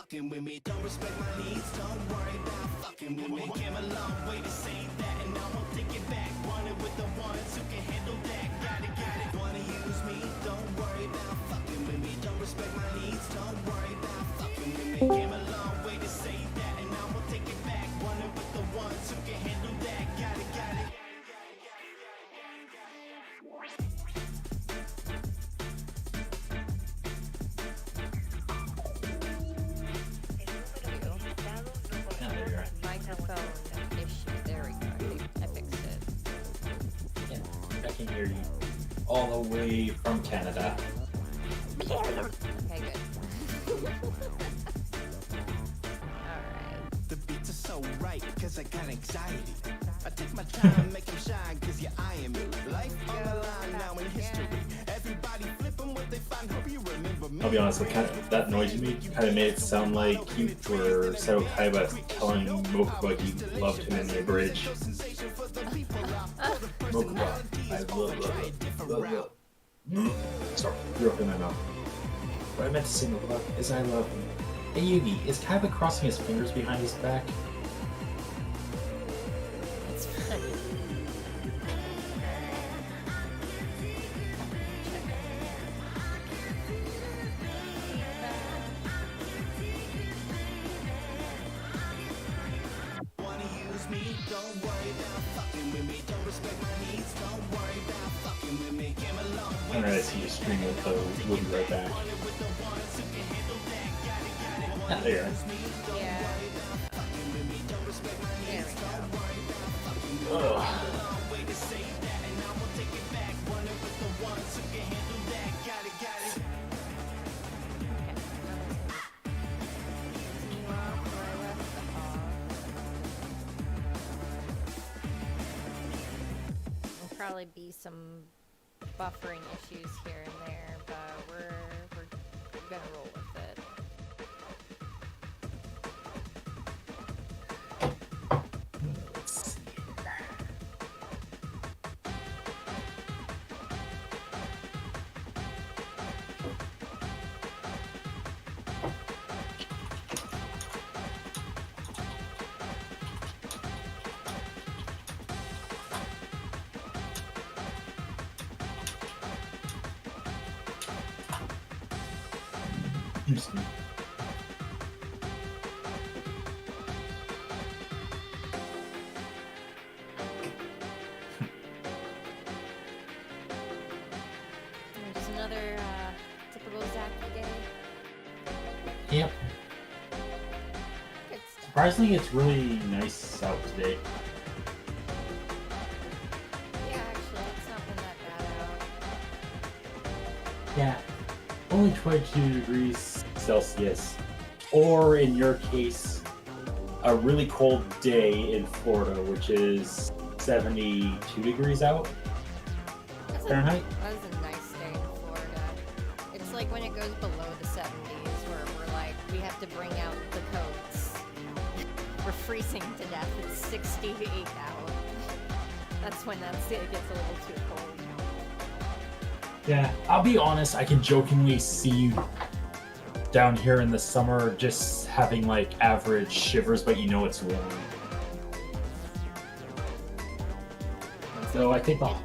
fucking with me. Don't respect my needs, don't worry about fucking with me. Came a long way to say that, and I won't take it back. Wanted with the ones who can handle that. Got it. Wanna use me? Don't worry about fucking with me. Don't respect my needs, don't worry about fucking with me. Came a long way to say that, and I won't take it back. Wanted with the ones who can handle that. Got it. Microphone issue. There we go. I fixed it. Yeah, I can hear you all the way from Canada. Okay, good. Alright. The beats are so right, cause I got anxiety. I take my time, make them shine, cause you're eyeing me. Life on the line now in history. Everybody flipping what they find, hope you remember me. I'll be honest, that noise you made kind of made it sound like you were Seto Kaiba telling Mokuba he loved him in the bridge. Mokuba, I love. Sorry, threw up in my mouth. What I meant to say, Mokuba, is I love him. Hey Yugi, is Kaiba crossing his fingers behind his back? It's funny. Wanna use me? Don't worry about fucking with me. Don't respect my needs, don't worry about fucking with me. Came a long way. I'm ready to see you stream with the we'll be right back. Ah, there you are. Yeah. There we go. Ugh. There'll probably be some buffering issues here and there, but we're gonna roll with it. Let's see here. Interesting. Just another typical Zaki day. Yep. Good stuff. Surprisingly, it's really nice out today. Yeah, actually, it's not been that bad out. Yeah, only 22 degrees Celsius. Or in your case, a really cold day in Florida, which is 72 degrees out That's Fahrenheit. That was a nice day in Florida. It's like when it goes below the 70s where we're like, we have to bring out the coats. We're freezing to death. It's 68 out. That's when it gets a little too cold. Yeah, I'll be honest, I can jokingly see you down here in the summer just having like average shivers, but you know it's warm. So I think the Get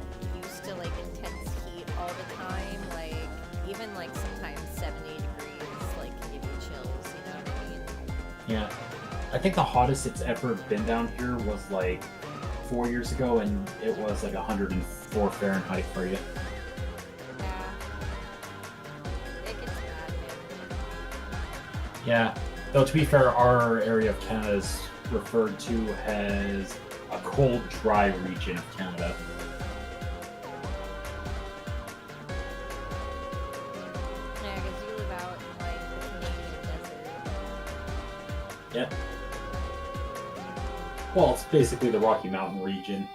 used to like intense heat all the time, like even like sometimes 70 degrees like can give you chills, you know what I mean? Yeah. I think the hottest it's ever been down here was like 4 years ago, and it was like 104 Fahrenheit for you. Yeah. It gets bad, man. Yeah. Though to be fair, our area of Canada is referred to as a cold, dry region of Canada. Yeah, because you live out in like the Canadian desert. Yep. Well, it's basically the Rocky Mountain region.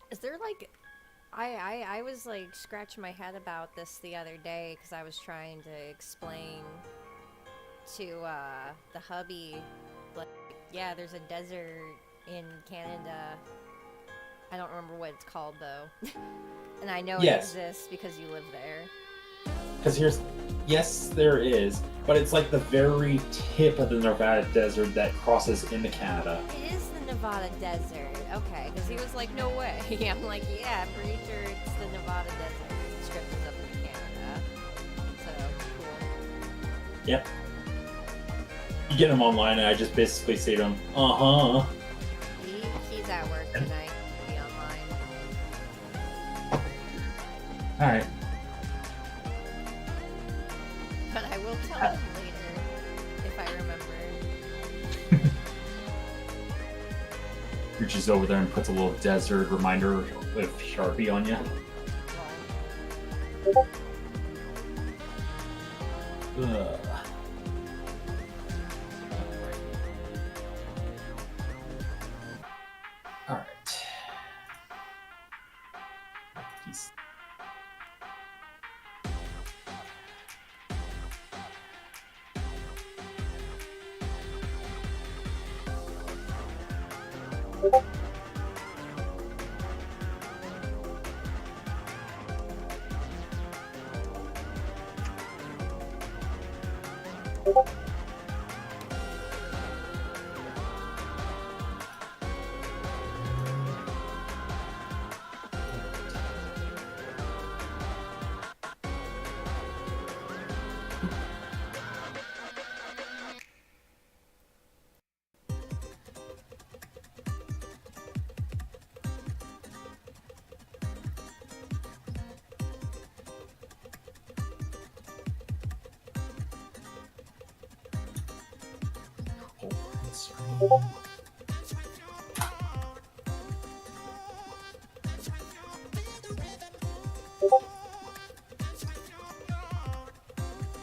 Is there like, I was like scratching my head about this the other day because I was trying to explain to the hubby, like, yeah, there's a desert in Canada. I don't remember what it's called though, and I know Yes. it exists because you live there. because yes, there is, but it's like the very tip of the Nevada desert that crosses into Canada. It is the Nevada desert. Okay, because he was like, no way. I'm like, yeah, I'm pretty sure it's the Nevada desert. The strip is up in Canada. So, cool. Yep. You get him online, and I just basically say to him, uh-huh. He's at work tonight. He'll be online. Alright. But I will tell him later if I remember. Reaches over there and puts a little desert reminder with Sharpie on you. Ugh. Alright. Peace.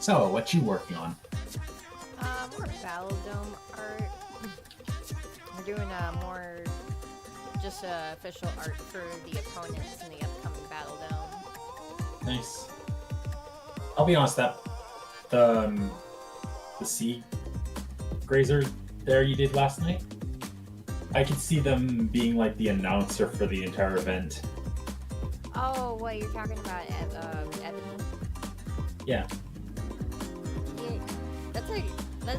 So, what you working on? More Battle Dome art. We're doing more just official art for the opponents in the upcoming Battle Dome. Nice. I'll be honest, that the sea grazer there you did last night, I could see them being like the announcer for the entire event. Oh, what you're talking about, Ebony? Yeah. Yeah,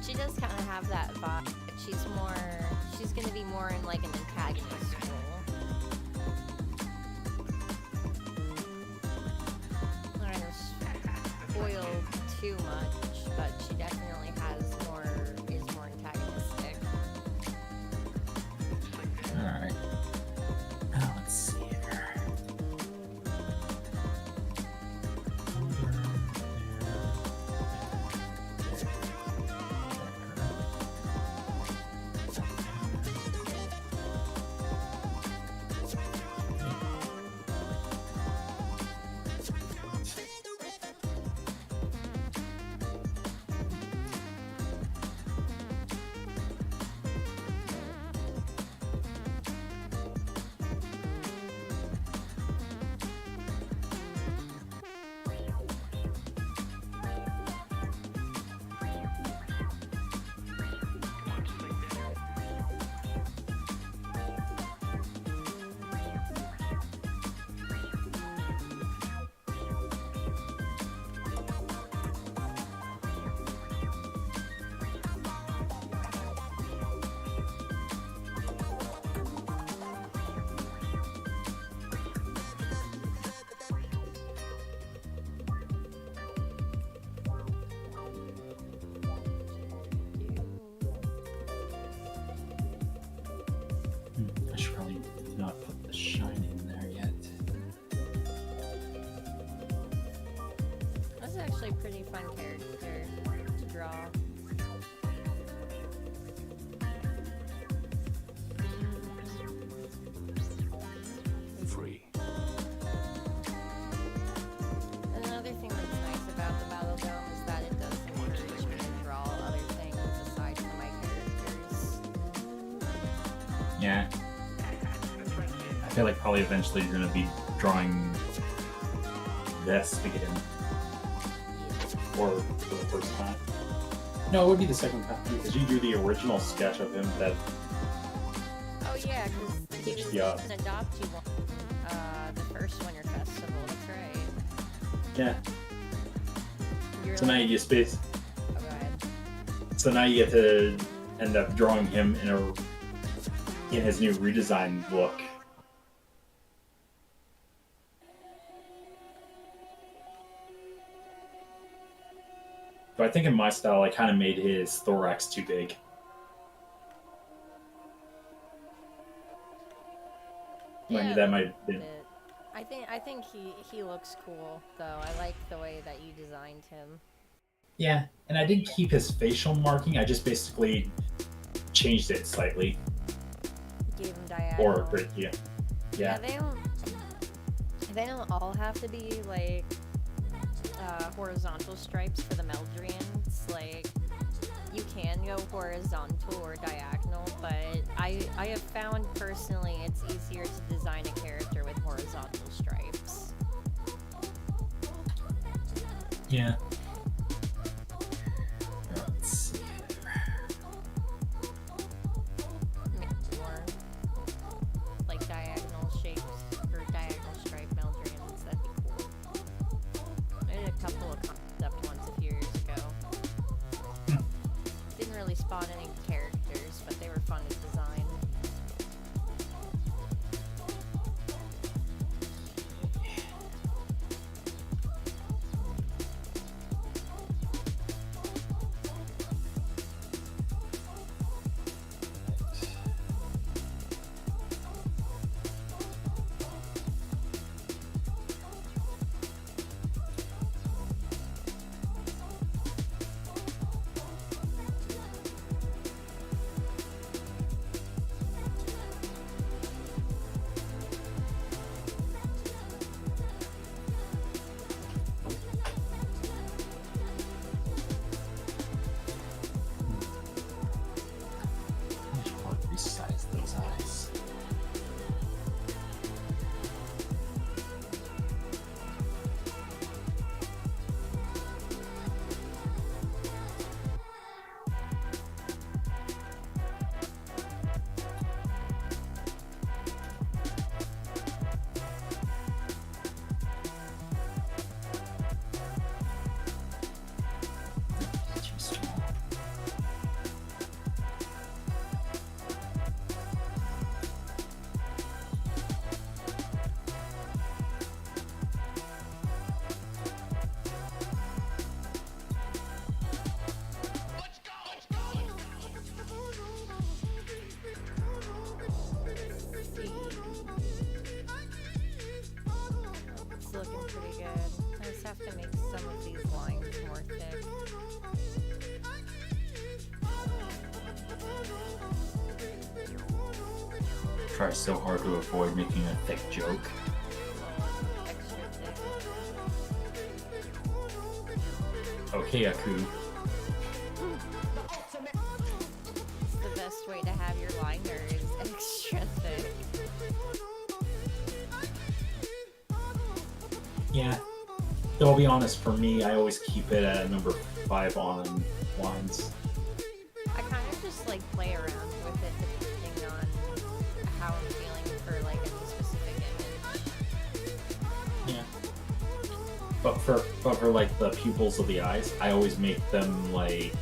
she does kind of have that vibe. She's gonna be more in like an antagonist role. I don't want to spoil too much, but she definitely is more antagonistic. Alright. Now let's see here. I should probably not put the shine in there yet. That's actually a pretty fun character to draw. Free. And another thing that's nice about the Battle Dome is that it does encourage me to draw other things aside from my characters. Yeah. I feel like probably eventually you're gonna be drawing this again. Or for the first time. No, it would be the second time because you do the original sketch of him that Oh yeah, because he was Yeah. an adoptee one, the first Winter Festival, that's right. yeah. You're So now like, you space. oh, go ahead. So now you get to end up drawing him in his new redesigned look. But I think in my style, I kind of made his thorax too big. Yeah, That might have been. bit. I think he looks cool though. I like the way that you designed him. Yeah, and I didn't keep his facial marking. I just basically changed it slightly. Gave him diagonal. Yeah. Yeah, they don't all have to be like horizontal stripes for the Meldrians. Like you can go horizontal or diagonal, but I have found personally it's easier to design a character with horizontal stripes. Yeah. Let's see. Maybe more like diagonal shapes or diagonal stripe Meldrians. That'd be cool. I did a couple of concept ones a few years ago. Didn't really spawn any characters, but they were fun to design. Resize those eyes. Too small. It's looking pretty good. I just have to make some of these lines more thick. Try so hard to avoid making a thick joke. Extra thick. Okay, Aku. It's the best way to have your liner is extra thick. Yeah. Though I'll be honest, for me, I always keep it at number 5 on lines. I kind of just like play around with it depending on how I'm feeling for like a specific image. Yeah. But for like the pupils of the eyes, I always make them like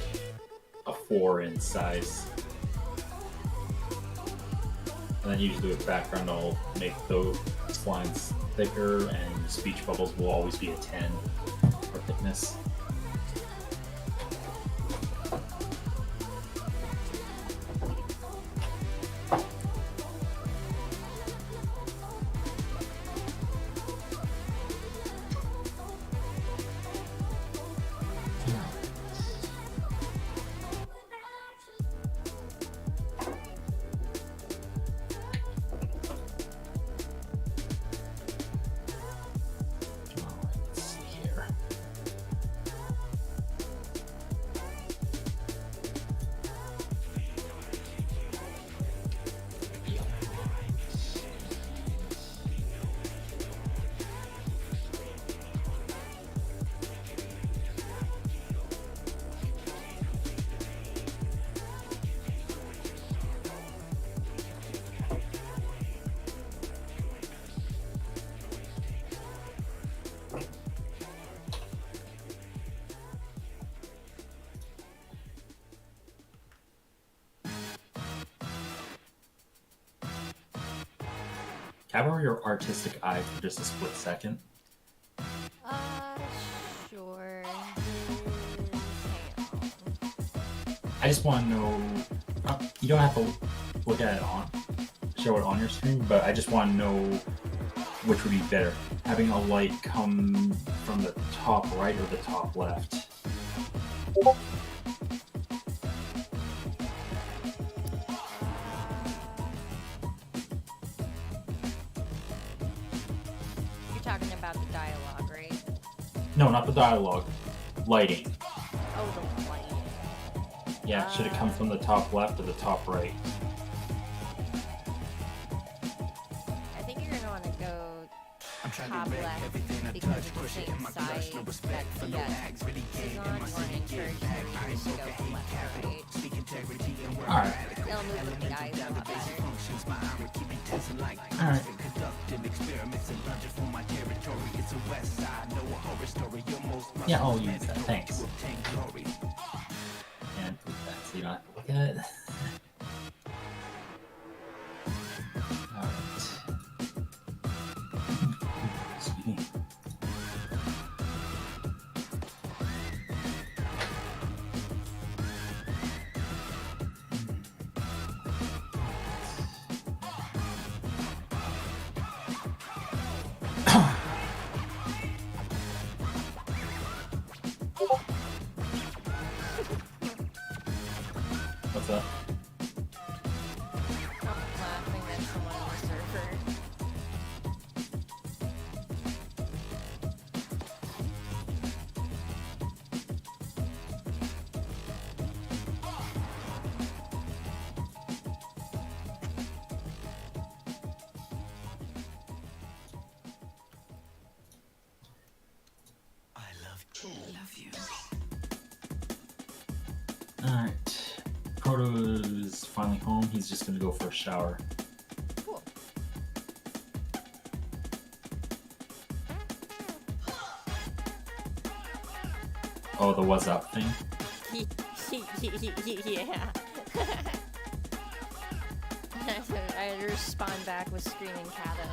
a 4 in size. And then usually with background, I'll make those lines thicker, and speech bubbles will always be a 10 for thickness. Let's see here. Can I borrow your artistic eye for just a split second? Sure. Hang I just want to know. You don't have to look at it show it on your screen, but I just want to know which would be better, having a light come from the top right or the top left. You're talking about the dialogue, right? No, not the dialogue. Lighting. Oh, the lighting. Yeah, should it come from the top left or the top right? I think you're gonna want to go top left because of the same side that the is on. You want to encourage your users to go from left to right. Alright. It'll move with the eyes a lot better. Alright. Yeah, I'll use that. Thanks. And put that so you don't have to look at it. Alright. Excuse me. What's up? I'm laughing at someone on the server. Alright. Proto's finally home. He's just gonna go for a shower. Cool. Oh, the what's up thing? Yeah. I respond back with screaming Kato.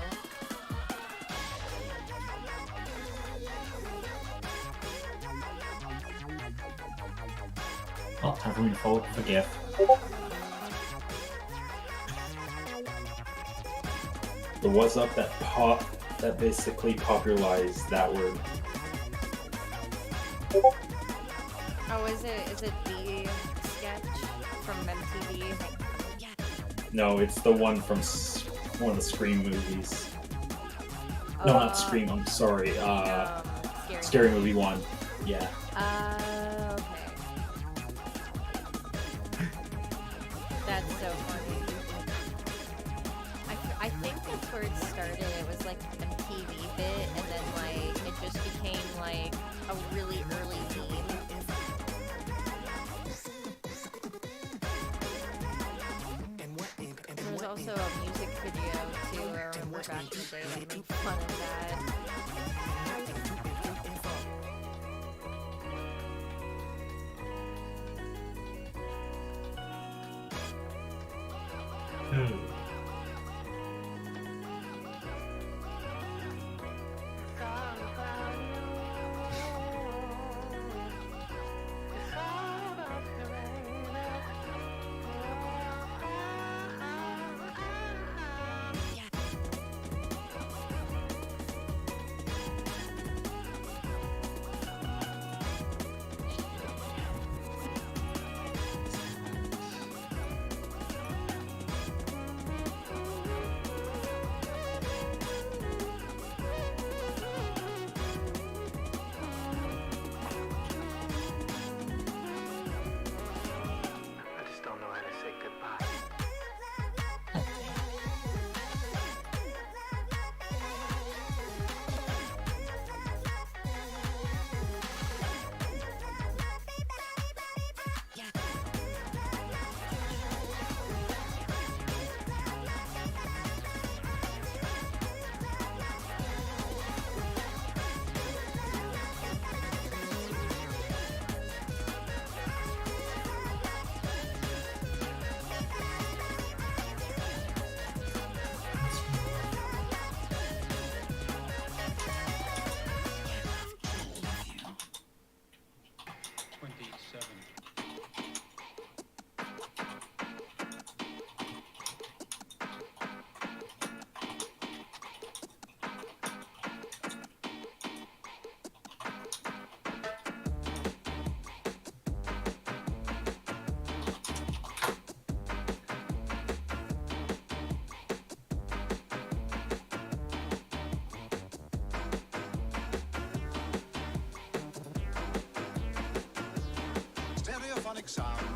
Well, time for me to follow up with a GIF. The what's up that basically popularized that word. Oh, is it the sketch from MTV? No, it's the one from one of the Scream movies. No, not Scream, I'm sorry. Scary Movie 1. Yeah. Okay. That's so funny. I think that's where it started. It was like an MTV bit, and then like it just became like a really early meme. There was also a music video too. I remember back in the day they made fun of that.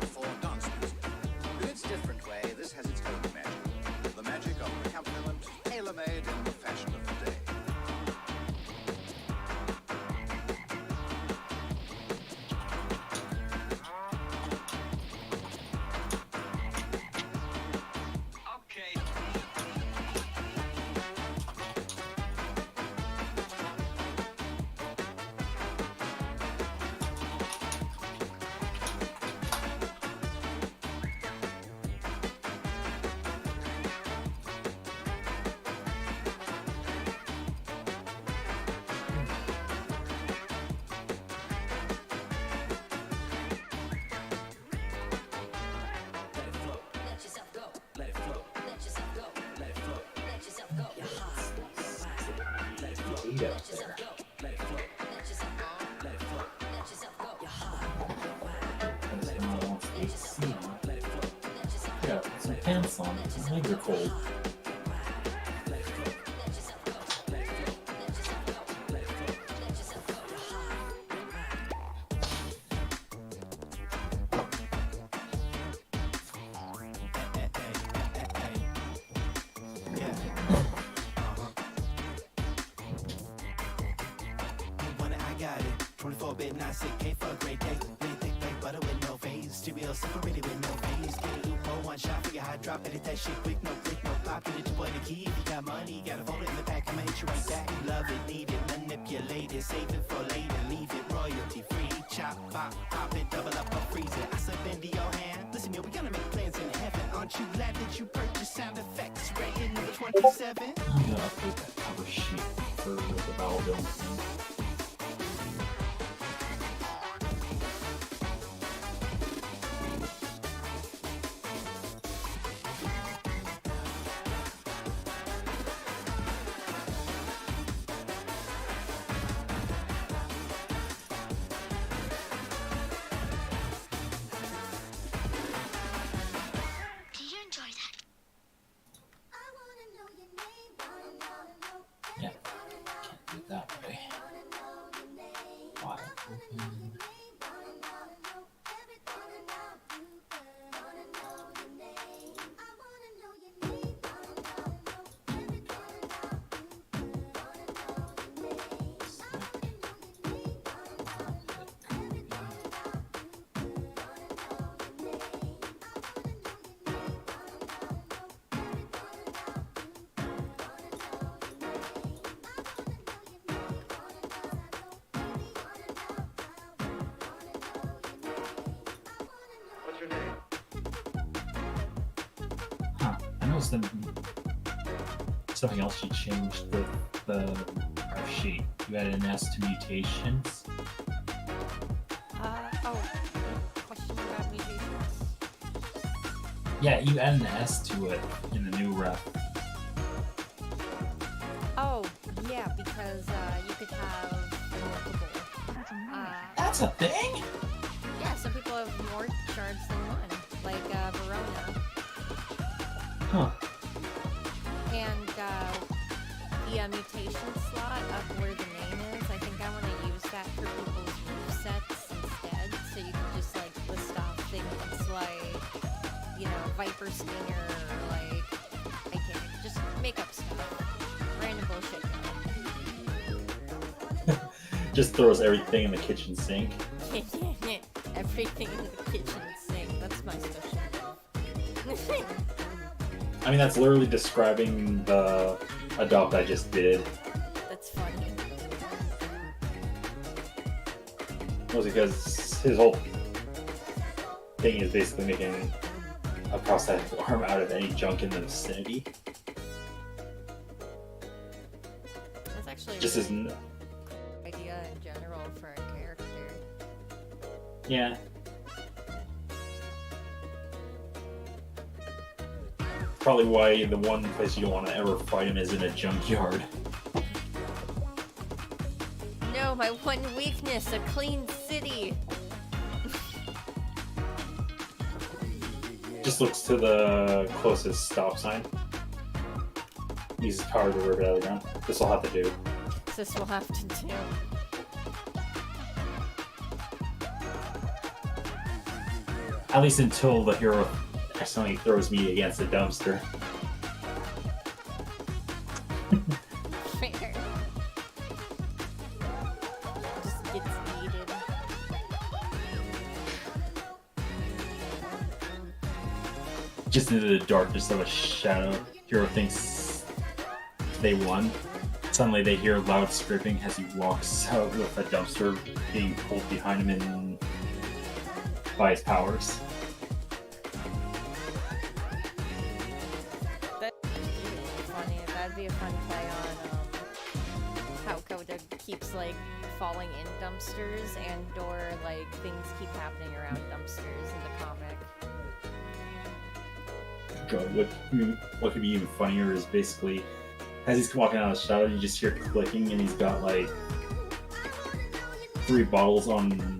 for dance music. In its different way, this has its own magic. The magic of an accompaniment tailor-made in the fashion of the day. Eight up there. That's not wants AC on. Yeah, put some pants on. My legs are cold. I got it. 24-bit, not sick, came for a great day. Really thick like butter with no veins. Studio super really with no veins. Get a loophole, one shot, figure how I drop it. That shit quick, no click, no pop. Get it, your boy the key. If you got money, gotta fold it in the pack. I'ma hit you right back. You love it, need it, manipulate it. Save it for later, leave it royalty free. Chop, pop it, double up or freeze it. I slip into your hand. Listen, yo, we gonna make plans in heaven. Aren't you glad that you purchased sound effects? Rating number 27. I'm gonna update that cover sheet for the Valville thing. Do you enjoy that? Yeah, can't do it that way. Wide open. Huh. I noticed that something else you changed with the cover sheet. You added an S to mutations. Question about mutations. Yeah, you added an S to it in the new rep. Oh, yeah, because you could have multiple. That's a thing? Yeah, some people have more shards than one, like Verona. Huh. And the mutation slot of where the name is, I think I want to use that for people's movesets instead. So you can just like list off things like, you know, Viper Stinger, or like, I can't, just make up stuff. Random bullshit. Just throws everything in the kitchen sink. Everything in the kitchen sink. That's my special move. I mean, that's literally describing the adopt I just did. That's funny. Mostly because his whole thing is basically making a prosthetic arm out of any junk in the vicinity. That's actually Just as an idea in general for a character. yeah. Probably why the one place you don't want to ever fight him is in a junkyard. No, my one weakness, a clean city. Just looks to the closest stop sign. Uses power to rip it out of the ground. This will have to do. This will have to do. At least until the hero accidentally throws me against a dumpster. Fair. Just gets needed. Just into the darkness of a shadow, hero thinks they won. Suddenly they hear loud scraping as he walks out with a dumpster being pulled behind him by his powers. That'd be funny. That'd be a fun play on how Coda keeps like falling in dumpsters and/or like things keep happening around dumpsters in the comic. God, what could be even funnier is basically as he's walking out of the shadow, you just hear clicking, and he's got like 3 bottles on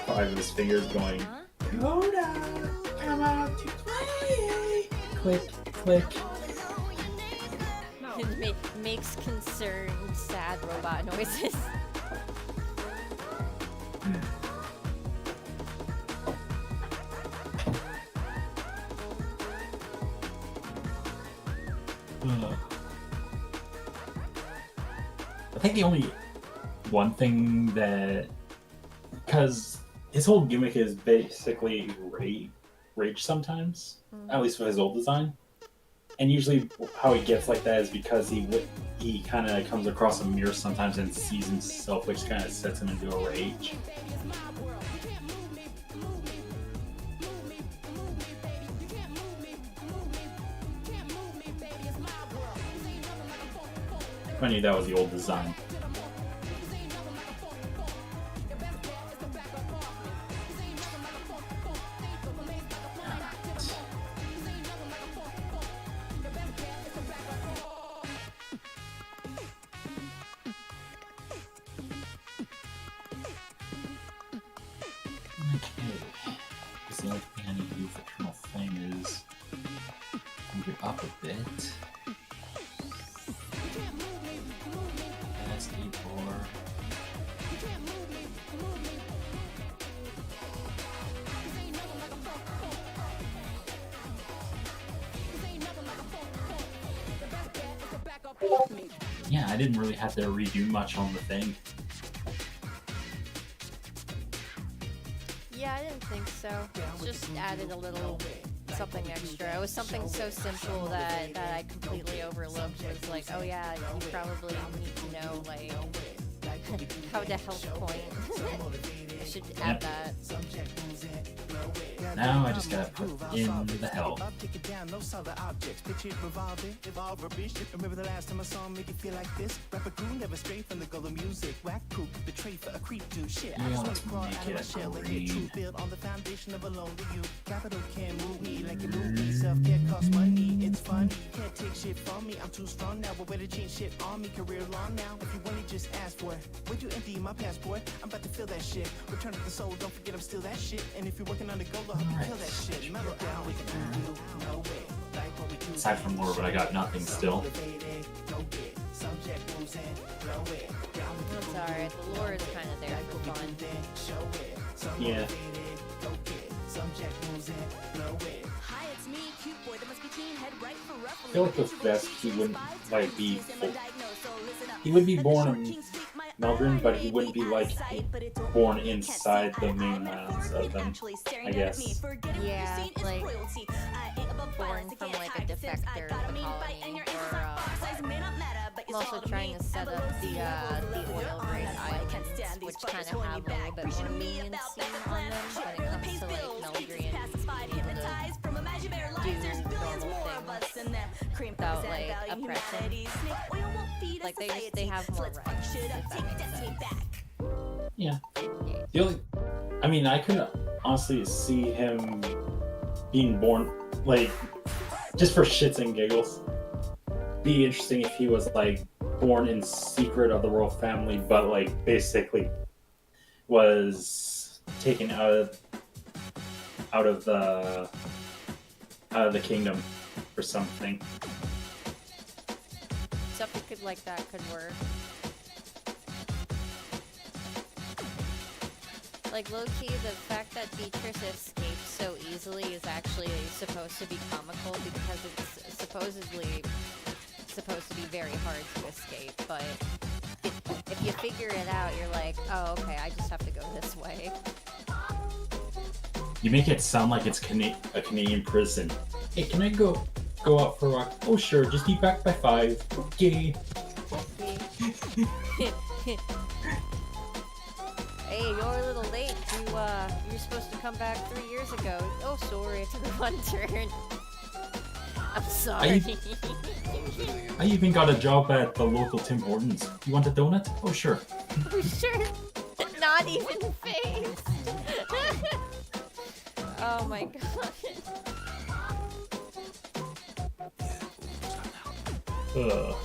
5 of his fingers going, Coda, come out to play! Click, click. It makes concerned, sad robot noises. I think the only one thing that, because his whole gimmick is basically rage sometimes, at least with his old design, and usually how he gets like that is because he kind of comes across a mirror sometimes and sees himself, which kind of sets him into a rage. I knew that was the old design. Okay. Guess the only thing I need to do for Eternal Flame is move it up a bit. Yeah, I didn't really have to redo much on the thing. Yeah, I didn't think so. Just added a little something extra. It was something so simple that I completely overlooked. It was like, oh yeah, you probably need to know like how to health point. I should add that. Now I just gotta put in the health. Remember the last time I saw him make you feel like this? Rapper Goon never strayed from the goal of music. Whack poop, betray for a creep do shit. I just wanna crawl out of my shell and get true. Built on the foundation of a lonely you. Capital can't move me like a movie. Self-care costs money, it's funny. Can't take shit from me, I'm too strong now. But where to change shit on me, career long now. If you want it, just ask for it. Where'd you empty my passport? I'm about to feel that shit. Return of the soul, don't forget I'm still that shit. And if you're working on the goal, I'll help you kill that shit. Mellow down, we can do no way. Like what we do. Aside from lore, but I got nothing still. That's alright. The lore is kind of there for fun. Yeah. Hi, it's me, cute boy. That must be teen head right for rough. I feel like with Vesk, he wouldn't like be. He would be born in Melbourne, but he wouldn't be like born inside the mainlands of them, I guess. Yeah, like born from like a defector colony, or I'm also trying to set up the oil rig islands, which kind of have a little bit more leniency on them when it comes to like Meldrian being able to do normal things without like oppression. Like they have more rights, if that makes sense. Yeah. The only, I mean, I could honestly see him being born, like, just for shits and giggles. Be interesting if he was like born in secret of the royal family, but like basically was taken out of the kingdom for something. Something like that could work. Like low-key, the fact that Beatrice escaped so easily is actually supposed to be comical because it's supposedly supposed to be very hard to escape, but if you figure it out, you're like, oh, okay, I just have to go this way. You make it sound like it's a Canadian prison. Hey, can I go out for a walk? Oh, sure. Just be back by 5. Okay. Hey, you're a little late. You were supposed to come back 3 years ago. Oh, sorry, I took one turn. I'm sorry. I even got a job at the local Tim Hortons. You want a donut? Oh, sure. Oh, sure. Not even phased. Oh my god. Ugh.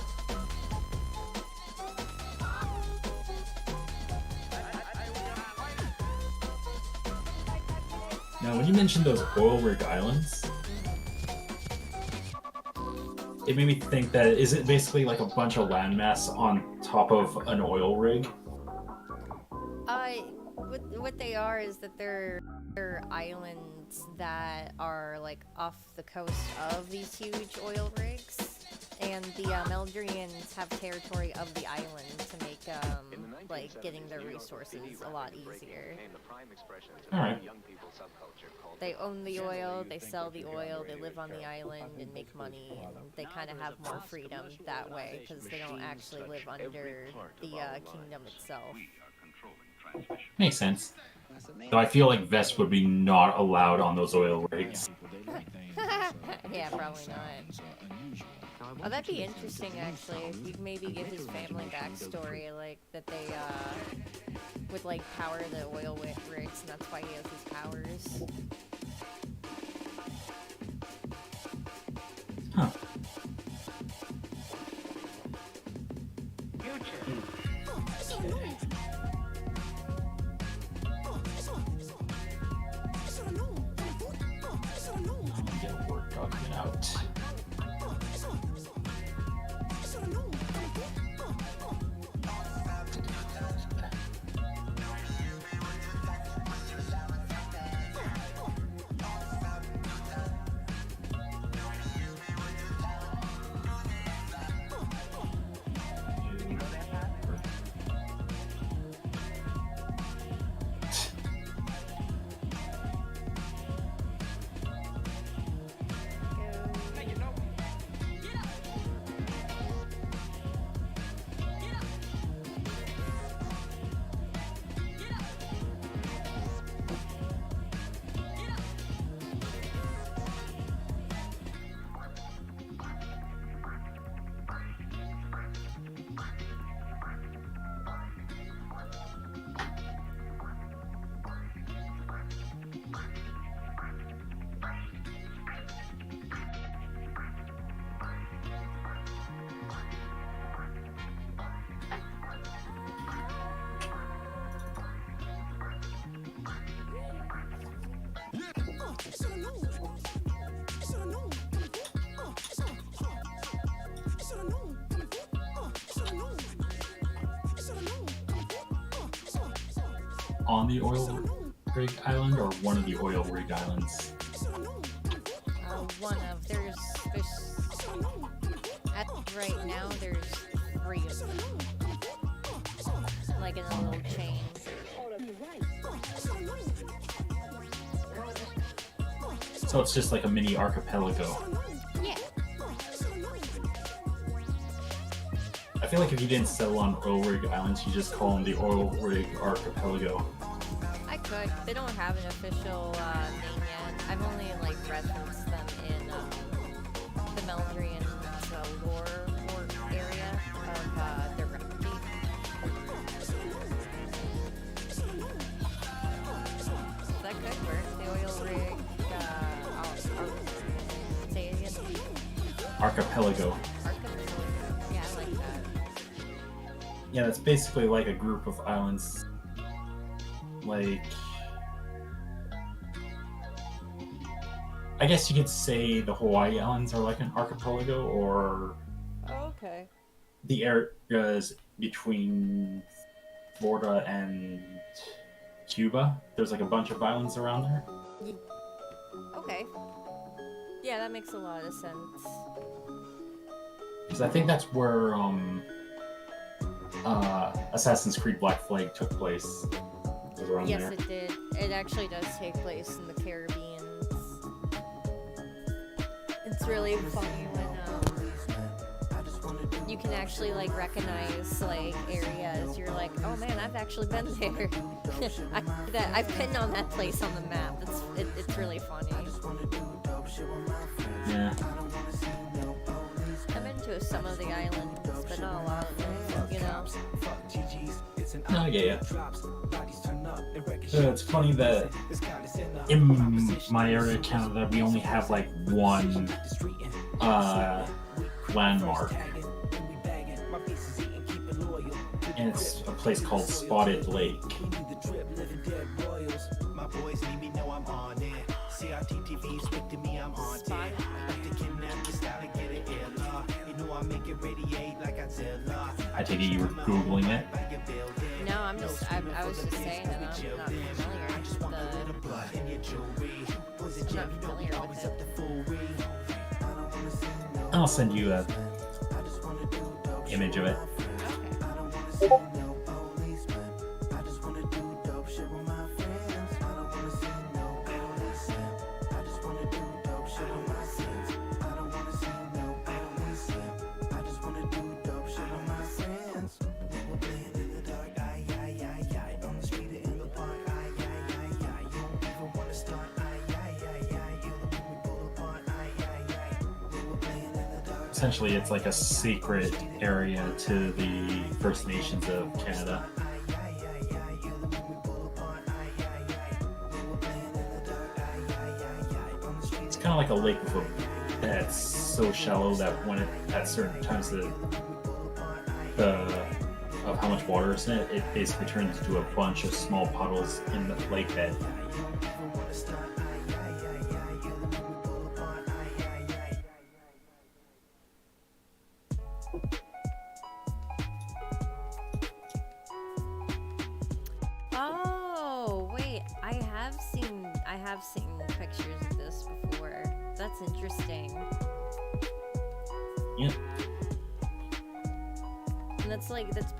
Now, when you mentioned those oil rig islands, it made me think that is it basically like a bunch of landmass on top of an oil rig? What they are is that they're islands that are like off the coast of these huge oil rigs, and the Meldrians have territory of the island to make like getting their resources a lot easier. Alright. They own the oil, they sell the oil, they live on the island and make money, and they kind of have more freedom that way because they don't actually live under the kingdom itself. Makes sense. Though I feel like Vest would be not allowed on those oil rigs. Yeah, probably not. Oh, that'd be interesting actually, if you'd maybe give his family backstory, like that they would like power the oil rigs, and that's why he has his powers. Huh. Get a Word document out. On the oil rig island or one of the oil rig islands? One of there's at right now there's 3 of them, like in a little chain. So it's just like a mini archipelago. Yeah. I feel like if you didn't settle on oil rig islands, you just call them the oil rig archipelago. I could. They don't have an official name yet. I've only like referenced them in the Meldrian lore area of their recipe. That could work. The oil rig. Say it again. Archipelago. Archipelago. Yeah, I like that. Yeah, that's basically like a group of islands. Like, I guess you could say the Hawaii Islands are like an archipelago, or Oh, okay. the areas between Florida and Cuba. There's like a bunch of islands around there. Okay. Yeah, that makes a lot of sense. Because I think that's where Assassin's Creed Black Flag took place. It was around Yes, there. it did. It actually does take place in the Caribbean. It's really funny when you can actually like recognize like areas. You're like, oh man, I've actually been there. I've been on that place on the map. It's really funny. Yeah. I've been to some of the islands, but not a lot of them, you know. No, I get ya. It's funny that in my area of Canada, we only have like one landmark. And it's a place called Spotted Lake. My boys need me, know I'm on it. CRTTV, speak to me, I'm on it. Like to kidnap the style and get it illa. You know I make it radiate like Godzilla. I take it you were Googling it. No, I was just saying that I'm not familiar with the. I'm not familiar with it. I'll send you a image of it. Okay. Essentially, it's like a secret area to the First Nations of Canada. It's kind of like a lake with that's so shallow that when it at certain times of how much water is in it, it basically turns into a bunch of small puddles in the lake bed. Oh, wait, I have seen pictures of this before. That's interesting. Yeah. And that's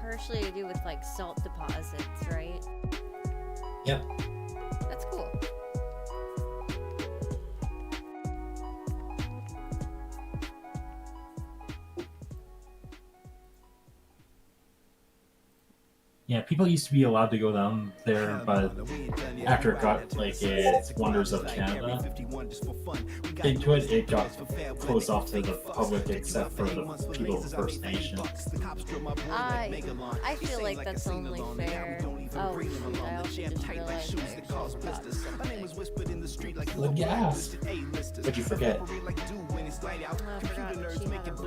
partially to do with like salt deposits, right? Yep. That's cool. Yeah, people used to be allowed to go down there, but after it got like its Wonders of Canada into it, it got closed off to the public except for the people of First Nation. I feel like that's only fair. Oh, shoot, I also just realized Well, yeah. What'd you forget? I forgot she had a ring.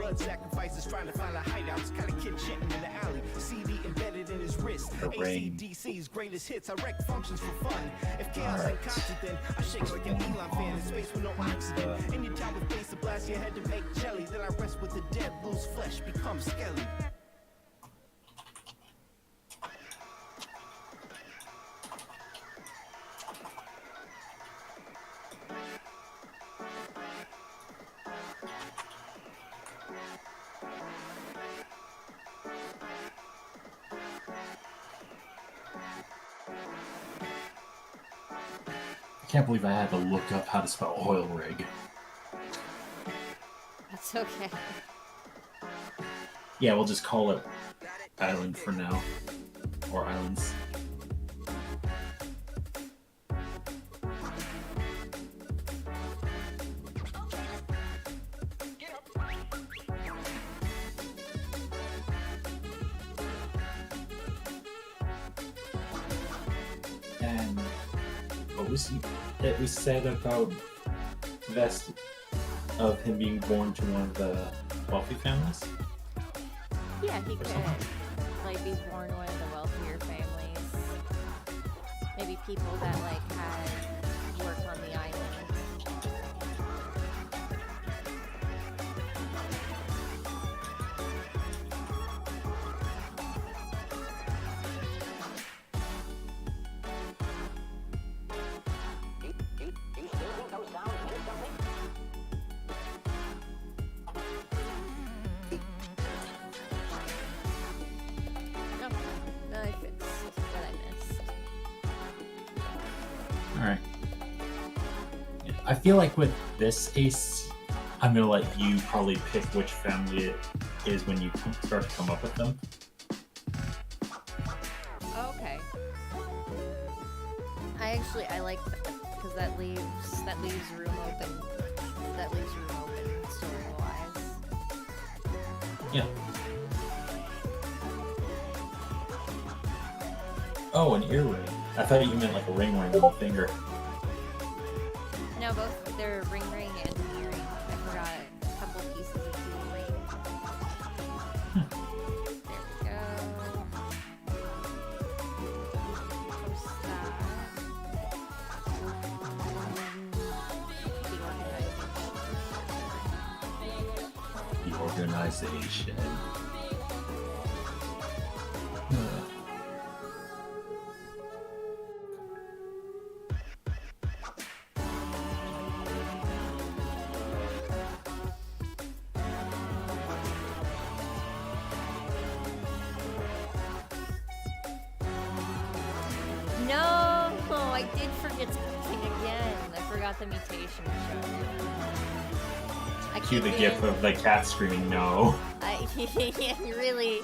A ring. ACDC's greatest hits, I wreck functions for fun. If chaos ain't constant, then I shake like an Elon fan in space with no oxygen. In your time with face to blast your head to make jelly, then I rest with the dead, lose flesh, become skelly. I can't believe I had to look up how to spell oil rig. That's okay. Yeah, we'll just call it island for now. Or islands. And what was it was said about Vest of him being born to one of the wealthy families? Yeah, he could something. like be born one of the wealthier families. Maybe people that like had work on the island. I feel like with this Ace, I'm gonna let you probably pick which family it is when you start to come up with them. Okay. I like that because that leaves room open. That leaves room open story-wise. Yeah. Oh, an earring. I thought you meant like a ring on the finger. No, both they're ring and earring. I forgot a couple pieces of jewelry. There we go. Post that. The organization. No, I did forget something again. I forgot the mutation show. I Cue the keep gif being- of the cat screaming no. really.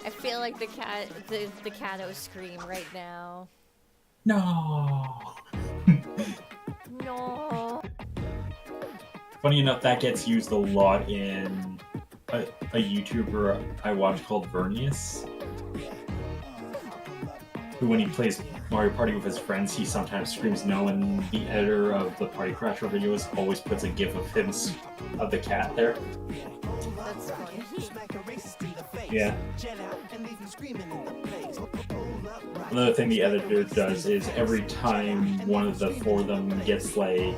I feel like the catto scream right now. No. No. Funny enough, that gets used a lot in a YouTuber I watch called Vernius, who when he plays Mario Party with his friends, he sometimes screams no, and the editor of the Party Crasher videos always puts a gif of him, of the cat there. That's funny. Yeah. Another thing the editor does is every time one of the four of them gets like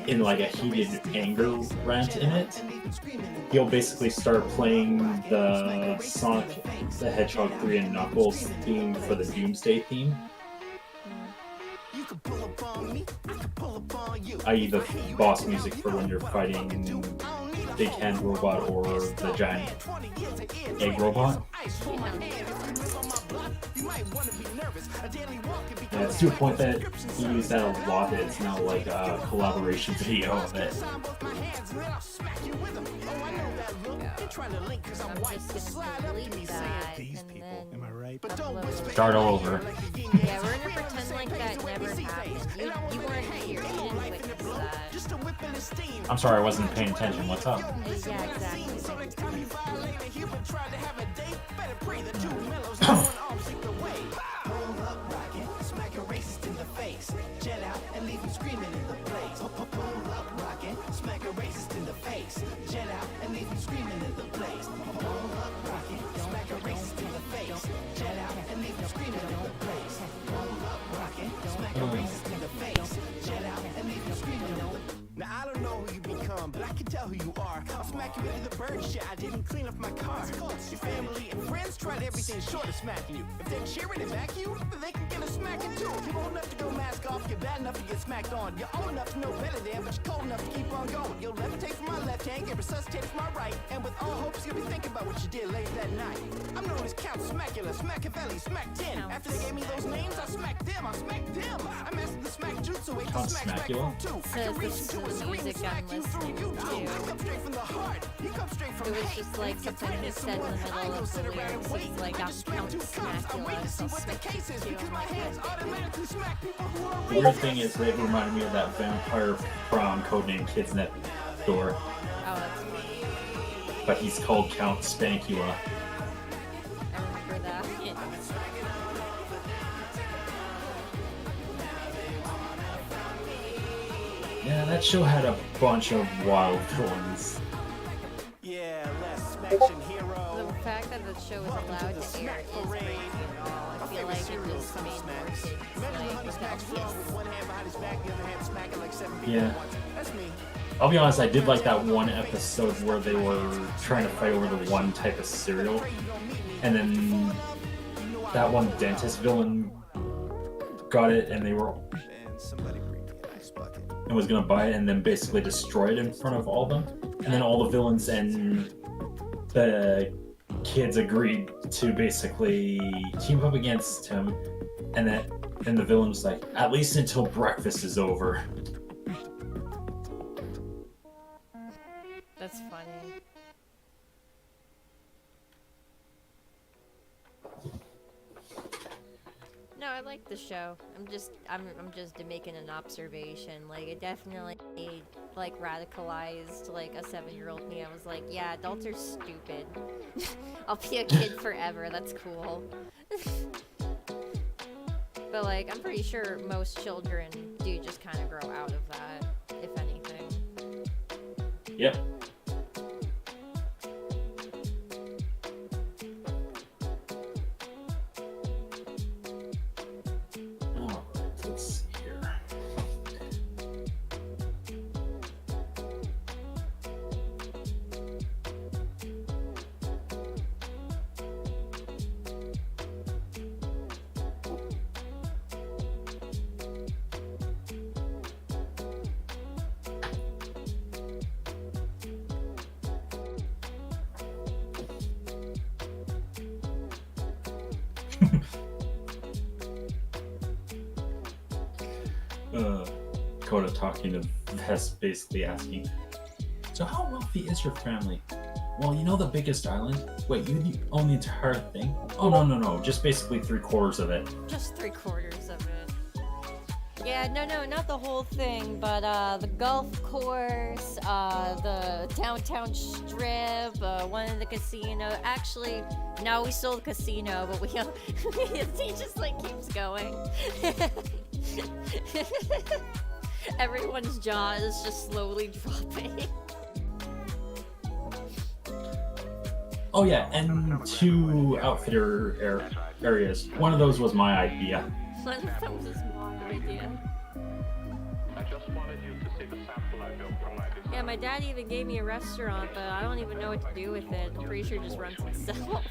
in like a heated anger rant in it, he'll basically start playing the Sonic the Hedgehog 3 and Knuckles theme for the Doomsday theme. I.e. the boss music for when you're fighting Big Hand Robot or the giant egg robot. Yeah, it's to a point that he used that a lot that it's now like a collaboration video of it. I'm just gonna delete that and then upload. Start all over. Yeah, we're gonna pretend like that never happened. You weren't here. You didn't witness that. I'm sorry, I wasn't paying attention. What's up? Yeah, exactly. Now I don't know who you become, but I can tell who you are. I'll smack you into the bird shit. I didn't clean up my car. Your family and friends tried everything short of smacking you. If they're cheering and back you, then they can get a smacking too. You're old enough to go mask off, you're bad enough to get smacked on. You're old enough to know better than, but you're cold enough to keep on going. You'll levitate from my left hand, get resuscitated from my right, and with all hopes you'll be thinking about what you did late that night. I'm known as Count Smackula, Smackavelli, Smack 10. After they gave me those names, I smacked them. I mastered the smack jutsu, ate the Count smack Smackula? too. Says this is the music I'm listening to. It was just like something he said in the middle of the lyrics. It's like, I'm Count Smackula, so smack you. I'm like, The weird thing is they reminded me of that vampire from Codename Kidsnet Door, oh, that's me. but he's called Count Spankula. I remember that. Yeah, that show had a bunch of wild villains. Yeah, less smaction hero. The fact that the show is allowed to air is crazy and all. I feel like it just made more kids like Yeah. I'll be honest, I did like that one episode where they were trying to fight over the one type of cereal, and then that one dentist villain got it, and they were and was gonna buy it, and then basically destroy it in front of all of them, and then all the villains and the kids agreed to basically team up against him, and the villain was like, at least until breakfast is over. That's funny. No, I like the show. I'm just making an observation. Like, it definitely like radicalized like a 7-year-old me. I was like, yeah, adults are stupid. I'll be a kid forever. That's cool. But like, I'm pretty sure most children do just kind of grow out of that, if anything. Yep. Alright, let's see here. Coda talking to Vess, basically asking, so how wealthy is your family? Well, you know the biggest island? Wait, you own the entire thing? Oh, no, just basically 3/4 of it. Just 3/4 of it. Yeah, no, not the whole thing, but the golf course, the downtown strip, one of the casino. Actually, no, we sold the casino, but we he just like keeps going. Everyone's jaw is just slowly dropping. Oh yeah, and 2 outfitter areas. One of those was my idea. One of them was my idea. I just wanted you to see the sample I built from my design. Yeah, my dad even gave me a restaurant, but I don't even know what to do with it. I'm pretty sure it just runs itself.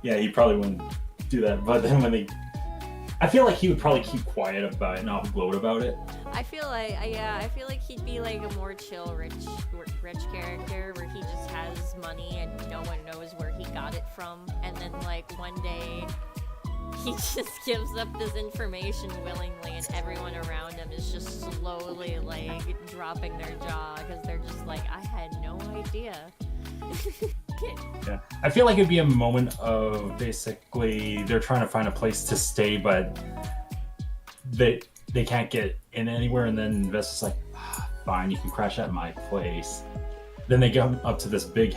Yeah, he probably wouldn't do that, but then when I feel like he would probably keep quiet about it, not gloat about it. I feel like he'd be like a more chill, rich character where he just has money and no one knows where he got it from, and then like one day he just gives up this information willingly, and everyone around him is just slowly like dropping their jaw because they're just like, I had no idea. Yeah, I feel like it'd be a moment of basically they're trying to find a place to stay, but they can't get in anywhere, and then Vess is like, fine, you can crash at my place. Then they go up to this big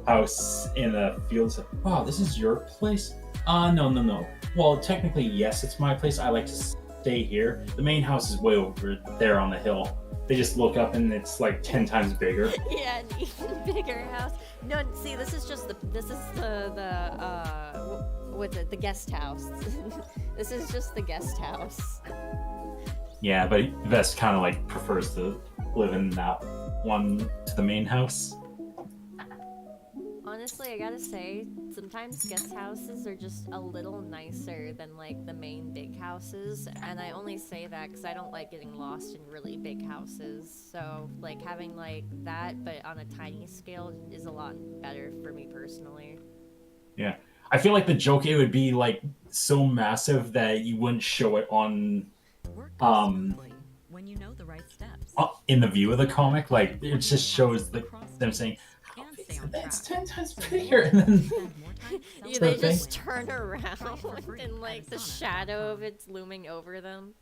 house in the fields. Like, wow, this is your place? No. Well, technically, yes, it's my place. I like to stay here. The main house is way over there on the hill. They just look up and it's like 10 times bigger. Yeah, an even bigger house. No, see, this is the the guest house. This is just the guest house. Yeah, but Vess kind of like prefers to live in that one to the main house. Honestly, I gotta say, sometimes guest houses are just a little nicer than like the main big houses, and I only say that because I don't like getting lost in really big houses. So like having like that, but on a tiny scale, is a lot better for me personally. Yeah, I feel like the joke, it would be like so massive that you wouldn't show it on when you know the right steps. in the view of the comic. Like it just shows them saying, that's 10 times bigger, and then Yeah, they just turn around and like the shadow of it's looming over them.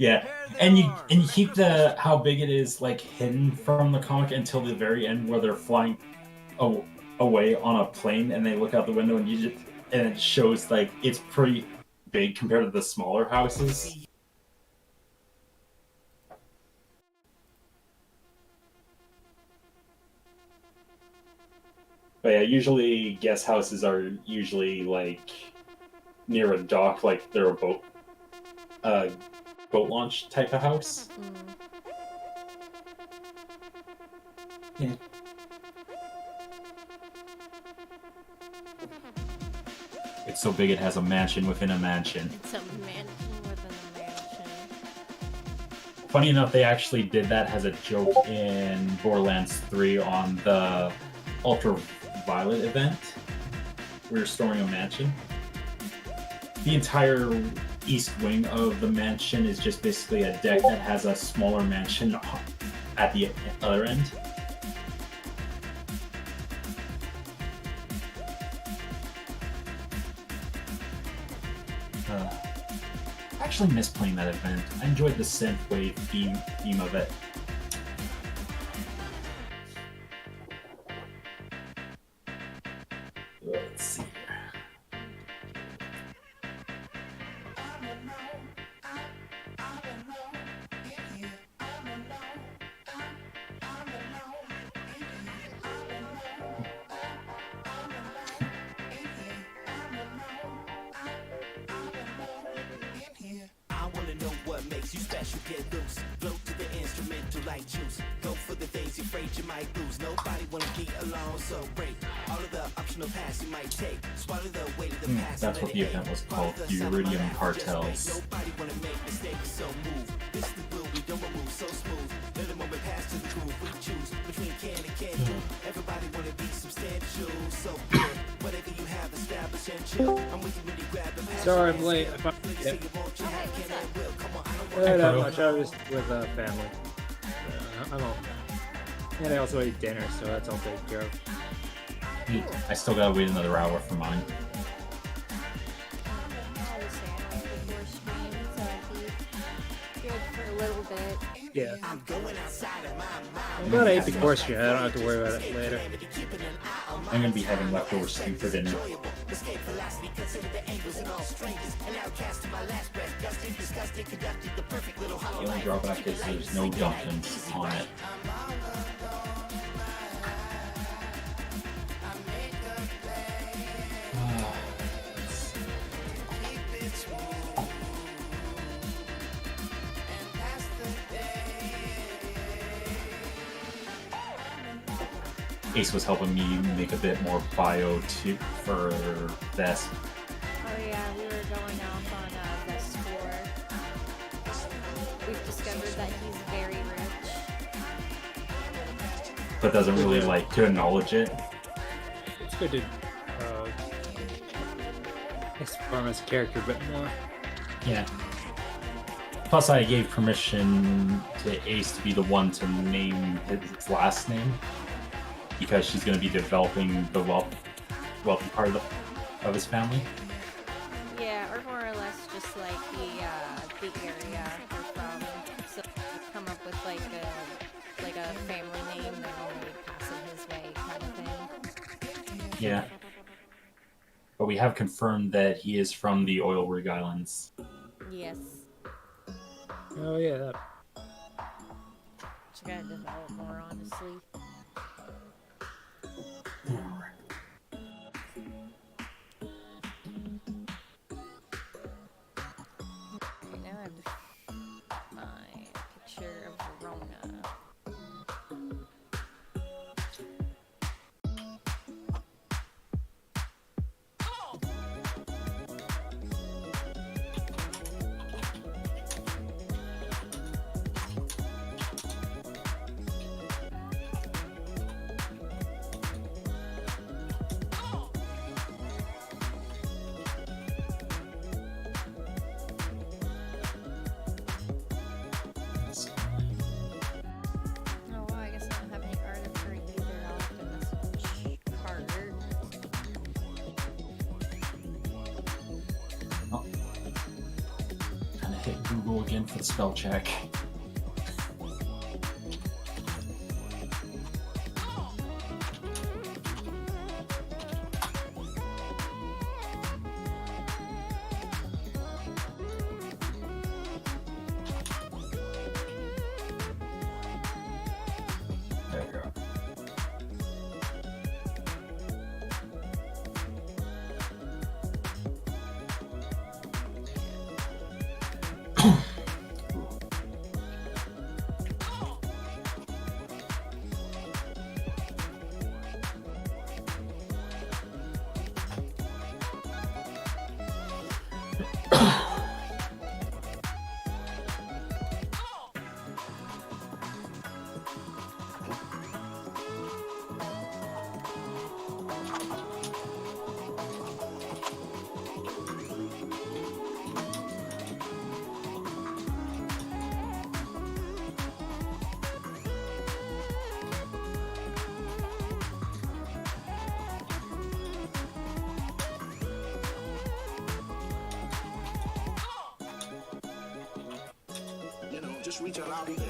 yeah, and you keep the how big it is like hidden from the comic until the very end where they're flying away on a plane and they look out the window and it shows like it's pretty big compared to the smaller houses. But yeah, usually guest houses are usually like near a dock, like they're a boat launch type of house. Yeah. It's so big it has a mansion within a mansion. It's a mansion within a mansion. Funny enough, they actually did that as a joke in Borderlands 3 on the Ultraviolet event. We're storing a mansion. The entire east wing of the mansion is just basically a deck that has a smaller mansion at the other end. I actually miss playing that event. I enjoyed the synthwave theme of it. Let's see here. I wanna know what makes you special. Get loose, float to the instrumental like juice. Go for the things you're afraid you might lose. Nobody wanna be alone, so break all of the optional paths you might take. Swallow the weight of the past. That's what the event was called, the Iridium Cartels. Nobody wanna make mistakes, so move. This is the blue, we don't move so smooth. Let the moment pass to the groove. We choose between can and can't do. Everybody wanna be substantial, so good. Whatever you have, establish and chill. I'm with you when you grab the passion. Sorry, I'm late. Yep. Not much. I was with family. I'm all. And I also ate dinner, so that's all taken care of. I still gotta wait another hour for mine. Good for a little bit. Yeah. I'm going outside of my mind. I'm glad I ate the course yet. I don't have to worry about it later. I'm gonna be having leftover steak for dinner. Escape velocity, consider the angles and all strangers. And now cast to my last breath. Dusty, disgusting, conducted the perfect little hollow. The only drawback is there's no dumplings on it. Ace was helping me make a bit more bio for Vest. Oh yeah, we were going off on Vest 4. We've discovered that he's very rich. But doesn't really like to acknowledge it. It's good to explore his character a bit more. Yeah. Plus, I gave permission to Ace to be the one to name his last name, because she's going to be developing the wealthy part of his family. Yeah, or more or less just like the area we're from. So come up with like a family name that only pass it his way kind of thing. Yeah. But we have confirmed that he is from the Oil Rig Islands. Yes. Oh yeah, that. Just gotta develop more, honestly. Okay, now I have to my picture of Verona. Oh, well, I guess I don't have any art of her either. I'll have to message Carter. Oh. Kind of hit Google again for the spell check. There we go. Just reach out, I'll be there.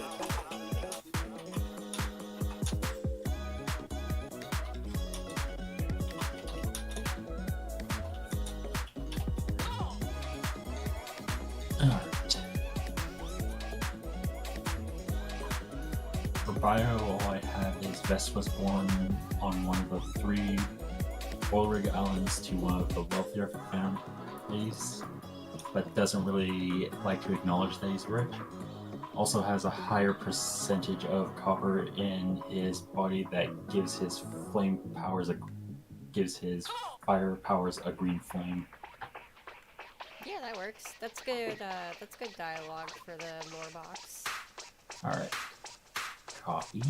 Alright. For bio, all I have is Vest was born on one of the 3 oil rig islands to one of the wealthier families, but doesn't really like to acknowledge that he's rich. Also has a higher percentage of copper in his body that gives his fire powers a green flame. Yeah, that works. That's good. That's good dialogue for the lore box. All right, copy.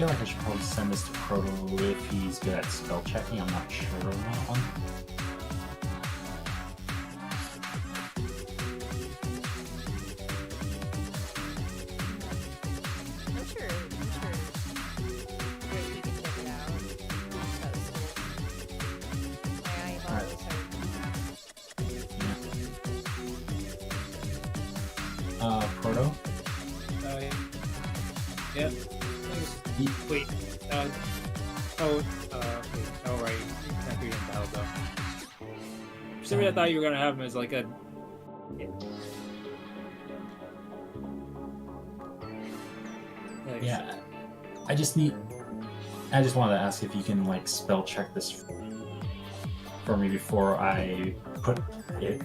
And I feel like I should probably send this to Proto if he's good at spell checking. I'm not sure on that one. I'm sure. Wait, you can check it out. I've always heard. Proto? Yeah. Wait. Wait. Oh, right. Can't be in battle though. For some reason, I thought you were gonna have him as like a. Yeah. I just wanted to ask if you can like spell check this for me before I put it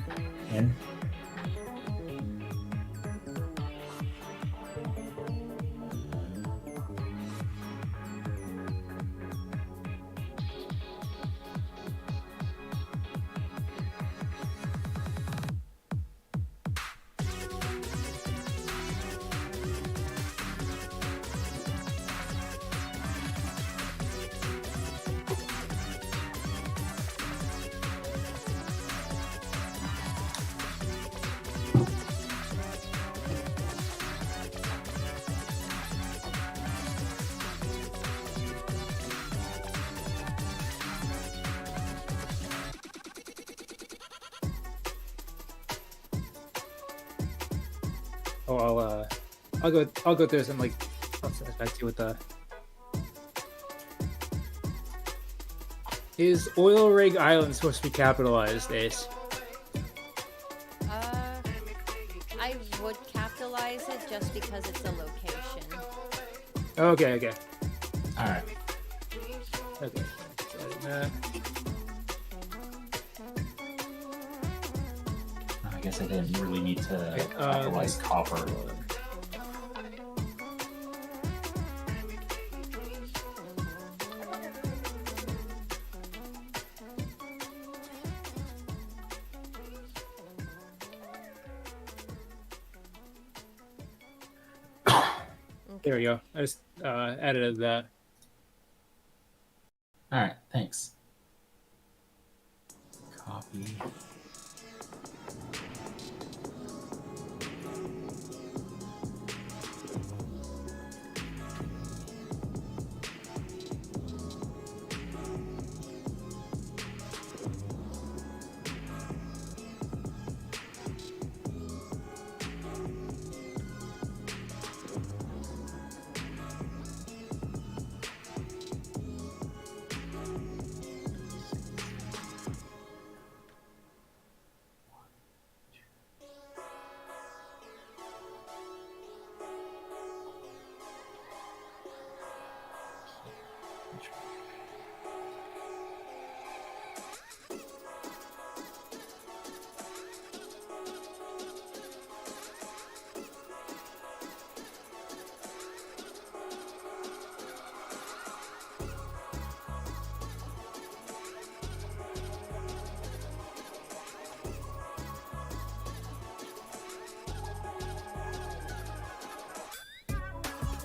in. Oh, I'll go through some like. I'll send it back to you with the. Is Oil Rig Island supposed to be capitalized, Ace? I would capitalize it just because it's a location. Okay. Alright. Okay. I guess I didn't really need to capitalize copper. There we go. I just edited that. Alright, thanks. Copy.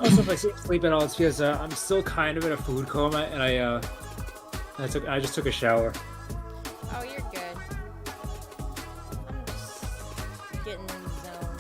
Also, if I sleep at all, it's because I'm still kind of in a food coma, and I just took a shower. Oh, you're good. I'm just getting in the zone.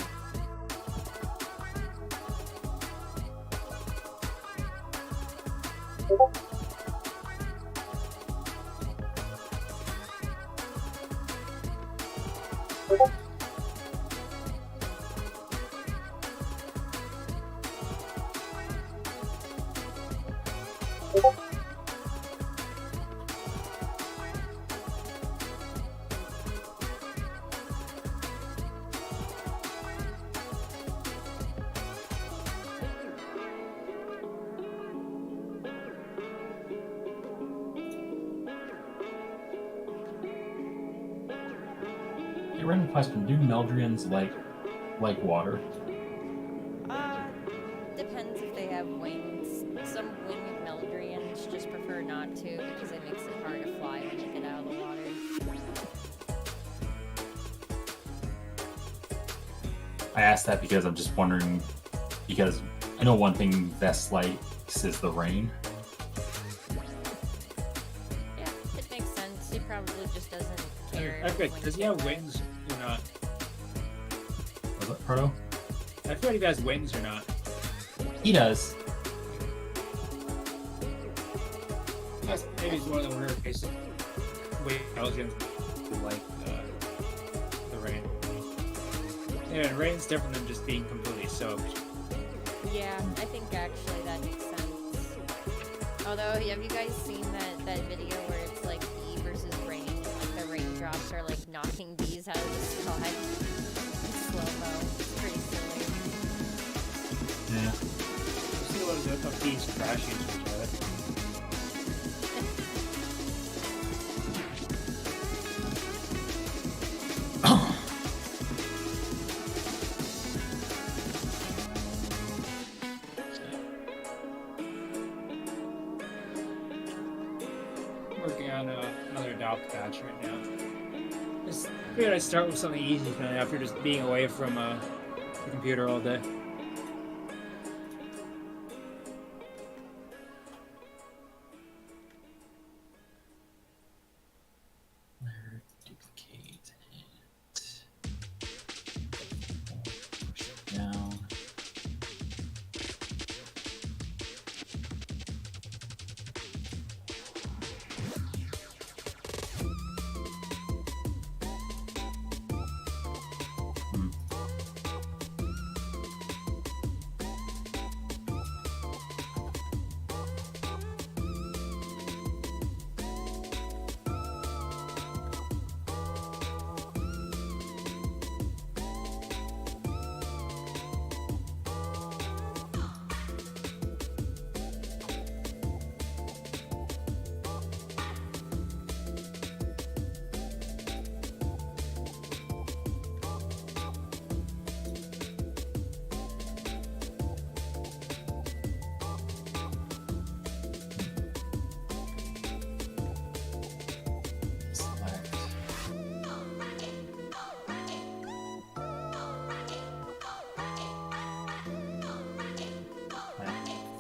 A random question: do Meldrians like water? Depends if they have wings. Some winged Meldrians just prefer not to because it makes it hard to fly when you get out of the water. I asked that because I'm just wondering, because I know one thing Vest likes is the rain. Yeah, it makes sense. He probably just doesn't care. I forget, does he have wings or not? Was it Proto? I forget if he has wings or not. He does. Maybe it's one of the rare cases. Wait, Elgins like the rain. Yeah, rain's different than just being completely soaked. Yeah, I think actually that makes sense. Although, have you guys seen that video where it's like bee versus rain? Like the raindrops are like knocking bees out of the sky in slow-mo. It's pretty silly. Yeah. See a lot of bees crashing into each other. Working on another adopt batch right now. Just figured I'd start with something easy after just being away from the computer all day. Duplicate it. Push it down. Select.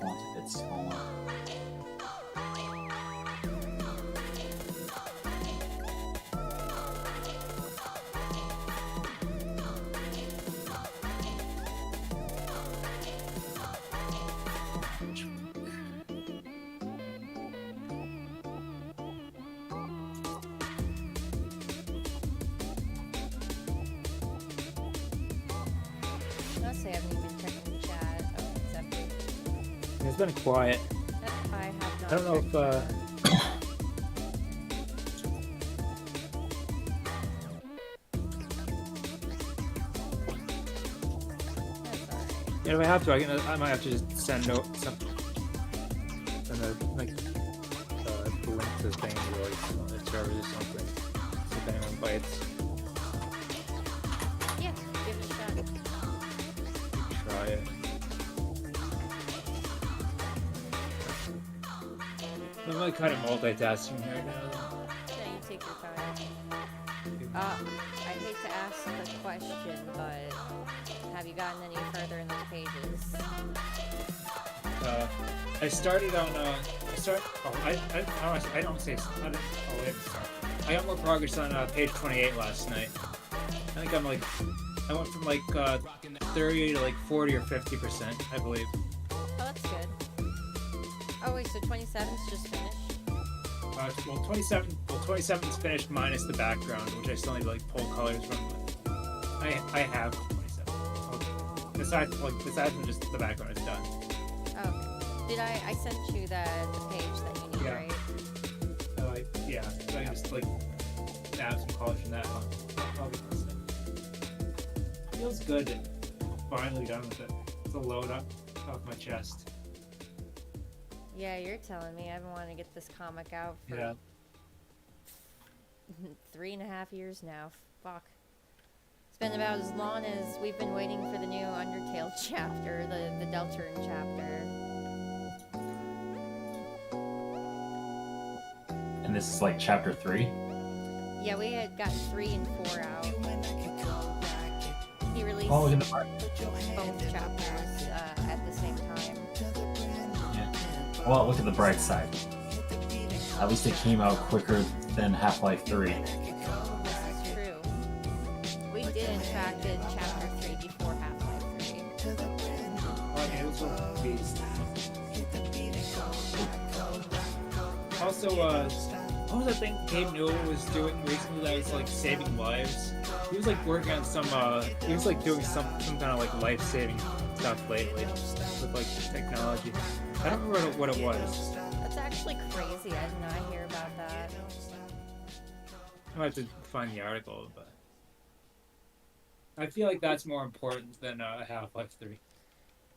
Font a bit smaller. Honestly, I haven't even checked the chat. Oh, it's empty. It's been quiet. I have not I don't know checked if the chat. That's alright. if I have to, I might have to just send a link to the thing or the servers or something. See if anyone bites. Yeah, give it a shot. Try it. I'm like kind of multitasking right now. Yeah, you take your time. I hate to ask the question, but have you gotten any further in those pages? I started on I don't say I don't, oh, wait, I got more progress on page 28 last night. I think I'm like I went from like 30 to like 40 or 50%, I believe. Oh, that's good. Oh wait, so 27's just finished? Well, 27 is finished minus the background, which I still need to like pull colors from. I have 27. Well, besides from just the background is done. Oh, did I sent you the page that you need, Yeah. right? Yeah, so I can just like add some colors from that one. I'll get this stuff. Feels good and finally done with it. It's a load up off my chest. Yeah, you're telling me. I've been wanting to get this comic out for Yeah. 3.5 years now. Fuck. It's been about as long as we've been waiting for the new Undertale chapter, the Deltarune chapter. And this is like chapter 3. Yeah, we had got 3 and 4 out. He released Oh, look at the art. both chapters at the same time. Yeah. Well, look at the bright side. At least it came out quicker than Half-Life 3. This is true. We did, in fact, did chapter 3 before Half-Life 3. Oh, yeah, this one's a beast. Also, what was that thing Gabe Newell was doing recently that was like saving lives? He was like working on some, he was like doing some kind of like life-saving stuff lately with like technology. I don't remember what it was. That's actually crazy. I did not hear about that. I might have to find the article, but I feel like that's more important than Half-Life 3.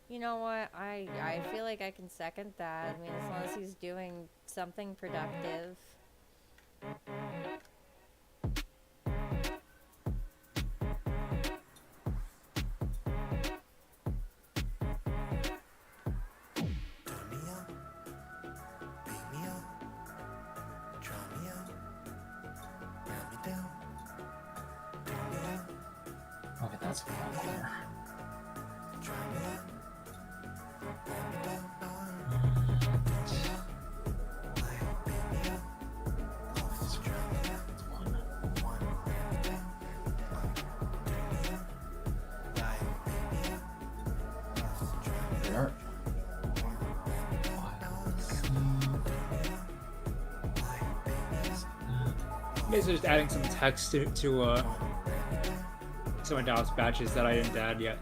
You know what? I feel like I can second that. I mean, as long as he's doing something productive. Okay, that's good. There. You guys are just adding some text to some of Dallas batches that I didn't add yet.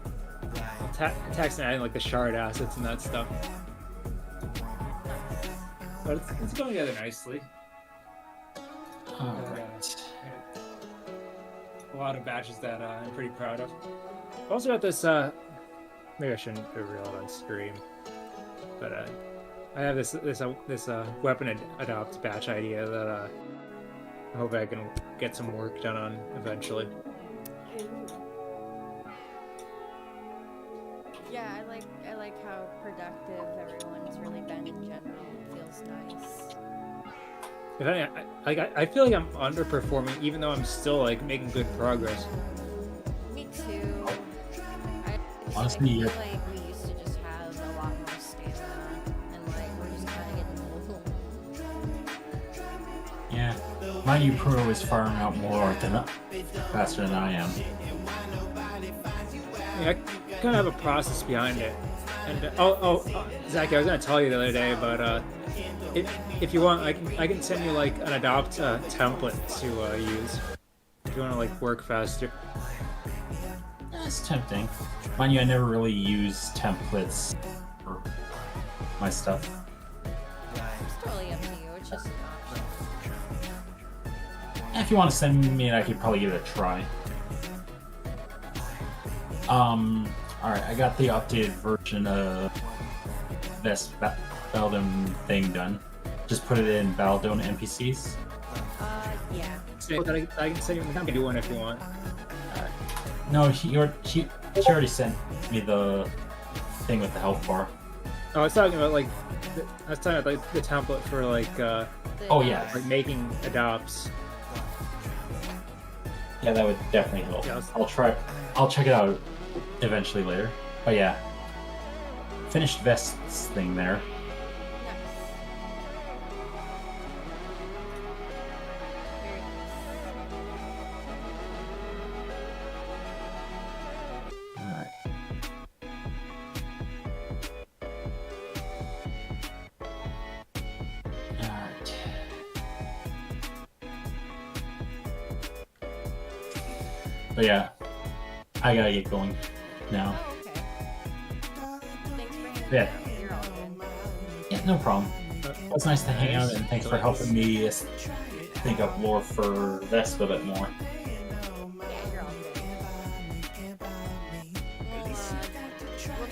Text and adding like the shard assets and that stuff. But it's going together nicely. Alright. A lot of batches that I'm pretty proud of. Also got this, maybe I shouldn't reveal it on stream, but I have this weapon adopt batch idea that I hope I can get some work done on eventually. Yeah, I like how productive everyone's really been in general. It feels nice. If anything, I feel like I'm underperforming, even though I'm still like making good progress. Me too. Honestly, I you're- feel like we used to just have a lot more stamina, and like we're just kind of getting old. Yeah. My new pro is firing out more than faster than I am. Yeah, I kind of have a process behind it. And Zach, I was gonna tell you the other day, but if you want, I can send you like an adopt template to use if you want to like work faster. It's tempting. Mind you, I never really use templates for my stuff. It's totally up to you. It's just an option. If you want to send me it, I could probably give it a try. Alright, I got the updated version of this Baldom thing done. Just put it in Baldom NPCs. Yeah. So that I can send you. I can do one if you want. No, she already sent me the thing with the health bar. Oh, I was talking about like I was talking about like the template for like Oh yeah, like making adopts. yeah, that would definitely help. Yeah, I'll check it out eventually later. But yeah, finished vests thing there. Nice. Very nice. Alright. Alright. But yeah, I gotta get going now. Oh, okay. Thanks for hanging Yeah. out. You're all good. Yeah, no problem. It was nice to hang out, and thanks for helping me think up lore for Vesp a bit more. Yeah, you're all good. We'll try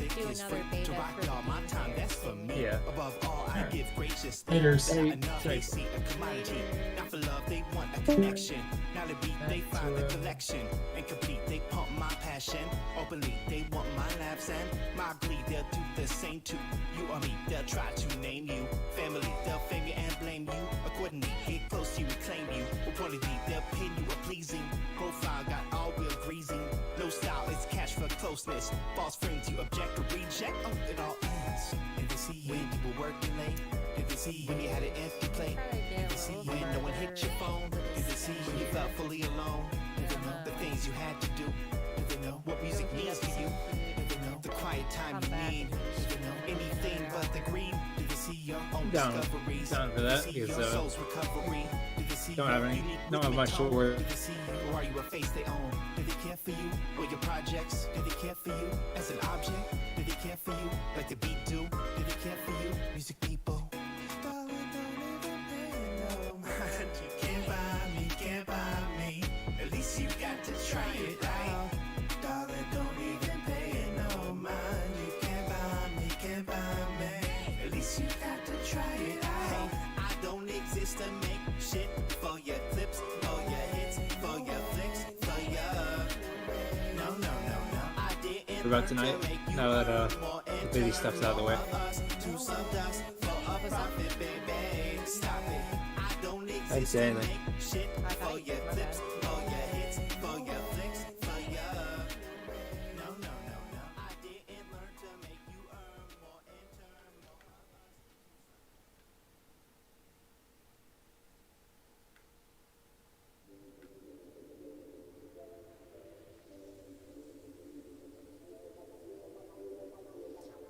to do another beta for the future. Yeah. Above all, I Alright. give gracious. Laters. Enough they see a commodity. Not for love, they want a connection. Not a beat, they find a collection. Incomplete, they pump my passion. Openly, they want my laughs and my glee. They'll do the same to you or me. They'll try to name you. Family, they'll finger and blame you. Accordingly, get close, you reclaim you. Reportedly, they'll pin you a pleasing profile. Got all real greasing. No style, it's cash for closeness. False friends, you object or reject. Oh, it all ends. Did they see you when you were working late? Did they see you when you had an empty plate? Try to Did get they a see little you when no one hit your phone? Did they see you when you felt fully alone? Did they know the things you had to do? Did they know what music means to you? Did they know the quiet time you need? Did they know anything but the green? Did they see your own Down- discoveries? down for Did they that, see because, your soul's recovery? Did they see don't your have any- unique don't have rhythmic much to tone? work. Did they see you, or are you a face they own? Did they care for you or your projects? Did they care for you as an object? Did they care for you like the beat do? Did they care for you, music people? You can't buy me, can't buy me. At least you got to try it out. Darling, don't even pay it no mind. You can't buy me, can't buy me. At least you got to try it out. I don't exist to make shit for your clips, for your hits, for your flicks, for your. No, no, no, no. I didn't. What about tonight? Now that the busy stuff's out of the way. I didn't say anything. I thought you said my bad.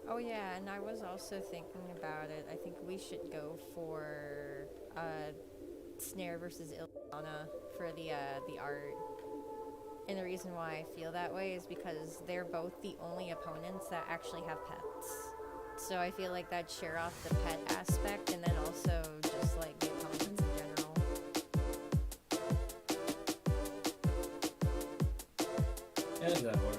Oh yeah, and I was also thinking about it. I think we should go for Snare versus Ilyana for the art. And the reason why I feel that way is because they're both the only opponents that actually have pets. So I feel like that'd share off the pet aspect and then also just like the opponents in general. Yeah, that work.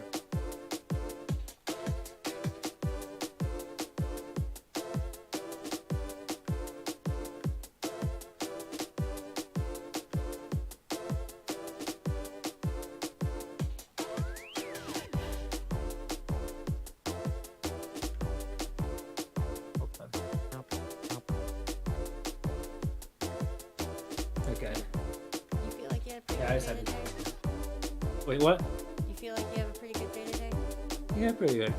Okay. You feel like you had a pretty Yeah, I good just day had today? Wait, what? You feel like you have a pretty good day today? Yeah, pretty good.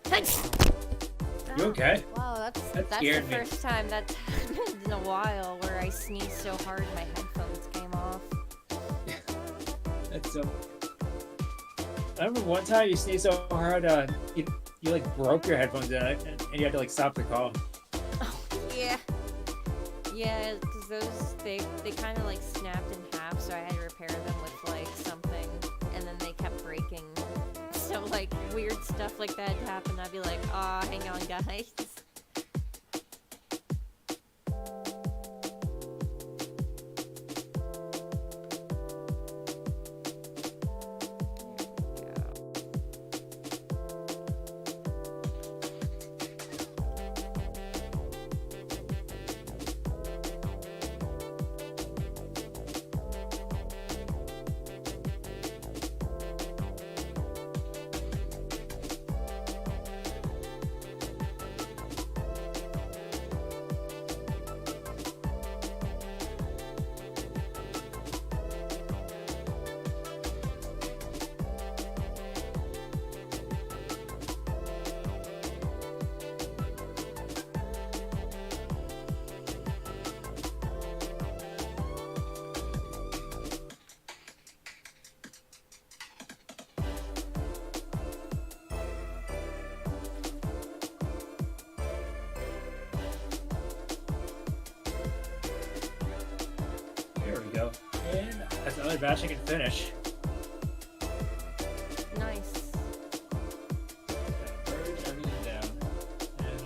That's good. You okay? Wow, that's That the scared me. first time that's happened in a while where I sneezed so hard my headphones came off. That's so. I remember one time you sneezed so hard, you like broke your headphones in it, and you had to like stop the call. Yeah. Yeah, because those, they kind of like snapped in half, so I had to repair them with like something, and then they kept breaking. So like weird stuff like that happened. I'd be like, aw, hang on, guys. There we go. And that's another batch I can finish. Nice. Merge everything down. And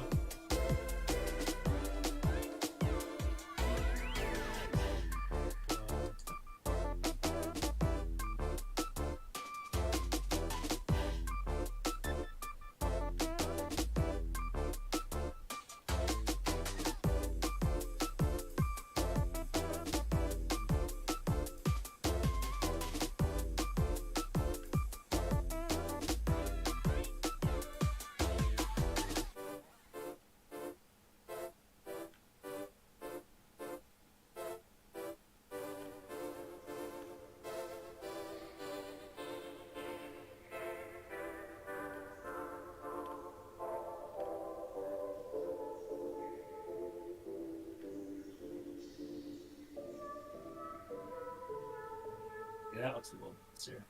yeah, that looks a little nicer.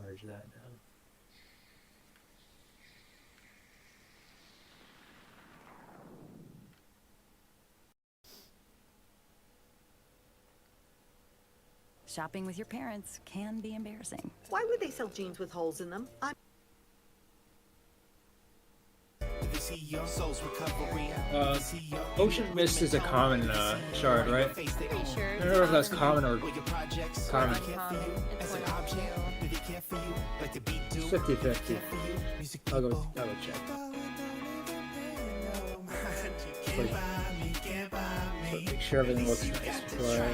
Merge that down. Shopping with your parents can be embarrassing. Why would they sell jeans with holes in them? Ocean Mist is a common shard, right? Pretty sure. I don't know if that's common or common. It's one of two. 50-50. I'll go check. Make sure everything looks nice before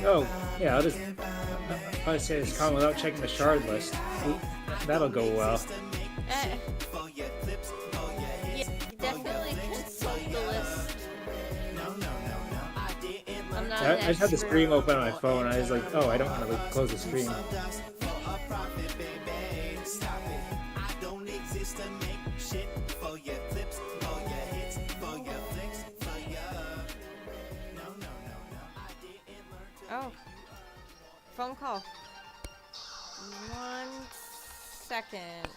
oh, yeah, I'll probably say it's common without checking the shard list. That'll go well. Yeah, definitely consult the list. I'm not I an just had the expert. stream open on my phone. I was like, oh, I don't want to close the stream. Oh. Phone call. 1 second.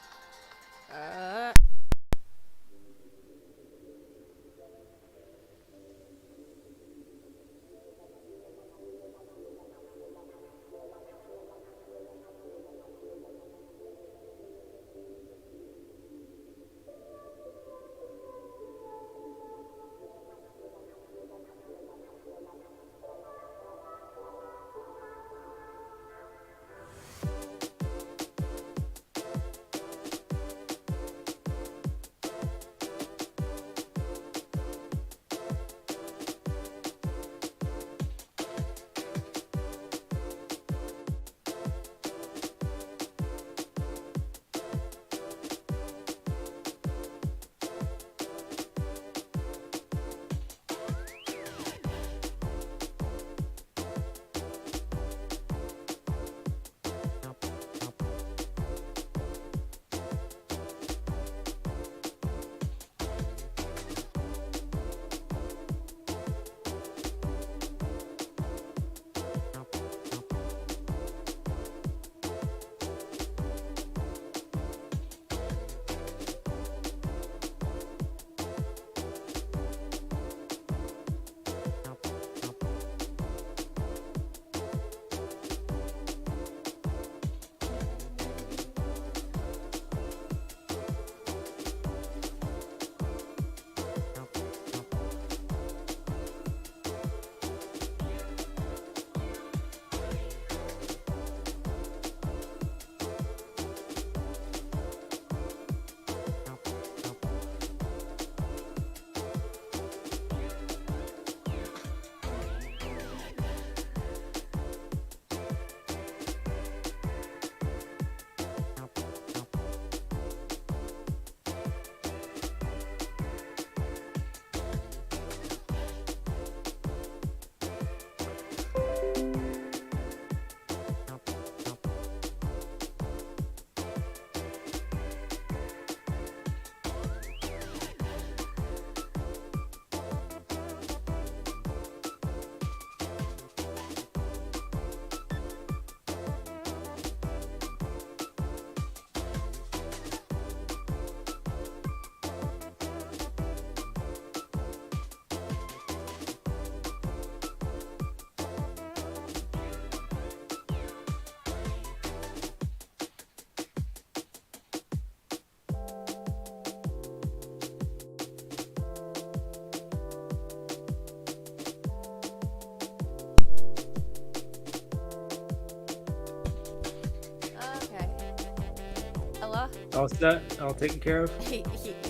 All set? All taken care of?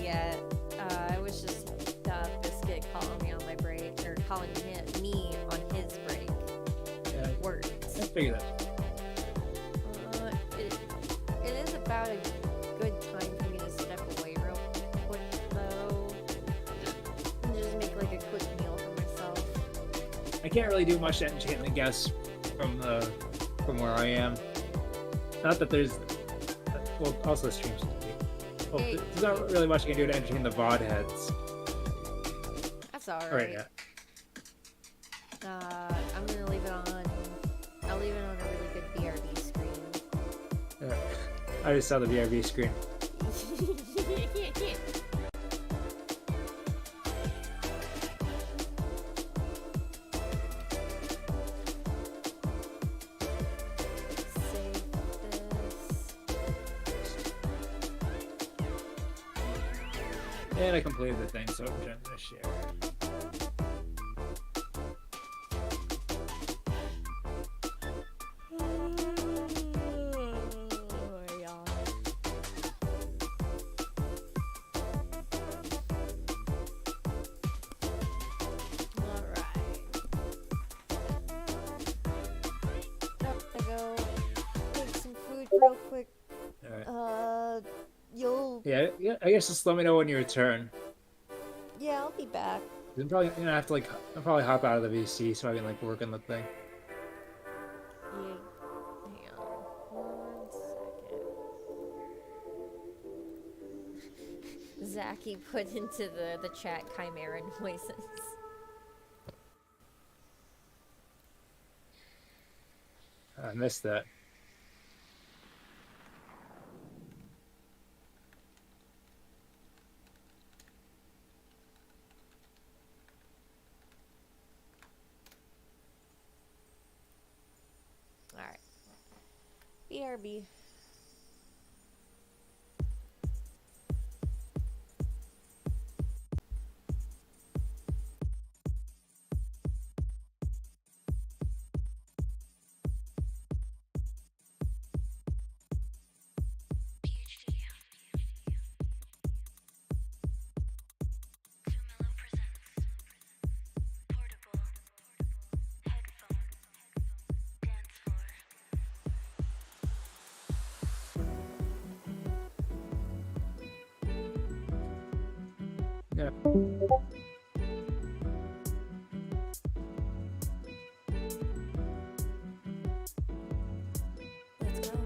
Yeah, it was just Biscuit calling me on my break, or calling me on his break. Yeah, Words. I figured that. It is about a good time for me to step away real quick, though. And just make like a quick meal for myself. I can't really do much to entertain the guests from where I am. Not that there's, well, also the streams. Well, Hey. there's not really much I can do to entertain the VOD heads. That's alright. Alright, yeah. I'm gonna leave it on. I'll leave it on a really good BRB screen. Yeah. I just saw the VRB screen. Save this. And I completed the thing, so I'm gonna share. Go take some food real quick. Alright. You'll. Yeah, I guess just let me know when you return. Yeah, I'll be back. I'm probably gonna have to I'll probably hop out of the VC so I can work on the thing. Yeah. Hang on 1 second. Zachy put into the chat chimera noises. I missed that. Alright. BRB. Yeah. Let's go.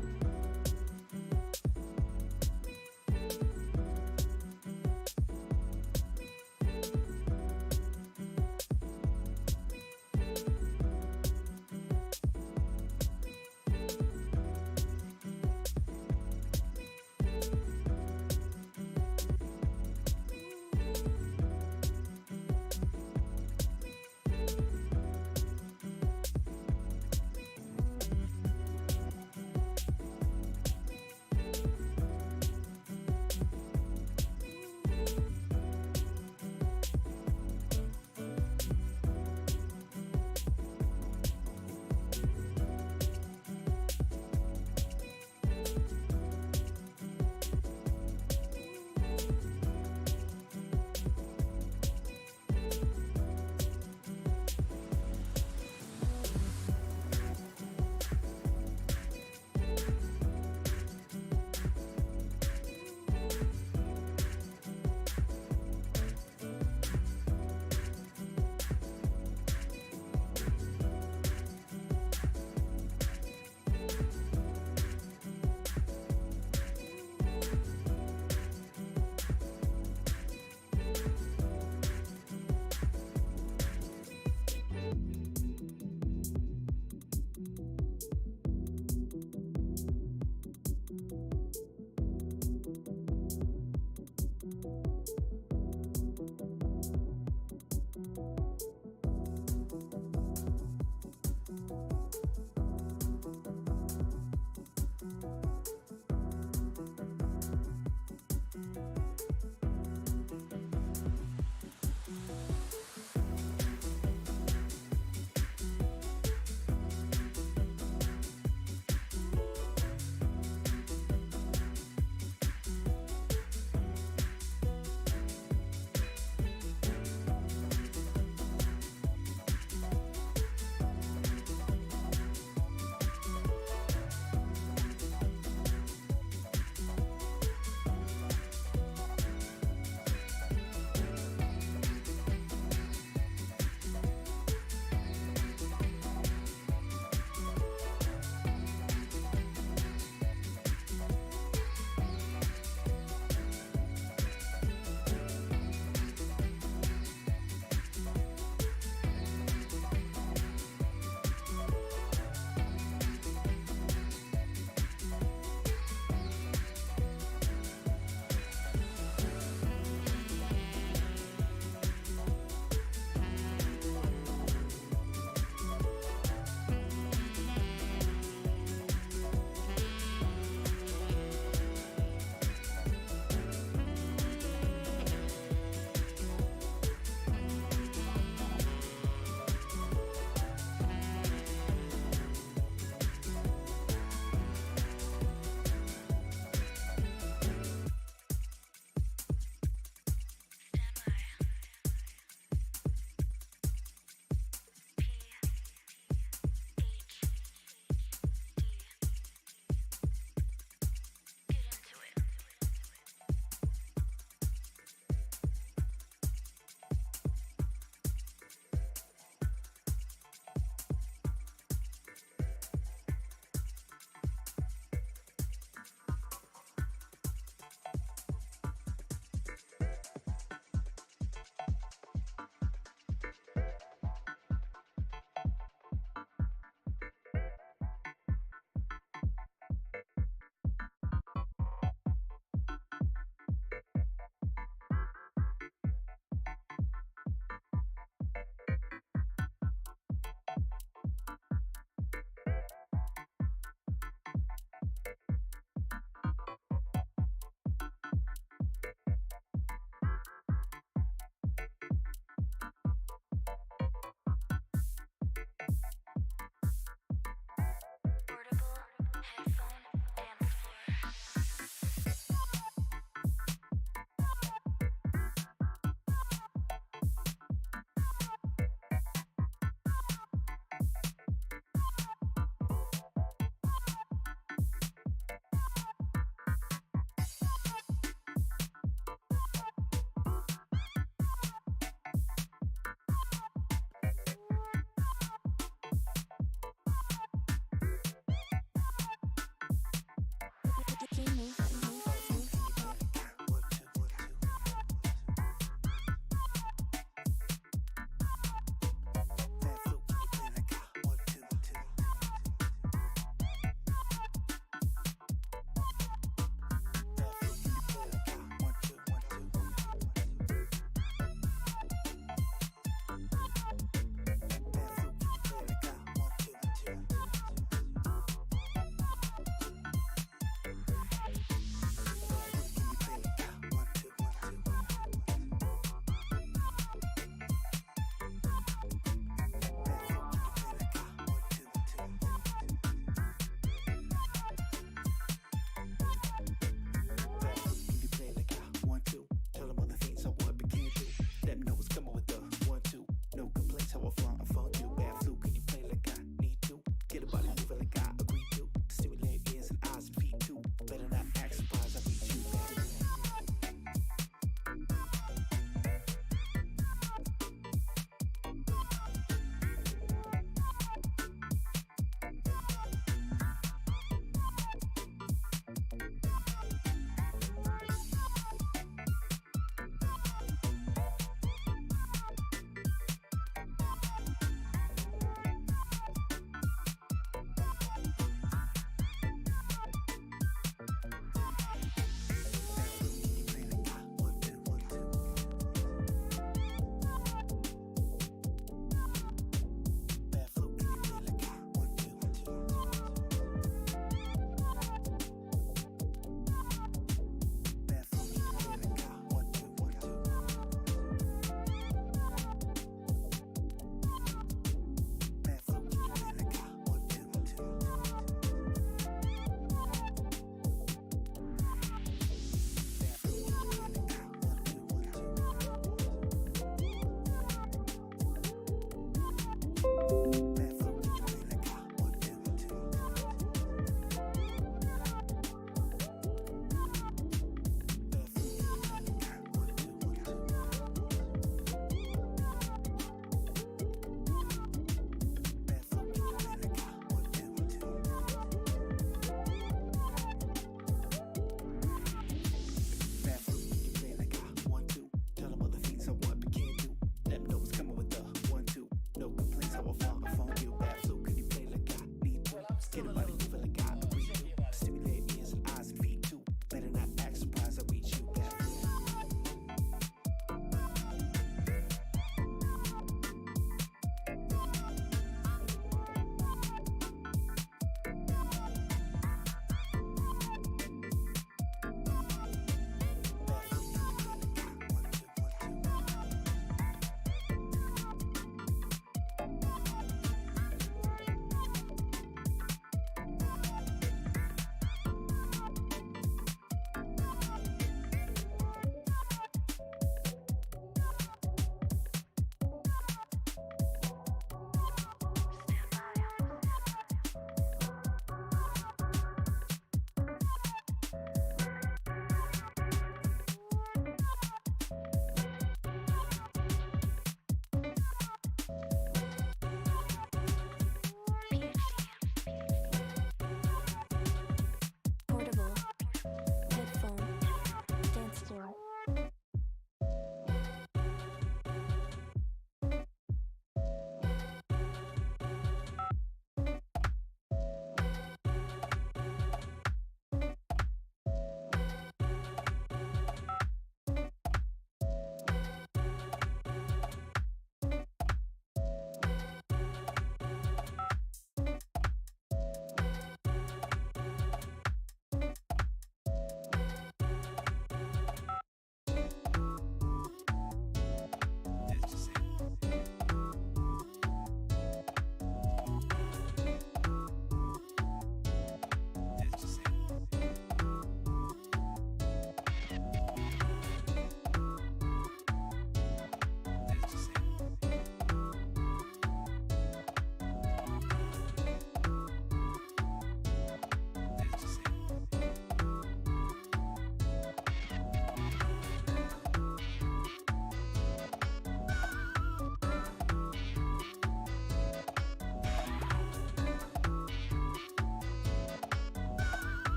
Bad fruit, you play like I want to. Tell them all the things I want but can't do. Let 'em know what's coming with the 1, 2. No complaints, how I fall.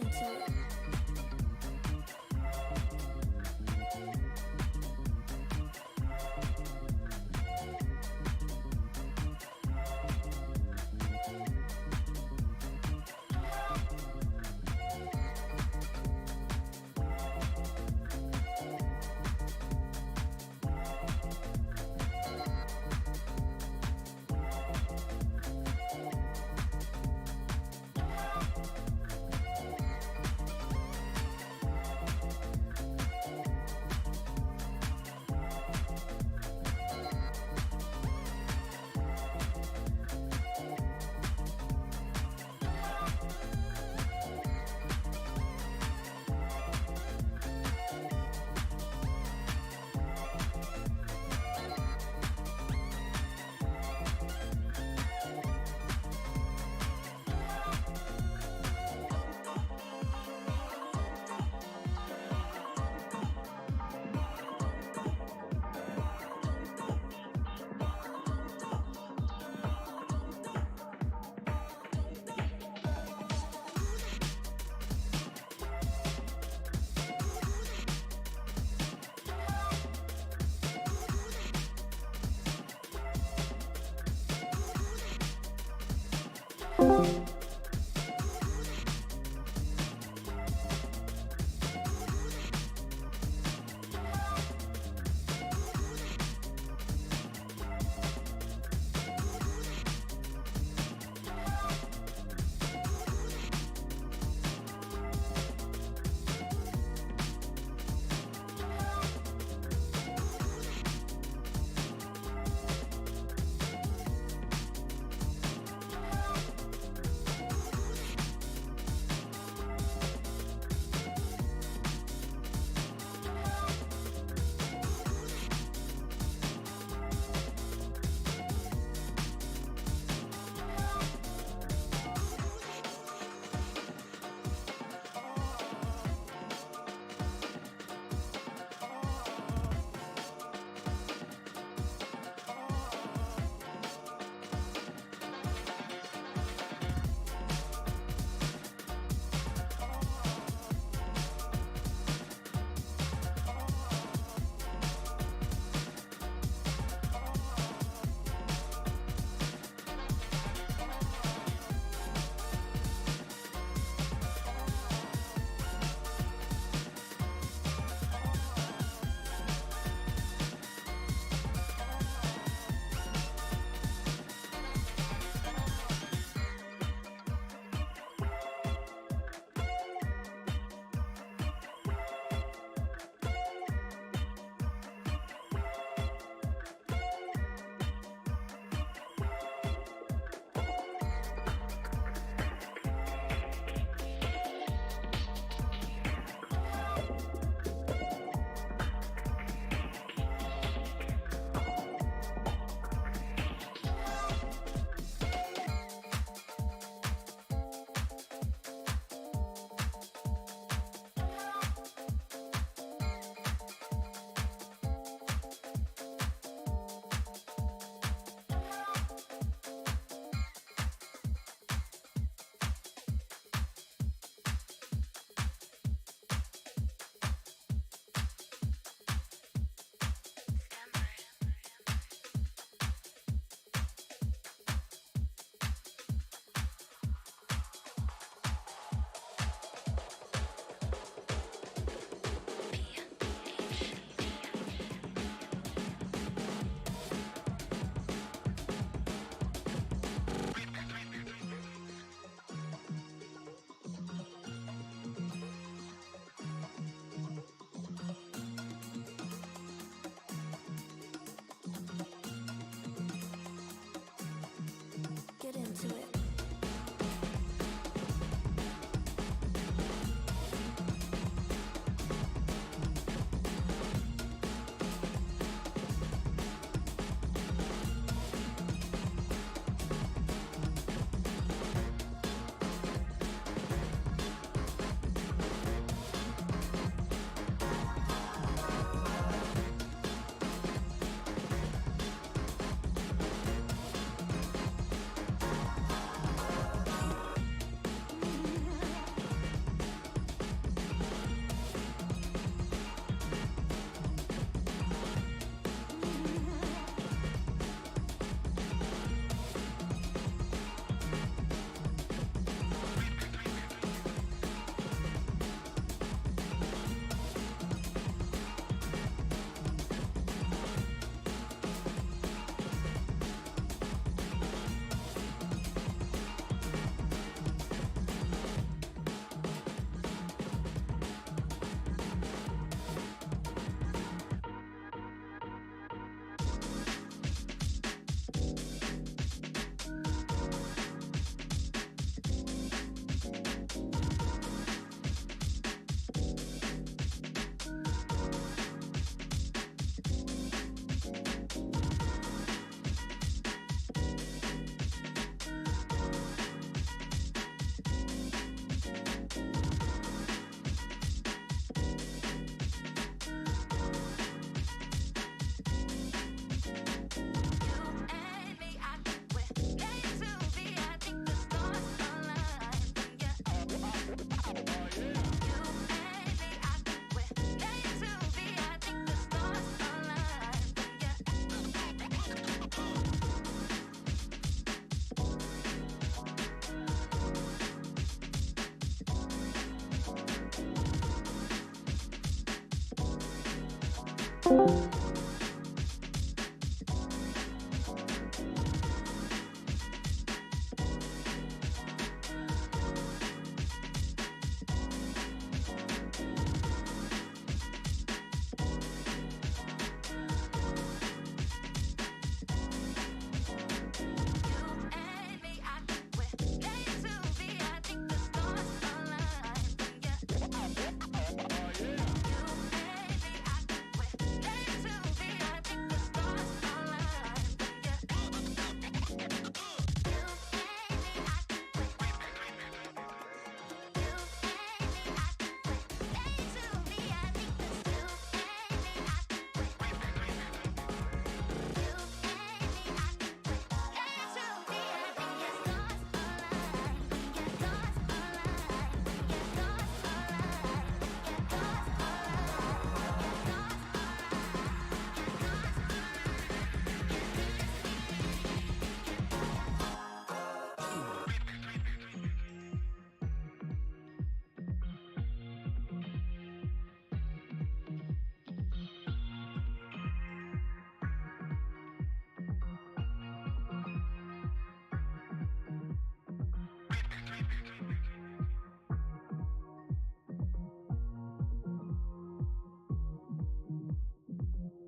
into it.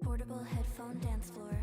Portable headphone dance floor.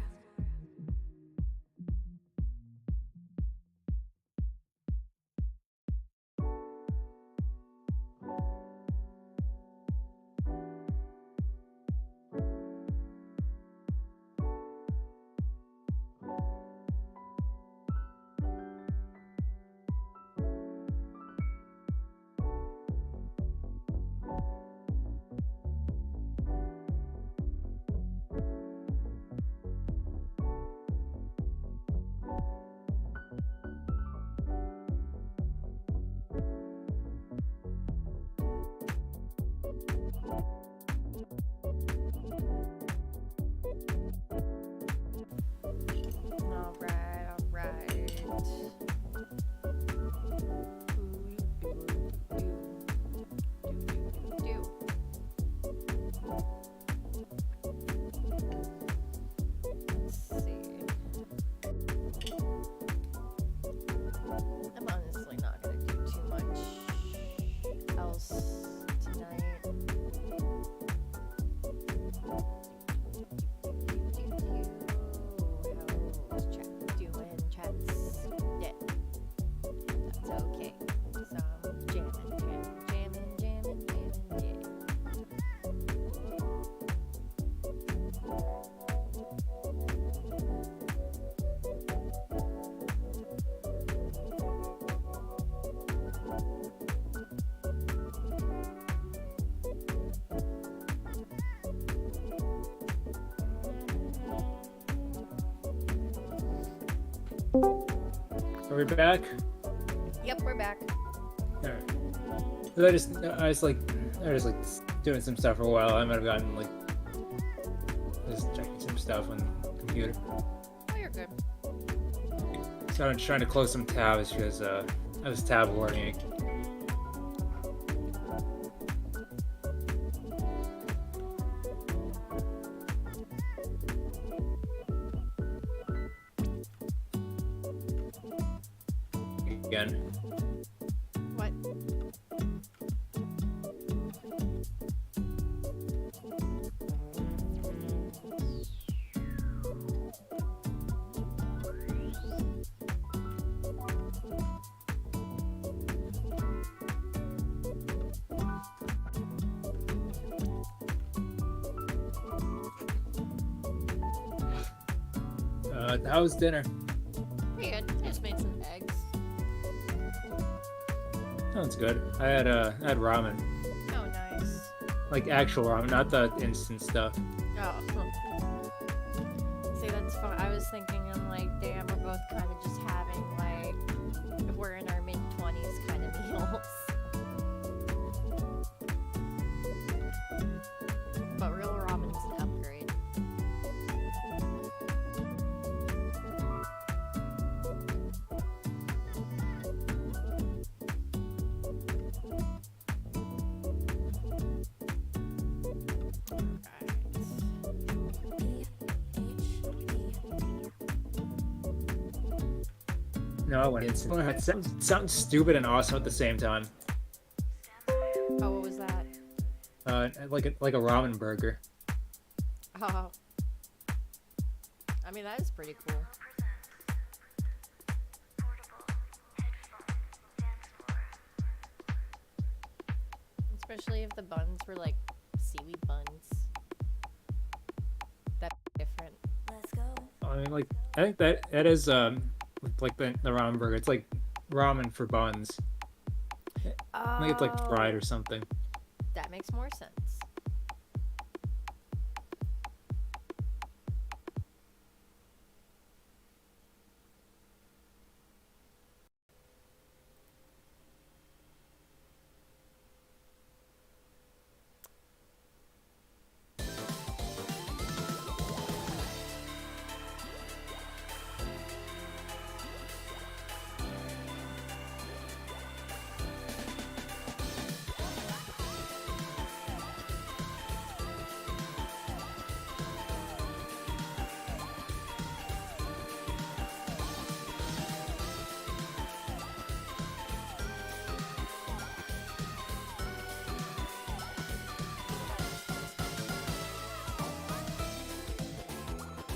Are we back? Yep, we're back. Alright. I was like doing some stuff for a while. I might have gotten like just checking some stuff on the computer. Oh, you're good. So I'm trying to close some tabs because I was tab hoarding. Again. What? How was dinner? Pretty good. I just made some eggs. Sounds good. I had ramen, Oh, nice. like actual ramen, not the instant stuff. Oh. See, that's fun. I was thinking, I'm like, damn, we're both kind of just having, like, if we're in our mid-20s kind of meals. But real ramen's an upgrade. Alright. No, when it's it sounds stupid and awesome at the same time. Oh, what was that? Like a ramen burger. Oh. I mean, that is pretty cool. Especially if the buns were like seaweed buns. That's different. Let's go. I mean, like I think that is like the ramen burger. It's like ramen for buns. I think it's like fried or something. That makes more sense.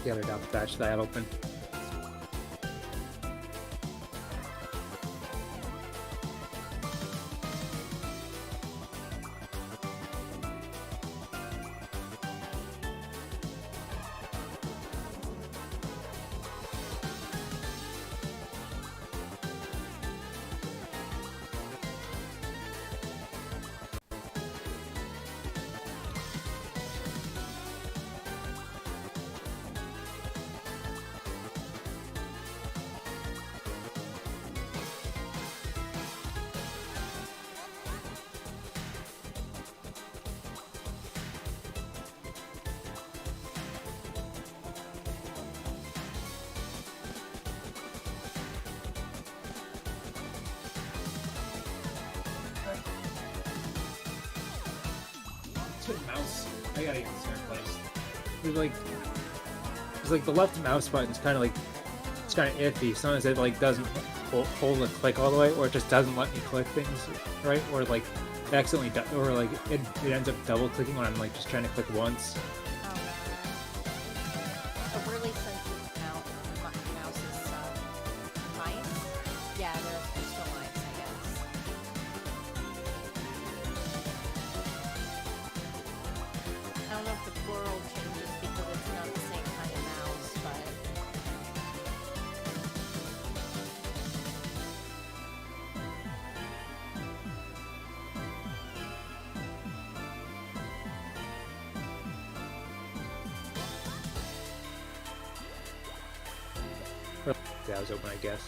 The other double batch that I have open. Mouse. I gotta get this replaced. It's like the left mouse button's kind of like it's kind of iffy. Sometimes it like doesn't hold the click all the way, or it just doesn't let me click things right, or like it accidentally or like it ends up double clicking when I'm like just trying to click once. Oh, a really sensitive mouse is mice. Yeah, they're crystal mice, I guess. I don't know if the plural changes because it's not the same kind of mouse, but That was open, I guess.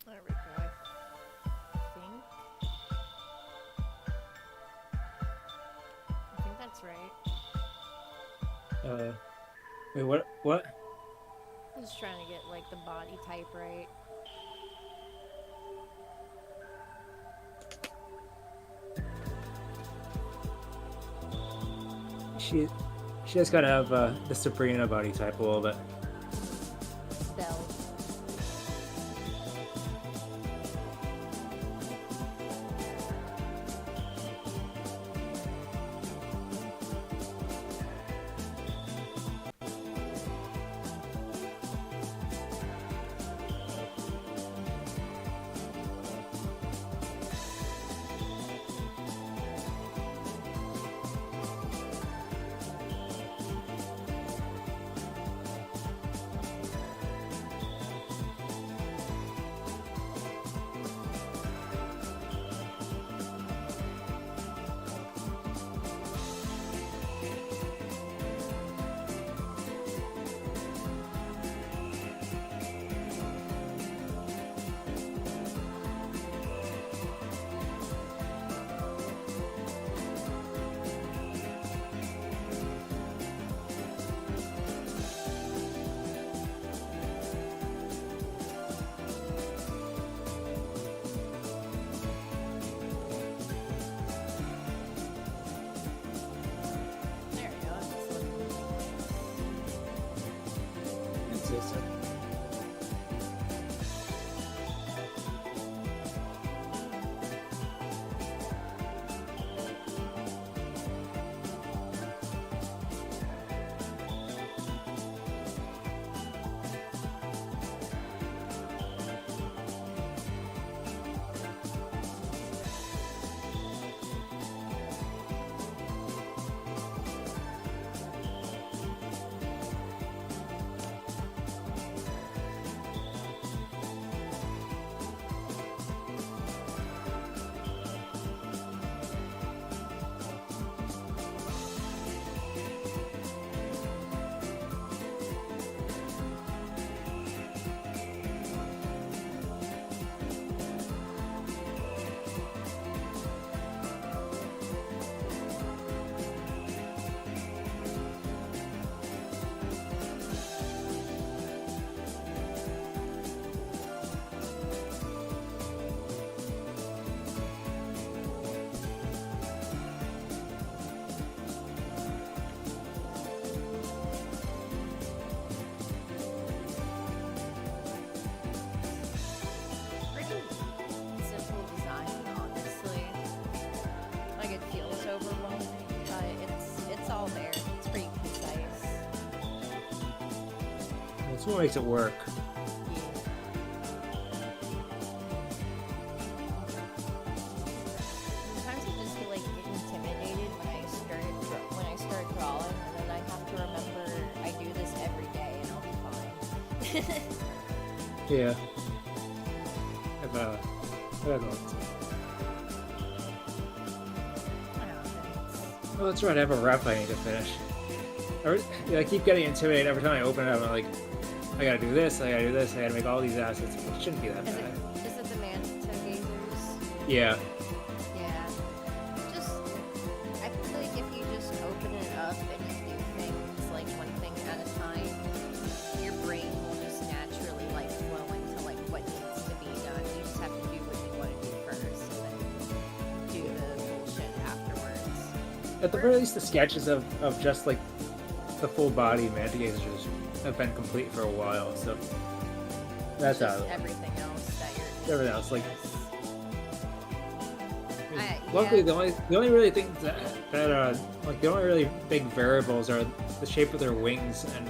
There we go. I think that's right. Wait, what? I'm just trying to get like the body type right. She just gotta have the Sabrina body type a little bit. Bell. There we go. That's looking- Consistent. Pretty simple design, honestly. Like it feels overwhelming, but it's all there. It's pretty concise. That's what makes it work. Sometimes I just feel like intimidated when I start drawing, and then I have to remember I do this every day, and I'll be fine. Yeah. I've had one. Oh, that's right. I have a rep I need to finish. I keep getting intimidated every time I open it up. I'm like, I gotta do this. I gotta do this. I gotta make all these assets. It shouldn't be that Is bad. it the Manto Gazers? Yeah. Yeah. Just, I feel like if you just open it up and you do things like one thing at a time, your brain will just naturally like flow into like what needs to be done. You just have to do what you want to do first and then do the bullshit afterwards. At the very least, the sketches of just like the full body Manto Gazers have been complete for a while. So that's Just out of the way. everything else that you're Everything else, like- I- Luckily, yeah. the only really things that like the only really big variables are the shape of their wings and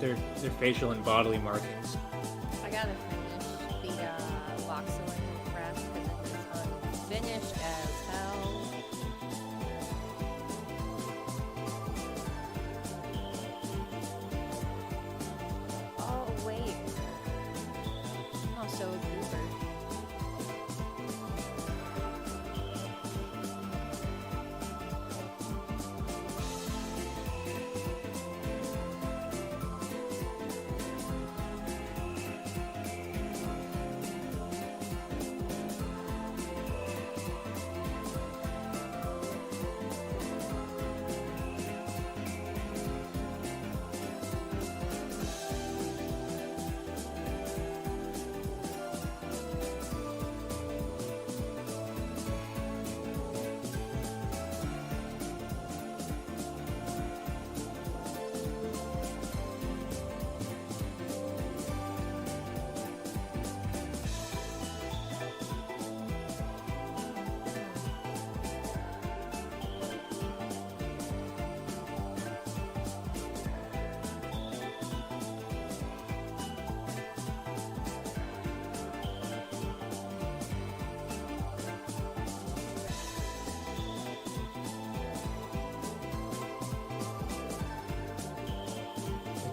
their facial and bodily markings. I gotta finish the Loxodon rep because it is unfinished as hell. Oh wait. Oh, so Goober.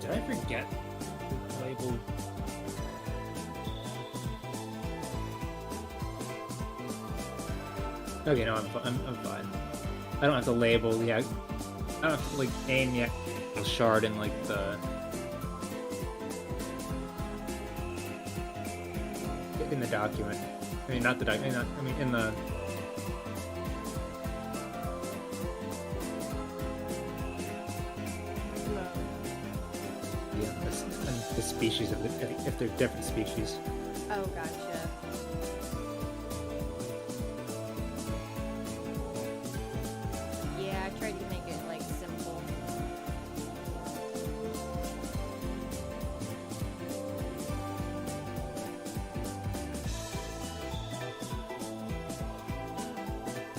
Did I forget the label? Okay, no, I'm fine. I don't have to label the. I don't have to like name the actual shard in like the. In the document. I mean, not the document. I mean, in the. Yeah, the species of if they're different species. Oh, gotcha. Yeah, I tried to make it like simple.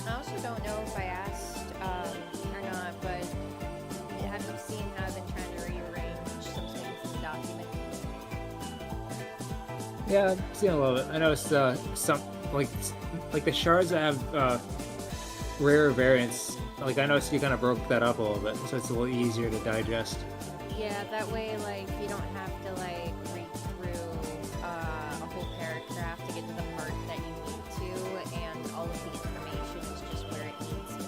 I also don't know if I asked or not, but have you seen how I've been trying to rearrange some things in the document? Yeah, I've seen a little bit. I noticed some like the shards that have rare variants. Like I noticed you kind of broke that up a little bit, so it's a little easier to digest. Yeah, that way, like, you don't have to, like, read through a whole paragraph to get to the part that you need to, and all of the information is just where it needs to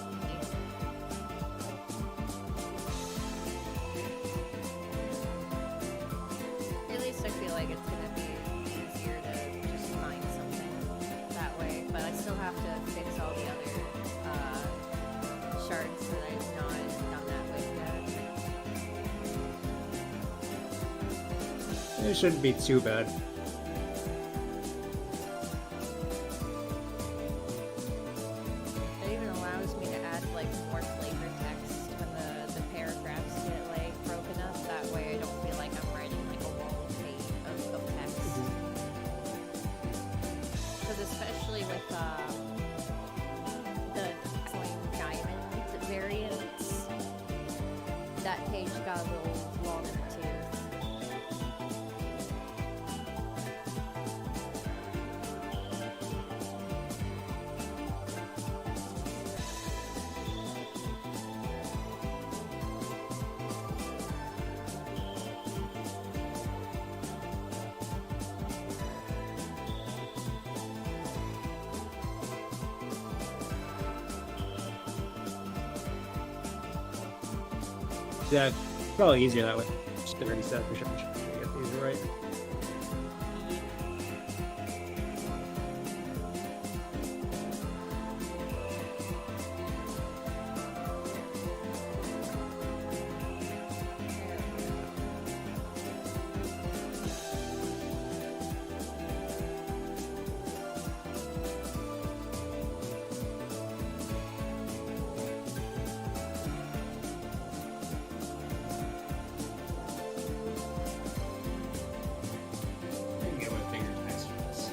be. At least I feel like it's gonna be easier to just find something that way, but I still have to fix all the other shards that I've not done that with yet. It shouldn't be too bad. It even allows me to add like more flavor text when the paragraphs get like broken up. That way I don't feel like I'm writing like a wall of text. Because especially with the Coin Diamond variants, that page got a little long in the tooth. Yeah, probably easier that way. Just get ready set for sure. Make sure you get these right. I can get my fingers next to this.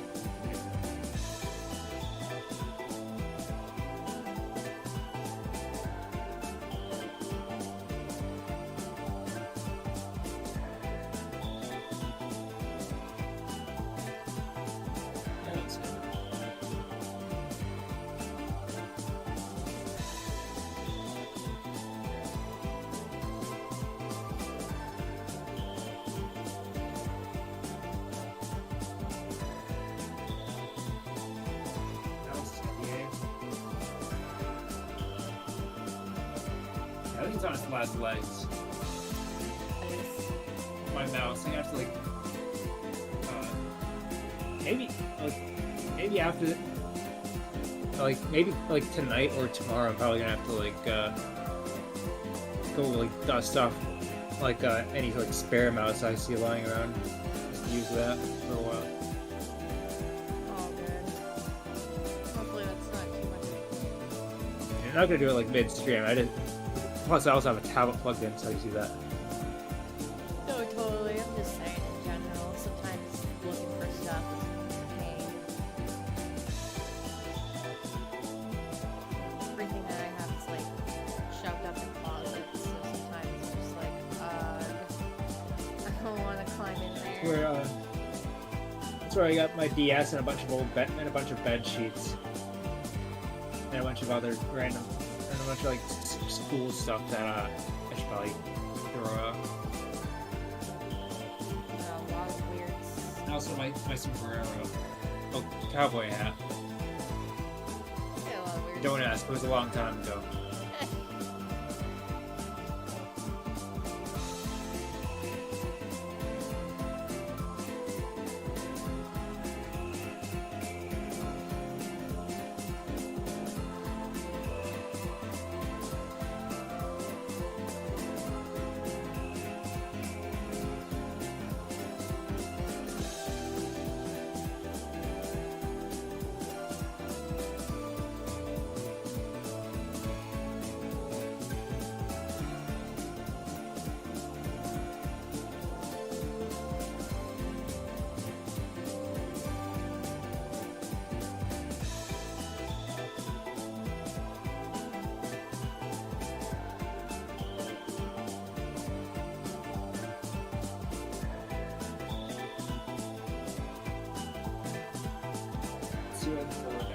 Yeah, that's good. Mouse, yeah. I think it's on its last legs. My mouse. I have to like, maybe after, maybe tonight or tomorrow. I'm probably gonna have to like go like dust off like any like spare mouse I see lying around. Just use that for a while. Oh, good. Hopefully that's not too much. I'm not gonna do it like midstream. Plus I also have a tablet plugged in, so I can see that. No, totally. I'm just saying in general. Sometimes looking for stuff is a pain. Everything that I have is like shoved up in closets, so sometimes it's just like, I don't want to climb in there. That's where I got my DS and a bunch of old bed sheets and a bunch of other random and a bunch of like school stuff that I should probably throw out. And also my sombrero. Oh, cowboy hat. Yeah, well, we're Don't ask, it was a long time ago. See what we're doing.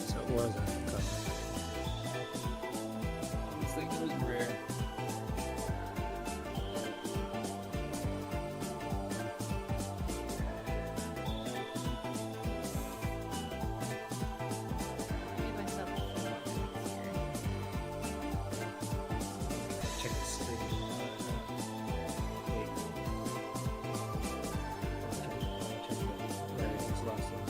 So it wasn't coming. I was thinking it was rare. give myself a few more minutes here. Check the screen. Wait. Check the where it is last one.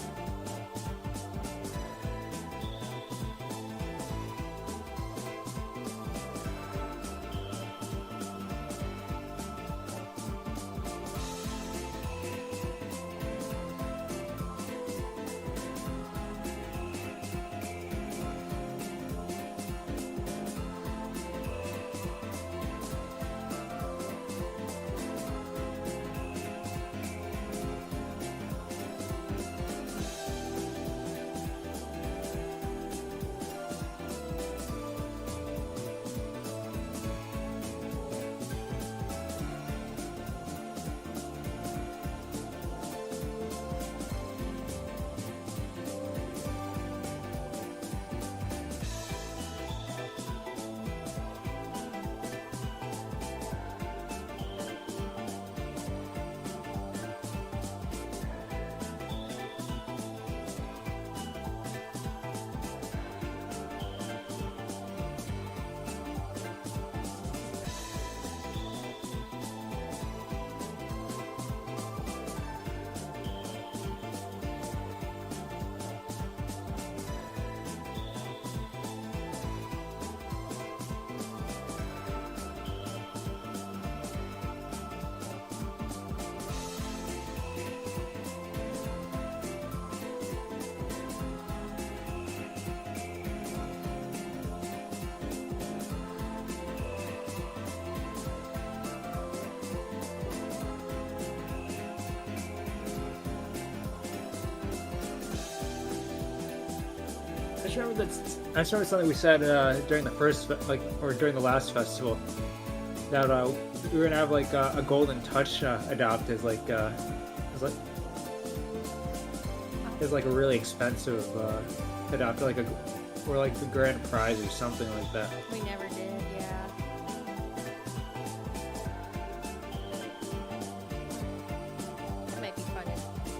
I just remember something we said during the first or during the last festival that we were gonna have like a golden touch adapted it's like a really expensive adapter or like the grand prize or something like that. We never did, yeah. It might be fun to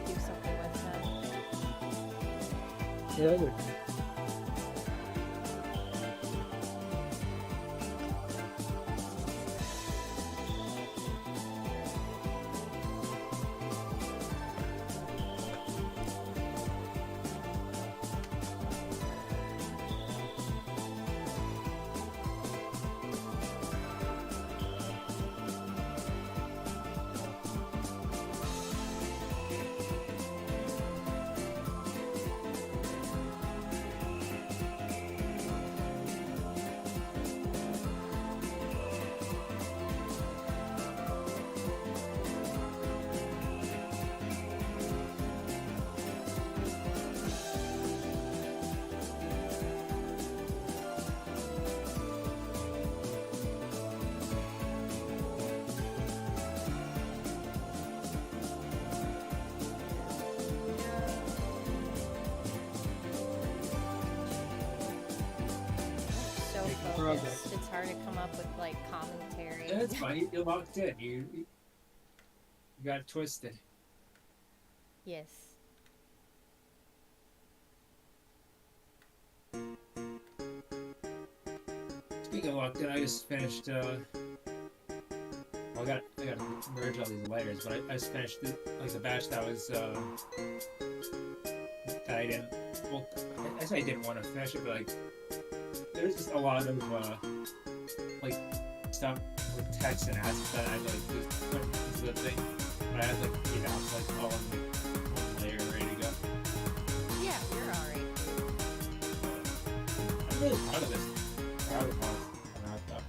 do something with them. Yeah. struggle. It's hard to come up with like commentary. Yeah, it's fine. You're locked in. You got twisted. Yes. Speaking of locked in, I just finished. Well, I got to merge all these layers, but I just finished the batch that was that I didn't. Well, I say I didn't want to finish it, but like there's just a lot of like stuff with text and assets that I like just put into the thing. But I had like like all in like one layer ready to go. Yeah, you're alright. I'm really proud of this. Proud of how it's come out though.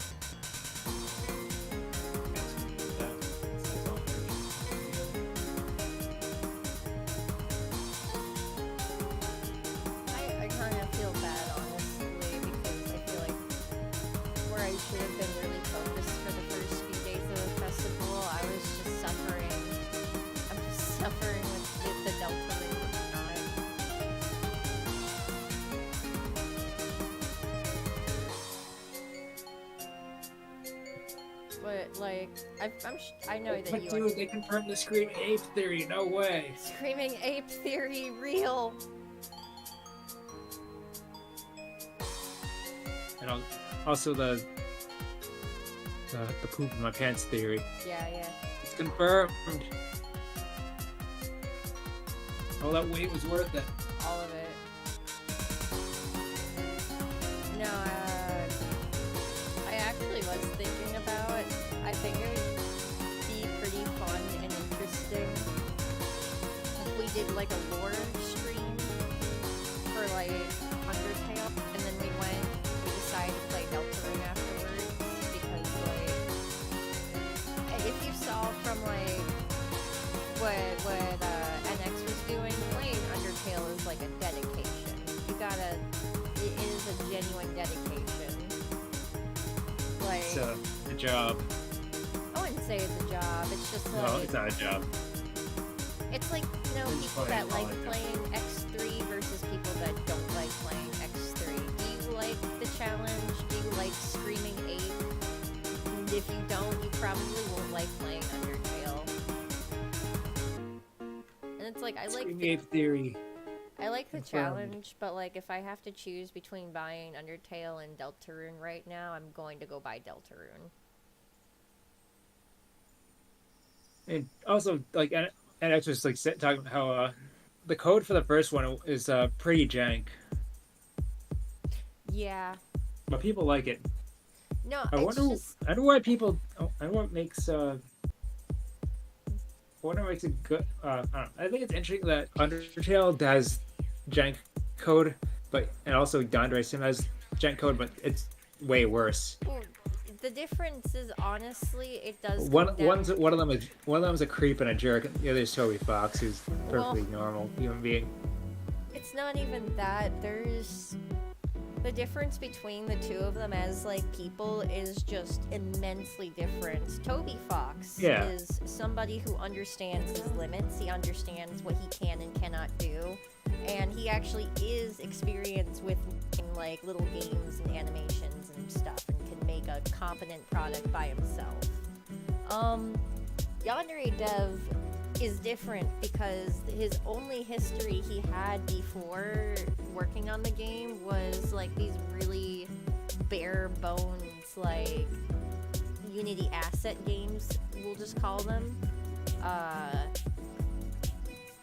I kind of feel bad, honestly, because I feel like where I should have been really focused for the first few days of the festival, I was just suffering. I'm just suffering with the Delta Ring time. But like, I know that But you dude, they confirmed the Screaming Ape theory. No way. Screaming Ape Theory real. And also the poop in my pants theory. Yeah. It's confirmed. All that wait was worth it. All of it. No, I actually was thinking about, I think it would be pretty fun and interesting if we did like a lore stream for like Undertale, and then we decided to play Deltarune afterwards, because like, if you saw from like what NX was doing, playing Undertale is like a dedication. It is a genuine dedication. Like, It's a job. I wouldn't say it's a job, it's just like, No, it's not a job. it's like, you know, It's people funny, that like I like it. playing X3 versus people that don't like playing X3. Do you like the challenge? Do you like Screaming Ape? And if you don't, you probably won't like playing Undertale. And it's like, I like Screaming the, Ape theory. I like the confirmed. challenge, but like if I have to choose between buying Undertale and Deltarune right now, I'm going to go buy Deltarune. And also, like, and I just like talking about how the code for the first one is pretty jank, Yeah. but people like it. No, I it's wonder. just, I wonder why people. I wonder what makes. I wonder what makes it good. I don't know. I think it's interesting that Undertale has jank code, and also Yandere Sim has jank code, but it's way worse. well, the difference is, honestly, it does One come down- of them is a creep and a jerk, and the other is Toby Fox, who's perfectly normal human being. It's not even that. There's the difference between the two of them as like people is just immensely different. Toby Fox Yeah. is somebody who understands his limits. He understands what he can and cannot do, and he actually is experienced with making, like, little games and animations and stuff, and can make a competent product by himself. Yandere Dev is different because his only history he had before working on the game was like these really bare bones, like, Unity asset games, we'll just call them.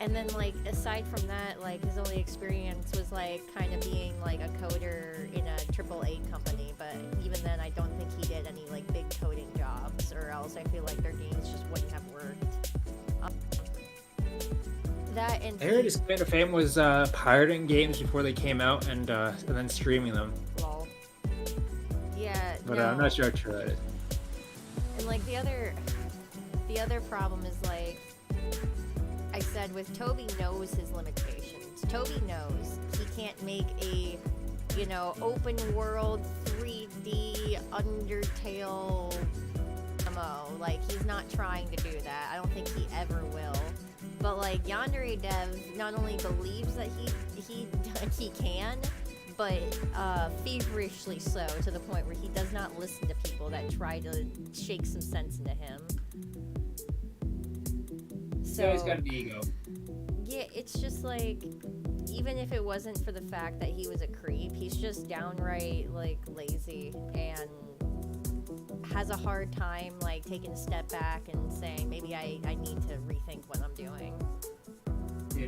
And then, like, aside from that, like, his only experience was like kind of being like a coder in a AAA company, but even then I don't think he did any like big coding jobs, or else I feel like their games just wouldn't have worked. That and I heard his claim to fame was pirating games before they came out and then streaming them. lol. Yeah, But no. I'm not sure how true that is. And like the other problem is, like I said, with Toby knows his limitations. Toby knows he can't make a, you know, open world 3D Undertale MMO. Like, he's not trying to do that. I don't think he ever will. But like Yandere Dev not only believes that he can, but feverishly so, to the point where he does not listen to people that try to shake some sense into him. He's always got an ego. Yeah, it's just like, even if it wasn't for the fact that he was a creep, he's just downright like lazy and has a hard time like taking a step back and saying, maybe I need to rethink what I'm doing. Yeah.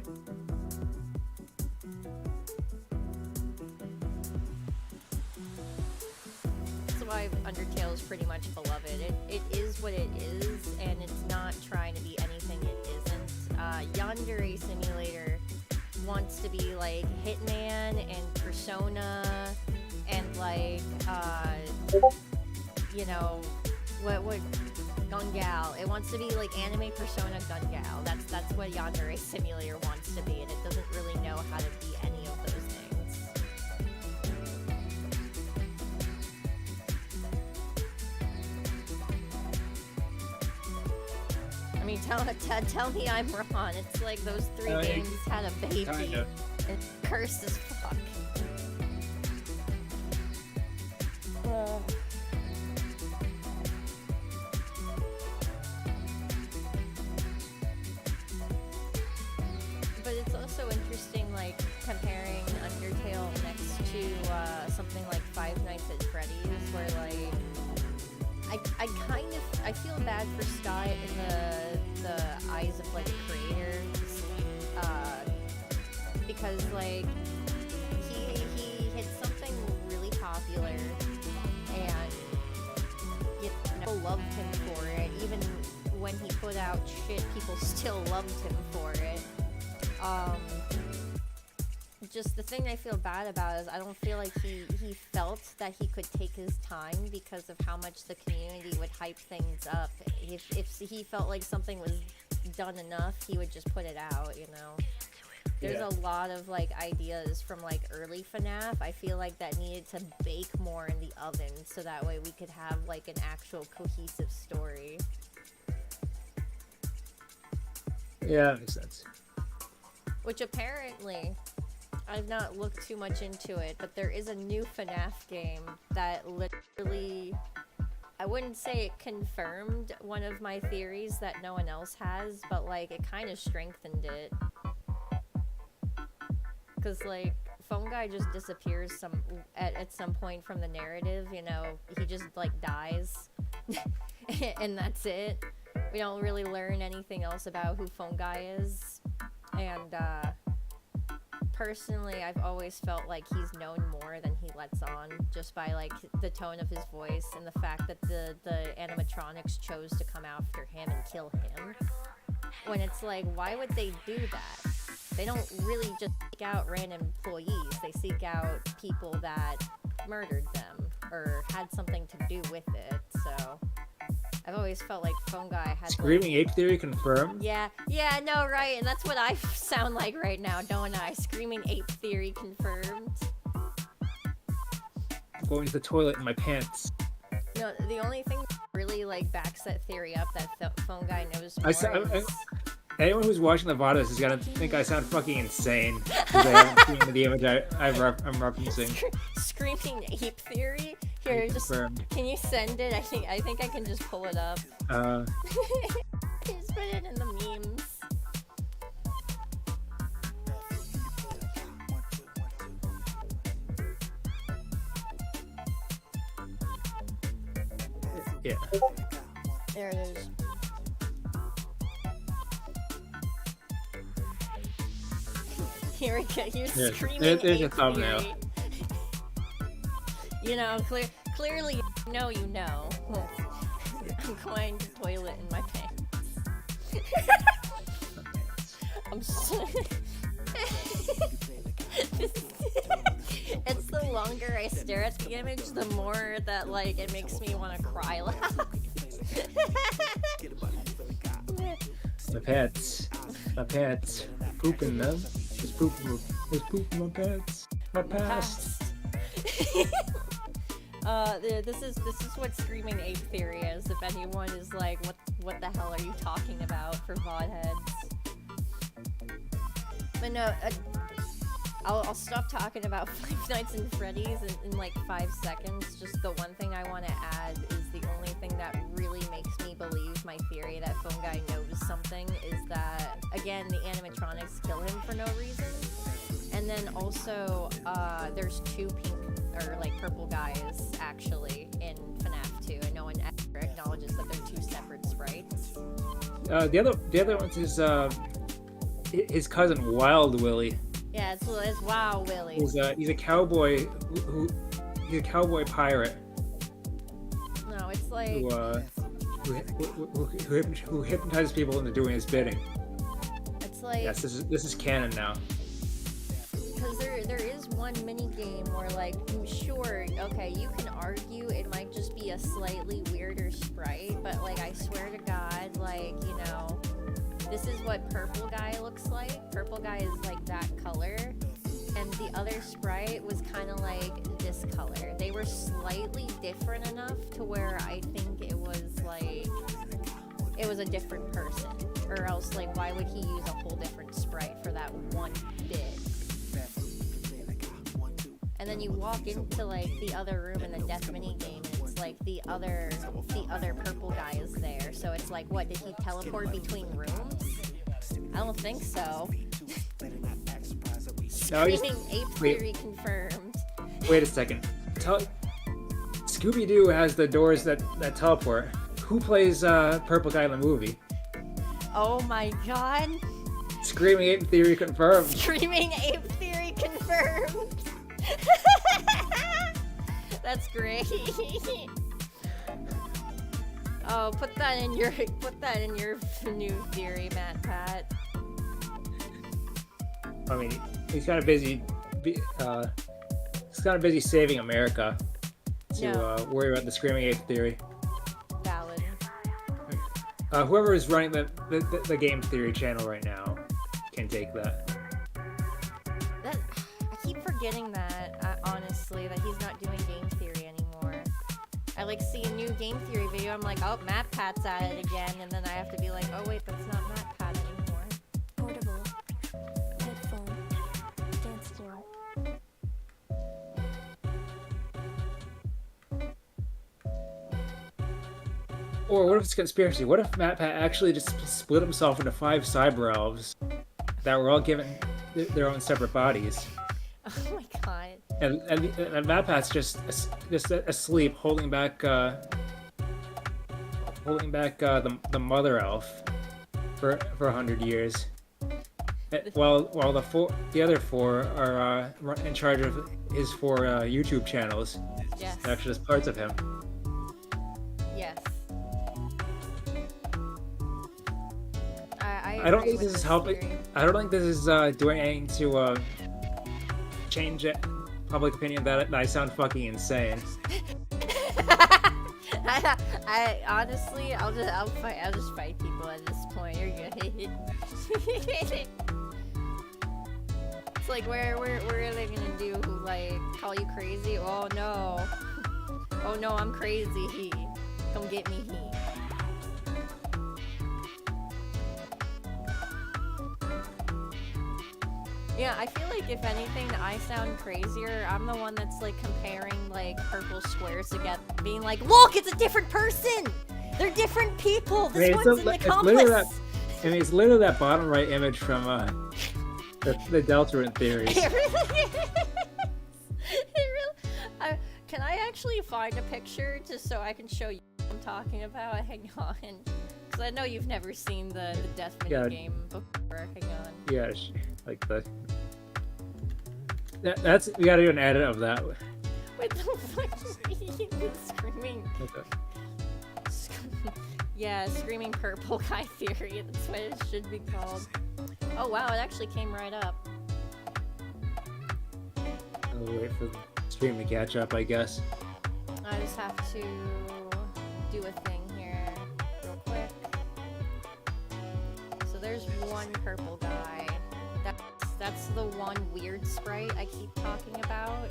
That's why Undertale is pretty much beloved. It is what it is, and it's not trying to be anything it isn't. Yandere Simulator wants to be like Hitman and Persona and like you know, what Gun Gal. It wants to be like anime Persona Gun Gal. That's what Yandere Simulator wants to be, and it doesn't really know how to be any of those things. I mean, tell me I'm wrong. It's like those three games had a baby. Kinda. It's cursed as fuck. But it's also interesting, like, comparing Undertale next to something like Five Nights at Freddy's, where, like, I feel bad for Scott in the eyes of, like, creators, because, like, he hit something really popular, and people loved him for it. Even when he put out shit, people still loved him for it. Just the thing I feel bad about is I don't feel like he felt that he could take his time because of how much the community would hype things up. If he felt like something was done enough, he would just put it out, you know? There's a lot of, like, ideas from, like, early FNAF, I feel like, that needed to bake more in the oven so that way we could have, like, an actual cohesive story. Yeah, that makes sense. Which apparently, I've not looked too much into it, but there is a new FNAF game that literally, I wouldn't say it confirmed one of my theories that no one else has, but like it kind of strengthened it. Cause like Phone Guy just disappears at some point from the narrative, you know, he just like dies and that's it. We don't really learn anything else about who Phone Guy is. And personally, I've always felt like he's known more than he lets on, just by like the tone of his voice and the fact that the animatronics chose to come after him and kill him. When it's like, why would they do that? They don't really just seek out random employees. They seek out people that murdered them or had something to do with it. So I've always felt like Phone Guy had Screaming Ape Theory confirmed? Yeah, no, right, and that's what I sound like right now, don't I? Screaming Ape Theory confirmed. I'm going to the toilet in my pants. You know, the only thing that really, like, backs that theory up that Phone Guy knows more is... Anyone who's watching the VODs is gonna think I sound fucking insane because I haven't seen the image I'm referencing. Screaming Ape Theory? Here, just Confirmed. Can you send it? I think I can just pull it up. Just put it in the memes. Yeah. There it is. Here we go. You're screaming there's a Ape thumbnail. Theory. You know, clearly, you know. I'm going to the toilet in my pants. I'm so... It's the longer I stare at the image, the more that, like, it makes me want to cry loud. My pants. Pooping them. There's poop in my pants. My past. This is what Screaming Ape Theory is. If anyone is like, what the hell are you talking about for VOD heads? But no, I'll stop talking about Five Nights at Freddy's in like 5 seconds. Just the one thing I want to add is the only thing that really makes me believe my theory that Phone Guy knows something is that, again, the animatronics kill him for no reason. And then also, there's 2 pink or like purple guys actually in FNAF 2, and no one ever acknowledges that they're 2 separate sprites. The other one is his cousin Wild Willie. Yeah, it's Wow Willie. He's a cowboy he's a cowboy pirate. No, it's like Who hypnotizes people into doing his bidding. it's like Yes, this is canon now. because there is one mini game where like sure, okay, you can argue it might just be a slightly weirder sprite, but like I swear to God, like, you know, this is what Purple Guy looks like. Purple Guy is like that color, and the other sprite was kind of like this color. They were slightly different enough to where I think it was a different person, or else like why would he use a whole different sprite for that one bit? And then you walk into like the other room in the death mini game, and it's like the other purple guy is there. So it's like, what, did he teleport between rooms? I don't think so. No, Screaming ape theory confirmed. Wait a second. Scooby-Doo has the doors that teleport. Who plays Purple Guy in the movie? Oh my God! Screaming ape theory confirmed. Screaming ape theory confirmed. That's great. Oh, put that in your new theory, Matt Pat. I mean, he's kind of busy. Saving America to worry about the screaming ape theory. Valid. Whoever is running the game theory channel right now can take that. I keep forgetting that, honestly, that he's not doing game theory anymore. I like see a new game theory video, I'm like, oh, Matt Pat's at it again, and then I have to be like, oh wait, that's not Matt Pat anymore. Portable. Headphone. Dance to it. Or what if it's a conspiracy? What if Matt Pat actually just split himself into 5 cyber elves that were all given their own separate bodies? Oh my God. And Matt Pat's just asleep, holding back the mother elf for 100 years, while the other 4 are in charge of his 4 YouTube channels. Yes. Actually, just parts of him. Yes. I don't agree think this with is helping. theory. I don't think this is doing anything to change public opinion that I sound fucking insane. I honestly, I'll just fight people at this point. You're good. It's like, where are they gonna do? Like, call you crazy? Oh no, oh no, I'm crazy. Come get me. Yeah, I feel like if anything, I sound crazier. I'm the one that's like comparing like purple squares together, being like, look, it's a different person. They're different people. This one's an accomplice. It's literally that bottom right image from the Deltarune theories. It really is. Can I actually find a picture just so I can show you what I'm talking about? Hang on. Because I know you've never seen the death mini game before. Hang on. Yeah, like that's we gotta do an edit of that. What the fuck is he screaming? Okay. Yeah, screaming purple guy theory. That's what it should be called. Oh wow, it actually came right up. I'll wait for the stream to catch up, I guess. I just have to do a thing here real quick. So there's one purple guy. That's the one weird sprite I keep talking about.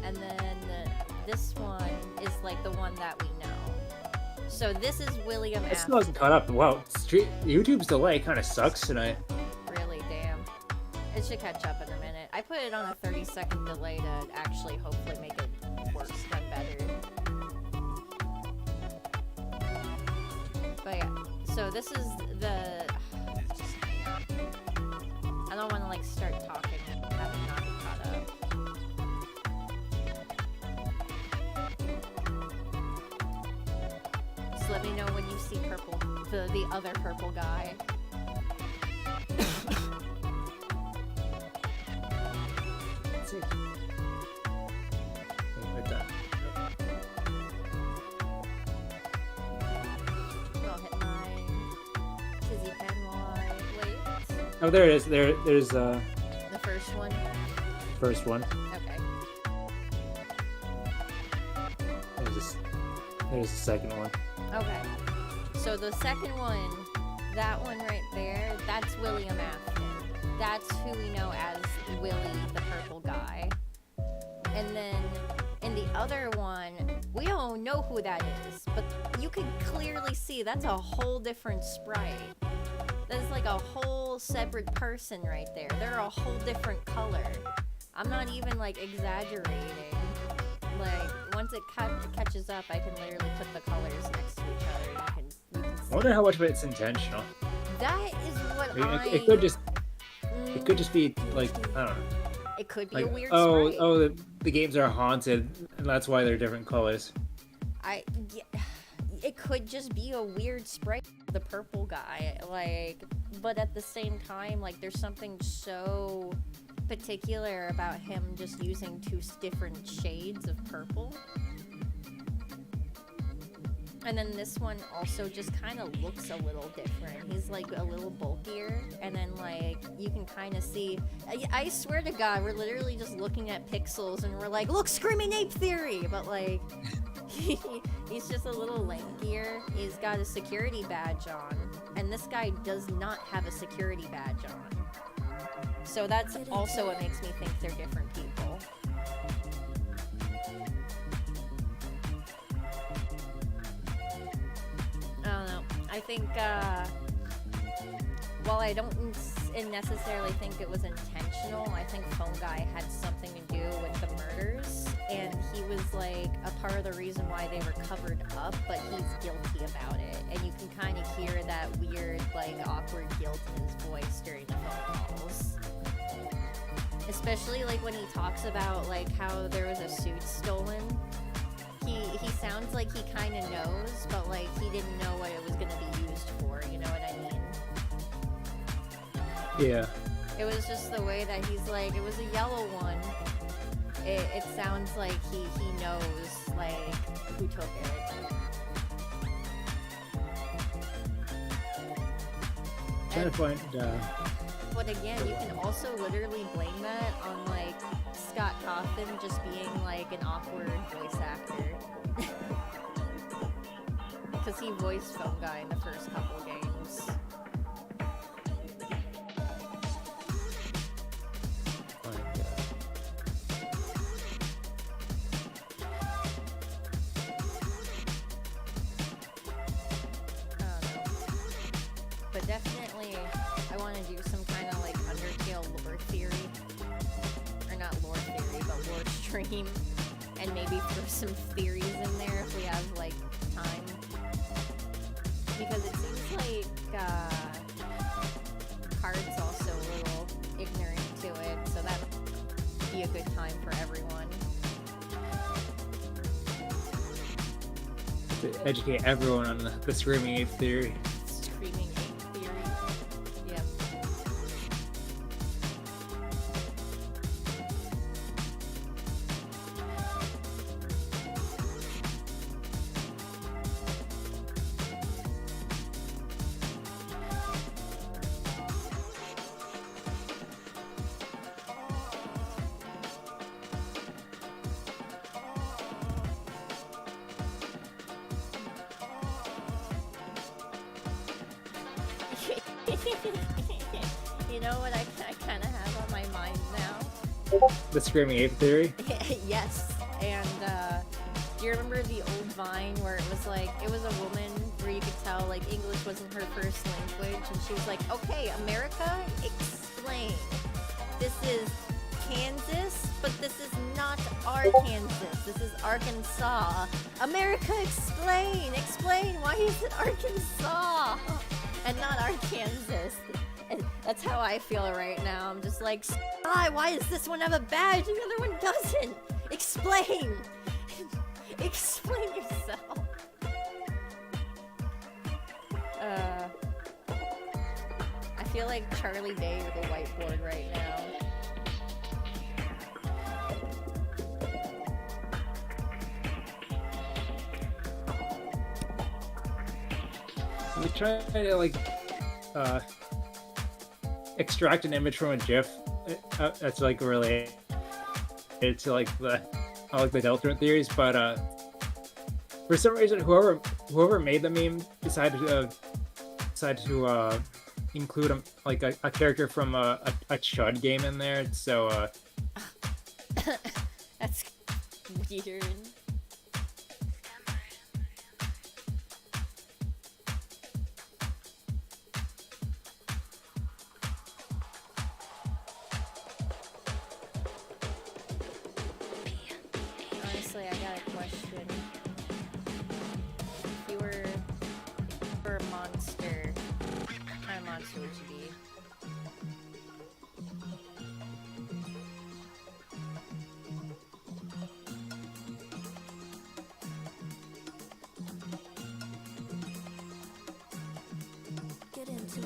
And then this one is like the one that we know. So this is William It F. still hasn't caught up. Wow, YouTube's delay kind of sucks tonight. Really, damn. It should catch up in a minute. I put it on a 30-second delay to actually hopefully make it worse than better. But yeah, so this is the... Just hang on. I don't want to like start talking and have it not be caught up. Just let me know when you see purple, the other purple guy. Let's see. Put that. I'll hit my Tizzy pen while I wait. Oh, there it is. There's The first one. first one. Okay. There's the second one. Okay. So the second one, that one right there, that's William Afton. That's who we know as Willie, the purple guy. And then in the other one, we don't know who that is, but you can clearly see that's a whole different sprite. That's like a whole separate person right there. They're a whole different color. I'm not even like exaggerating. Like once it catches up, I can literally put the colors next to each other. You can I wonder how much of it's intentional. That is what I mean, I. it could just be like, I don't know. It could be Like, a weird oh, sprite. the games are haunted, and that's why they're different colors. It could just be a weird sprite. The purple guy, like, but at the same time, like, there's something so particular about him just using two different shades of purple. And then this one also just kind of looks a little different. He's like a little bulkier, and then like you can kind of see. I swear to God, we're literally just looking at pixels, and we're like, "Look, Screaming Ape Theory!" But like, he's just a little lankier. He's got a security badge on, and this guy does not have a security badge on. So that's also what makes me think they're different people. I don't know. I think, while I don't necessarily think it was intentional, I think Phone Guy had something to do with the murders, and he was like a part of the reason why they were covered up, but he's guilty about it, and you can kind of hear that weird, like, awkward guilt in his voice during the phone calls. Especially, like, when he talks about, like, how there was a suit stolen. He sounds like he kind of knows, but like he didn't know what it was going to be used for, you know what I mean? Yeah. It was just the way that he's like, it was a yellow one. It sounds like he knows, like, who took it. Trying to find, But again, you can also literally blame that on, like, Scott Cawthon just being, like, an awkward voice actor. Because he voiced Phone Guy in the first couple games. But definitely, I want to do some kind of like Undertale lore theory. Or not lore theory, but lore stream. And maybe throw some theories in there if we have like time. Because it seems like Card's also a little ignorant to it, so that would be a good time for everyone. to educate everyone on the Screaming Ape theory. Screaming Ape theory. Yep. You know what I kind of have on my mind now? The Screaming Ape theory? Yes. And do you remember the old Vine where it was like, it was a woman where you could tell like English wasn't her first language, and she was like, okay, America, explain. this is Kansas, but this is not our Kansas. This is Arkansas. America, explain! Explain! Why is it Arkansas and not Arkansas? And that's how I feel right now. I'm just like, why does this one have a badge and the other one doesn't? Explain! Explain yourself. I feel like Charlie Day with a whiteboard right now. We try to like extract an image from a GIF that's like related to like the Delta theories, but for some reason whoever made the meme decided to include a character from a Chud game in there. So That's weird. Honestly, I got a question. If you were a monster, what kind of monster would you be? Get into it.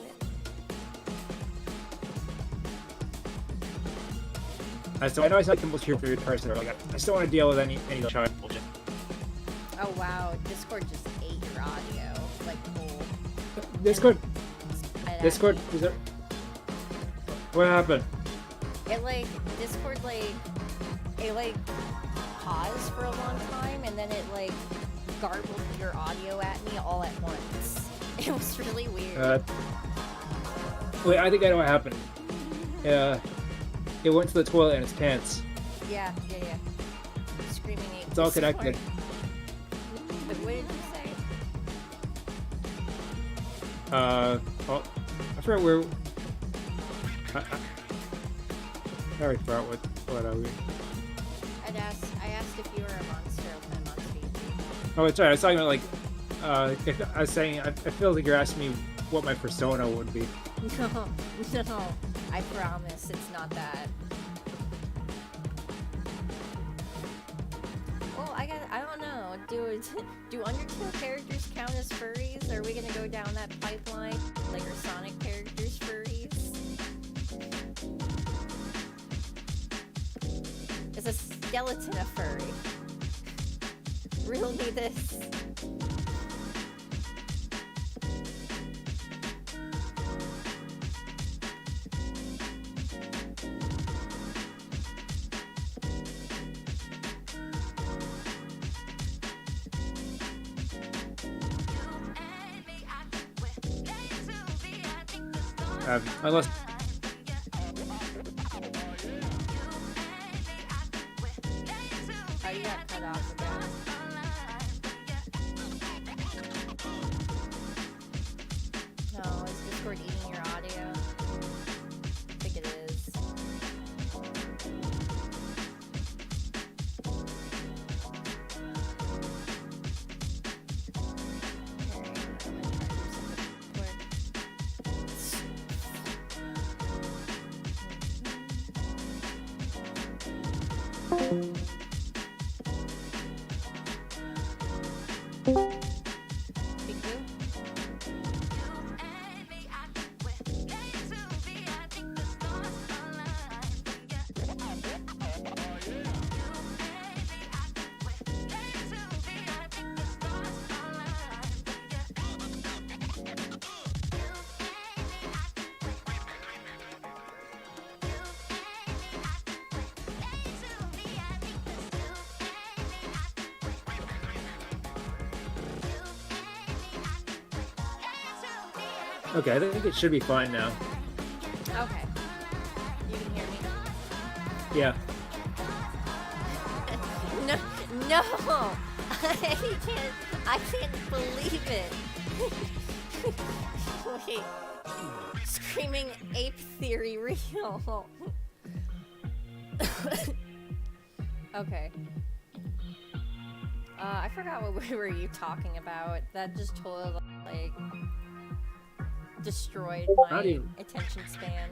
so I know I sound like the most cheerful person, or like I just don't want to deal with any Chud bullshit. Oh wow, Discord just ate your audio. Like whole. Discord, Discord. is there? What happened? It like Discord it paused for a long time and then it like garbled your audio at me all at once. It was really weird. Wait, I think I know what happened. It went to the toilet in its pants. Yeah. Screaming ate It's all Discord. connected. But what did you say? I forgot where. I already forgot what I was. I asked if you were a monster of my monster. Oh, it's right. I was talking about like, if I was saying, I feel like you're asking me what my persona would be. No, I promise it's not that. Well, I don't know. Do Undertale characters count as furries? Are we gonna go down that pipeline? Like, are Sonic characters furries? Is a skeleton a furry? Riddle me this. Unless Oh, you got cut off again. No, is Discord eating your audio? I think it is. Alright, I'm gonna try to do something quick. Big Boo? okay, I think it should be fine now. Okay. You can hear me? Yeah. No! I can't believe it. Wait. Screaming ape theory real. Okay. I forgot what we were you talking about. That just totally like destroyed How my do you- attention span.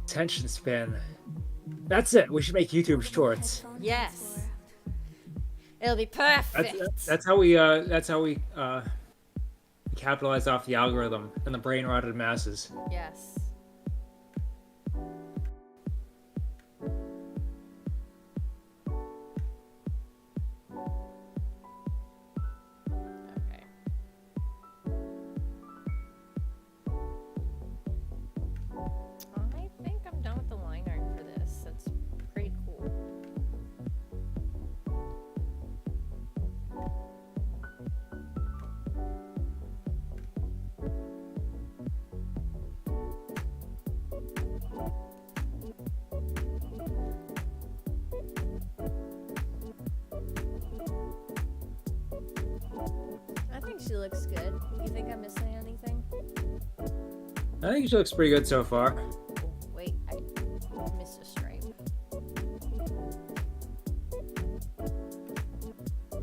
Attention span. That's it. We should make YouTube shorts. Yes. It'll be perfect. That's how we capitalize off the algorithm and the brain rotted masses. Yes. Okay. I think I'm done with the line art for this. That's pretty cool. I think she looks good. You think I'm missing anything? I think she looks pretty good so far. Wait, I missed a stripe.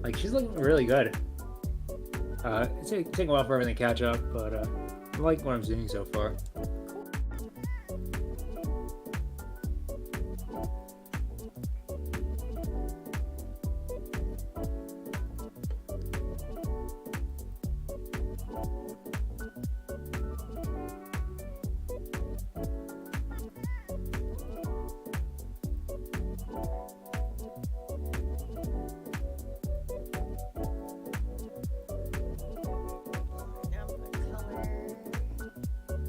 Like, she's looking really good. It's taking a while for everything to catch up, but I like what I'm seeing so far. Now I'm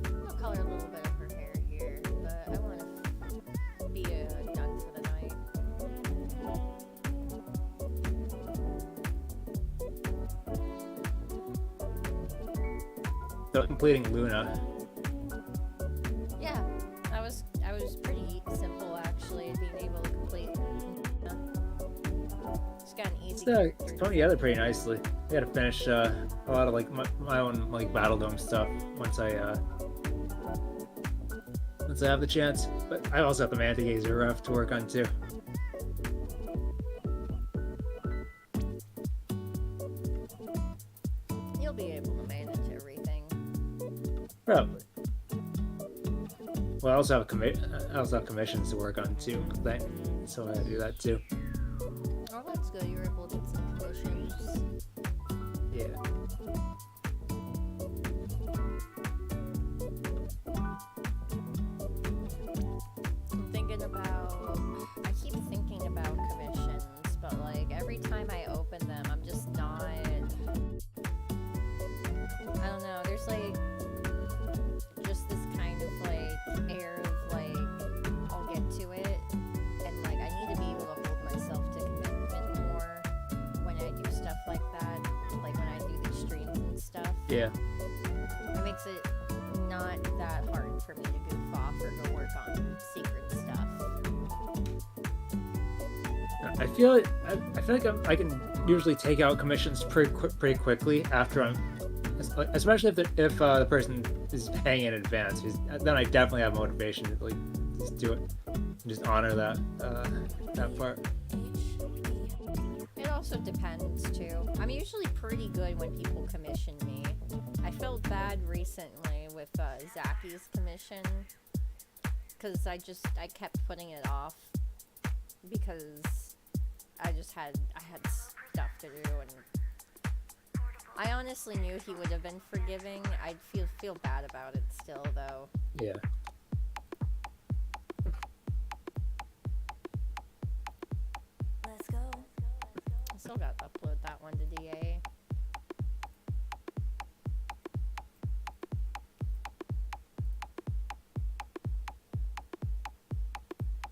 gonna color a little bit of her hair here, but I want to be done for the night. So completing Luna. Yeah, I was pretty simple actually, being able to complete. Just got an easy. It's coming together pretty nicely. I gotta finish a lot of like my own like Battle Dome stuff once I have the chance. But I also have the Manta Gazer Rough to work on too. You'll be able to manage everything. Probably. Well, I also have commissions to work on too. So I gotta do that too. Oh, that's good. You were able to get some commissions. Yeah. I'm thinking about. I keep thinking about commissions, but like every time I open them, I'm just not. I don't know. There's like just this kind of like air of like I'll get to it, and like I need to be able to hold myself to commitment more when I do stuff like that. Like when I do these streams and stuff. Yeah. It makes it not that hard for me to goof off or go work on secret stuff. I feel like I can usually take out commissions pretty quickly after I'm, especially if the person is paying in advance. Because then I definitely have motivation to like just do it, just honor that part. It also depends too. I'm usually pretty good when people commission me. I felt bad recently with Zaki's commission because I kept putting it off because I had stuff to do, and I honestly knew he would have been forgiving. I'd feel bad about it still though. Yeah. Let's go. I still got to upload that one to DA.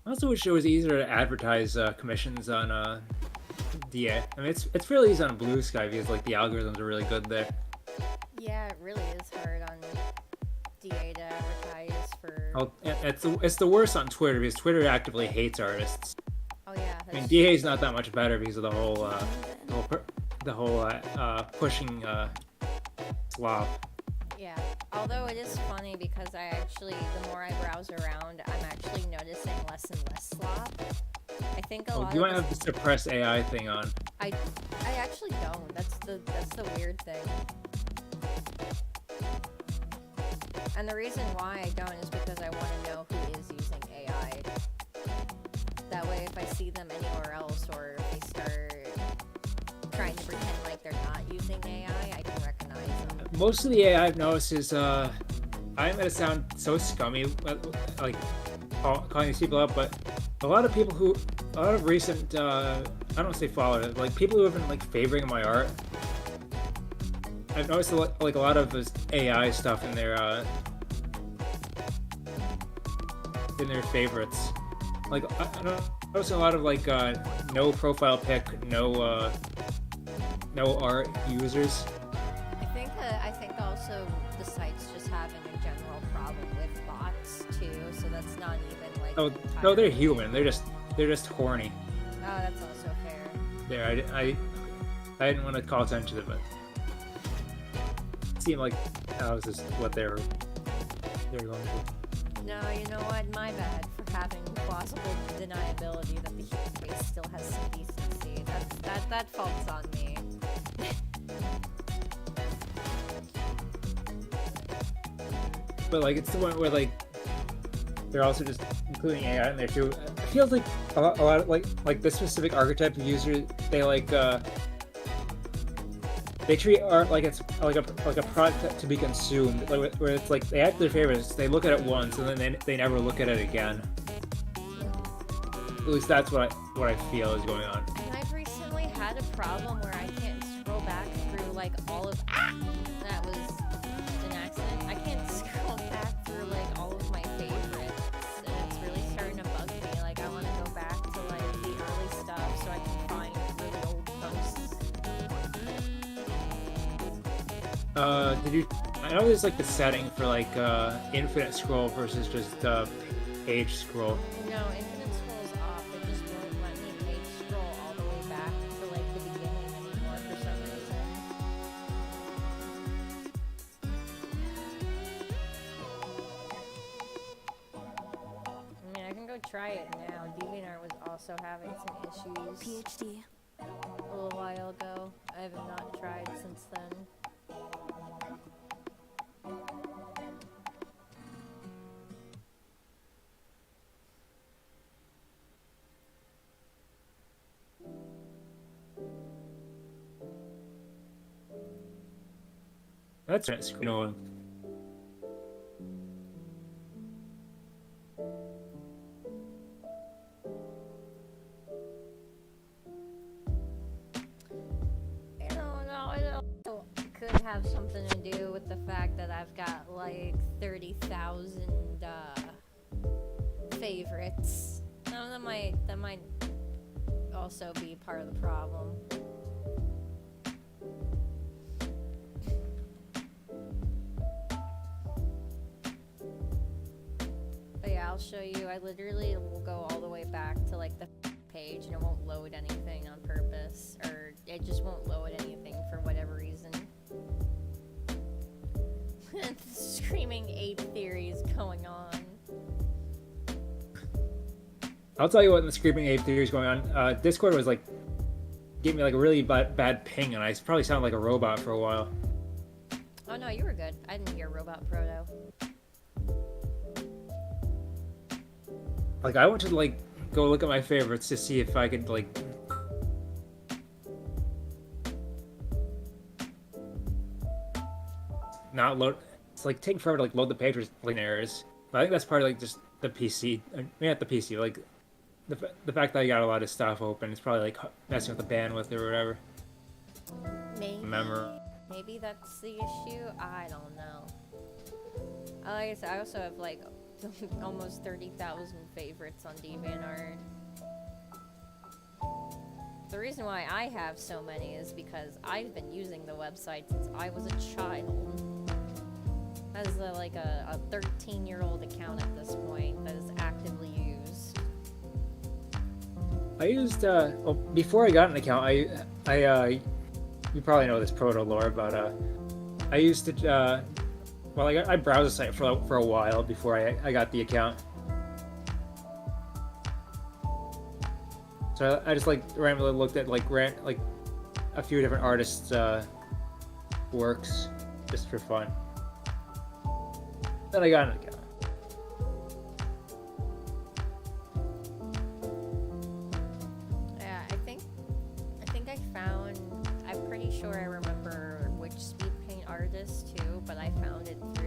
I also wish it was easier to advertise commissions on DA. I mean, it's really easy on Blue Sky because like the algorithms are really good there. Yeah, it really is hard on DA to advertise for. Oh, it's the worst on Twitter because Twitter actively hates artists. Oh yeah. I mean, that's DA is not that much better because of the whole pushing slop. Yeah. Although it is funny because I actually, the more I browse around, I'm actually noticing less and less slop. I think a lot You of might have the suppress AI thing on. I actually don't. That's the weird thing. And the reason why I don't is because I want to know who is using AI. That way, if I see them anywhere else, or if they start trying to pretend like they're not using AI, I can recognize them. Most of the AI I've noticed is, I'm gonna sound so scummy, like calling these people out, but a lot of recent, I don't say followers, like people who have been like favoring my art. I've noticed like a lot of this AI stuff in their favorites. Like I noticed a lot of like no profile pic, no art users. I think also the site's just having a general problem with bots too, so that's not even like. Oh no, they're human. They're just horny. Oh, that's also fair. There, I didn't want to call attention to it, but it seemed like that was just what they were going through. No, you know what? My bad for having plausible deniability that the human race still has some decency. That fault's on me. But like it's the one where like they're also just including AI in there too. It feels like a lot of like this specific archetype of user, they like they treat art like it's like a product to be consumed, like, where it's like they add their favorites, they look at it once and then they never look at it again. At least that's what I feel is going on. And I've recently had a problem where I can't scroll back through like all of that was an accident. I can't scroll back through like all of my favorites, and it's really starting to bug me. Like I want to go back to like the early stuff so I can find really old posts. I know there's like the setting for like infinite scroll versus just page scroll. No, infinite scroll's off. It just won't let me page scroll all the way back to like the beginning anymore for some reason. I mean, I can go try it now. DeviantArt was also having some issues PhD. a little while ago. I have not tried since then. That's it. Scroll. I don't know. It could have something to do with the fact that I've got like 30,000 favorites. No, that might also be part of the problem. But yeah, I'll show you. I literally will go all the way back to like the page and it won't load anything on purpose, or it just won't load anything for whatever reason. Screaming ape theories going on. I'll tell you what, in the Screaming Ape theory is going on. Discord was like gave me like a really bad ping, and I probably sounded like a robot for a while. Oh no, you were good. I didn't hear Robot Proto. Like I went to like go look at my favorites to see if I could like not load. It's like taking forever to like load the page with like errors. But I think that's part of like just the PC. Not the PC, like the fact that I got a lot of stuff open. It's probably like messing with the bandwidth or whatever. Maybe that's the issue. I don't know. Like I said, I also have like almost 30,000 favorites on DeviantArt. The reason why I have so many is because I've been using the website since I was a child. That is like a 13-year-old account at this point that is actively used. I used well, before I got an account, I you probably know this proto lore, but I used to well, I browsed the site for a while before I got the account. So I just like randomly looked at like a few different artists' works just for fun. Then I got an account. Yeah, I think I found. I'm pretty sure I remember which speed paint artist too, but I found it through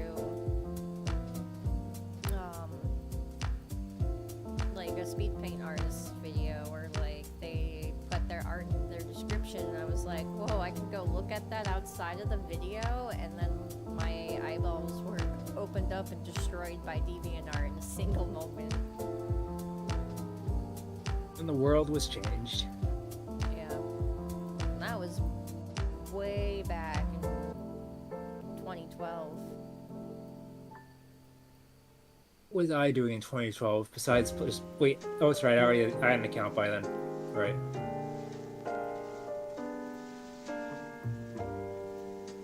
like a speed paint artist video where like they put their art in their description, and I was like, whoa, I can go look at that outside of the video, and then my eyeballs were opened up and destroyed by DeviantArt in a single moment. And the world was changed. Yeah. That was way back in 2012. What was I doing in 2012 besides just wait? Oh, that's right. I had an account by then, right?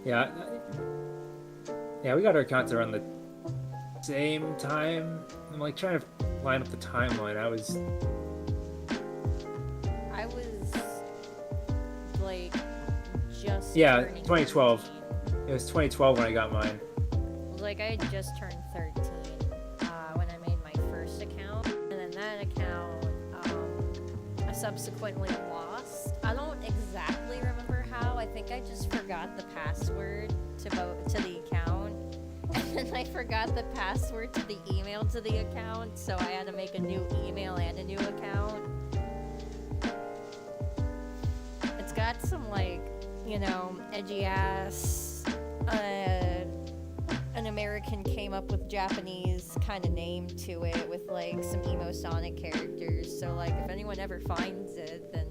Yeah, yeah. We got our accounts around the same time. I'm like trying to line up the timeline. I was like just yeah, turning 2012. 13. It was 2012 when I got mine. Like I had just turned 13 when I made my first account, and then that account I subsequently lost. I don't exactly remember how. I think I just forgot the password to the account, and then I forgot the password to the email to the account, so I had to make a new email and a new account. It's got some like, you know, edgy ass an American came up with Japanese kind of name to it with like some emo Sonic characters. So like if anyone ever finds it, then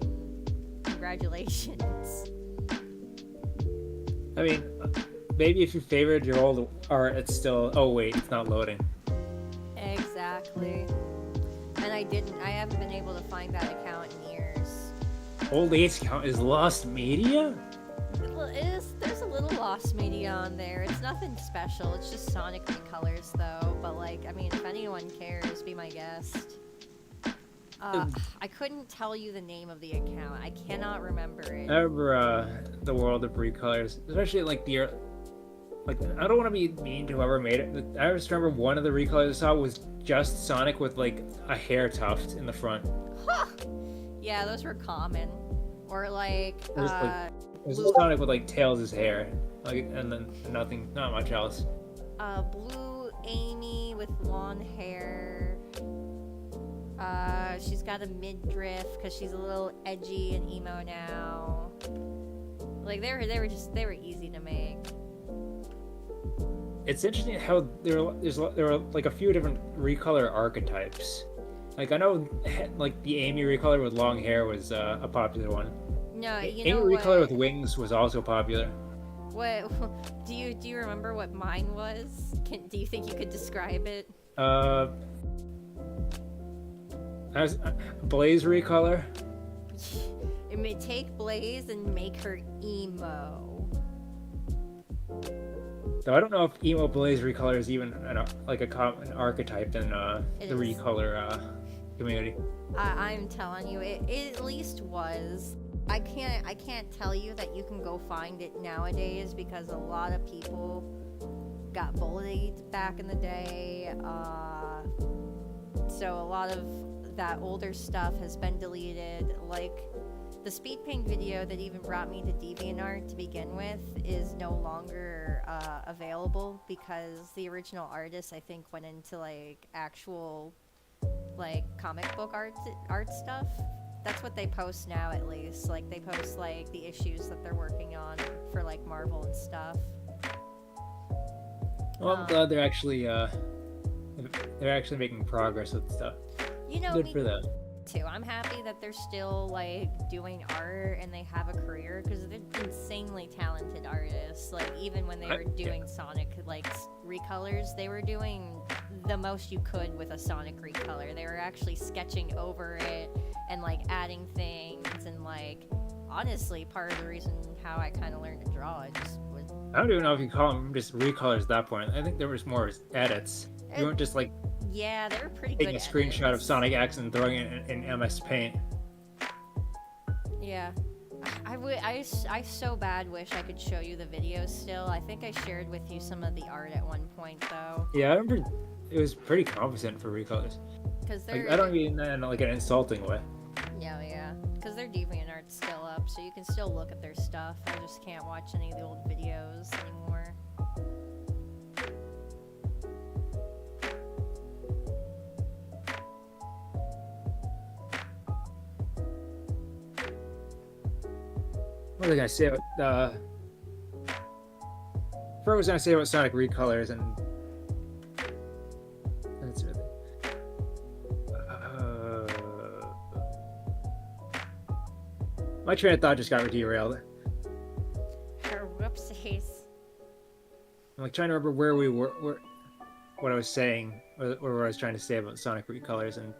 congratulations. I mean, maybe if you favored your old art, it's still. Oh wait, it's not loading. Exactly. And I haven't been able to find that account in years. Old Ace account is lost media. There's a little lost media on there. It's nothing special. It's just Sonic recolors though. But like, I mean, if anyone cares, be my guest. I couldn't tell you the name of the account. I cannot remember it. I remember the world of recolors, especially like the like. I don't want to be mean to whoever made it. But I just remember one of the recolors I saw was just Sonic with like a hair tuft in the front. Huh. Yeah, those were common. Or like, It was just Sonic with like Tails' hair, like, and then not much else. Blue Amy with long hair. She's got a midriff because she's a little edgy and emo now. Like they were easy to make. It's interesting how there were like a few different recolor archetypes. Like I know, like the Amy recolor with long hair was a popular one. No, you Amy know recolor what? with wings was also popular. What do you remember what mine was? Do you think you could describe it? Blaze recolor. It may take Blaze and make her emo. Though I don't know if emo Blaze recolor is even an archetype in the is. recolor community. I'm telling you, it at least was. I can't tell you that you can go find it nowadays because a lot of people got bullied back in the day. So a lot of that older stuff has been deleted. Like the speed paint video that even brought me to DeviantArt to begin with is no longer available because the original artist, I think, went into like actual like comic book art stuff. That's what they post now, at least. Like they post like the issues that they're working on for like Marvel and stuff. Well, I'm glad they're actually making progress with stuff. You know, Good for them. Too. I'm happy that they're still like doing art and they have a career because they're insanely talented artists. Like even when they were doing Sonic like recolors, they were doing the most you could with a Sonic recolor. They were actually sketching over it and like adding things and like honestly part of the reason how I kind of learned to draw it just was I don't even know if you call them just recolors at that point. I think there was more edits. You weren't just like Yeah, they were pretty taking good a screenshot of edits. Sonic X and throwing it in MS Paint. Yeah. I so bad wish I could show you the videos still. I think I shared with you some of the art at one point, though. Yeah, I remember it was pretty competent for recolors. Because they're... Like, I don't mean that in like an insulting way. Yeah. Because their DeviantArt's still up, so you can still look at their stuff. I just can't watch any of the old videos anymore. What was I gonna say about First, I was gonna say about Sonic recolors and that's really. My train of thought just got derailed. Whoopsies. I'm like trying to remember where we were, what I was saying, or what I was trying to say about Sonic recolors, and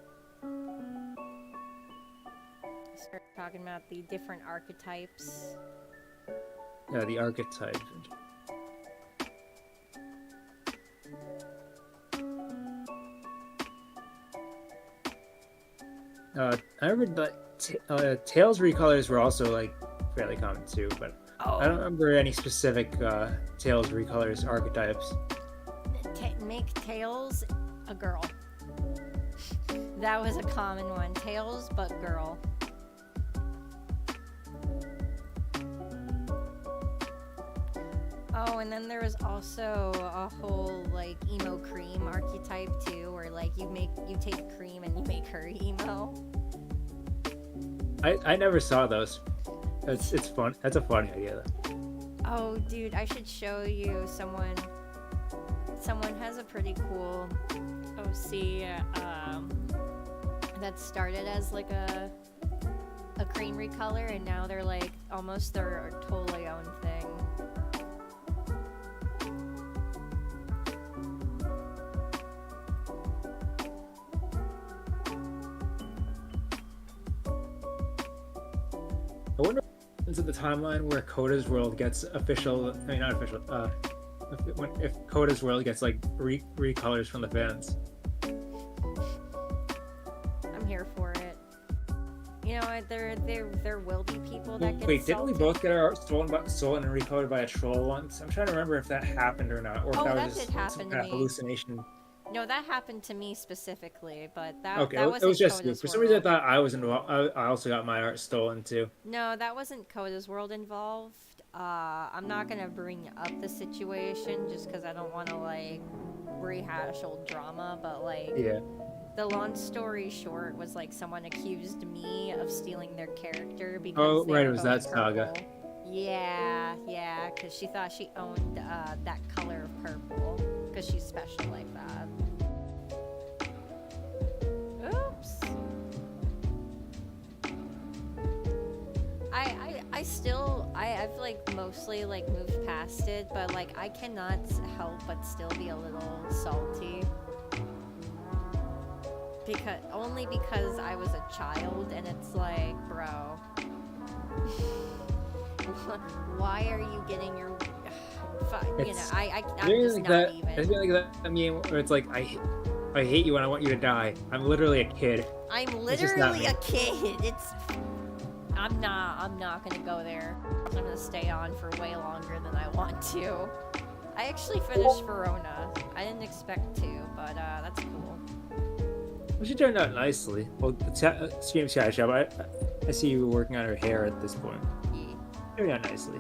Start talking about the different archetypes. the archetype. I remember that Tails recolors were also like fairly common too, but I don't remember any specific Tails recolors archetypes. Make Tails a girl. That was a common one. Tails, but girl. Oh, and then there was also a whole like emo cream archetype too, where like you take cream and you make her emo. I never saw those. It's fun. That's a funny idea though. Oh, dude, I should show you someone. Someone has a pretty cool OC that started as like a cream recolor, and now they're like almost their totally own thing. I wonder what happens at the timeline where Coda's World gets official. I mean, not official. If Coda's World gets like recolors from the fans. I'm here for it. You know what? There will be people that get Wait, didn't we salty. both get our art stolen and recolored by a troll once? I'm trying to remember if that happened or not, or if Oh, that that was did just happen some to kind of me. hallucination. No, that happened to me specifically, but that Okay, that it wasn't was just you. Coda's For some reason I World. thought I was involved. I also got my art stolen too. No, that wasn't Coda's World involved. I'm not gonna bring up the situation just because I don't want to like rehash old drama, but like Yeah. the long story short was like someone accused me of stealing their character because Oh, they right, were it was both that saga. purple. Yeah, because she thought she owned that color of purple because she's special like that. Oops. I've like mostly like moved past it, but like I cannot help but still be a little salty. Because I was a child, and it's like, bro, why are you getting your, you know, It's I'm really just like not that. even. It's really like that. I mean, where it's like I hate you and I want you to die. I'm literally a kid. I'm It's just not literally me. a kid. I'm not gonna go there. I'm gonna stay on for way longer than I want to. I actually finished Verona. I didn't expect to, but that's cool. Well, she turned out nicely. Well, Stream Sky Shop, I see you working on her hair at this point. Yeah. Turned out nicely.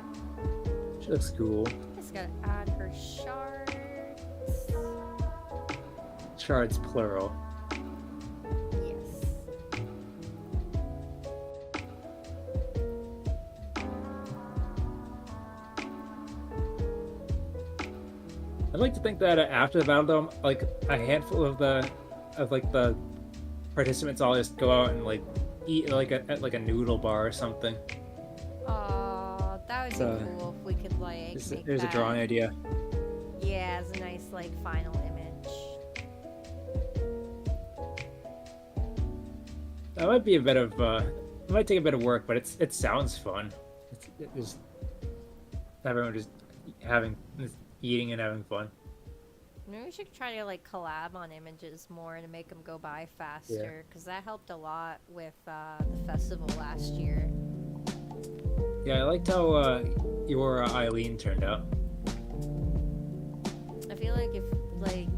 She looks cool. Just gotta add her shards. Shards plural. Yes. I'd like to think that after the Battle Dome, like a handful of the participants all just go out and like eat like at like a noodle bar or something. Aw, that would be So, cool if we could like make There's a that. drawing idea. Yeah, as a nice like final image. That might be a bit of it might take a bit of work, but it sounds fun. It's everyone just eating and having fun. Maybe we should try to like collab on images more to make them go by faster, because that helped a lot with the festival last year. Yeah, I liked how your Eileen turned out. I feel like if like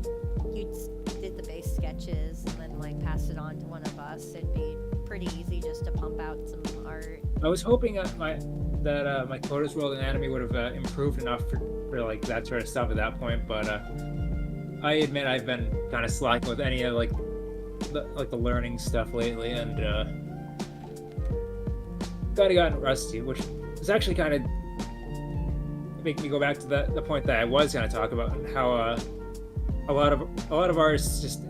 you did the base sketches and then like pass it on to one of us, it'd be pretty easy just to pump out some art. I was hoping that my Coders World Anatomy would have improved enough for like that sort of stuff at that point, but I admit I've been kind of slacking with any of like the learning stuff lately, and kind of gotten rusty, which is actually kind of making me go back to the point that I was going to talk about, and how a lot of artists just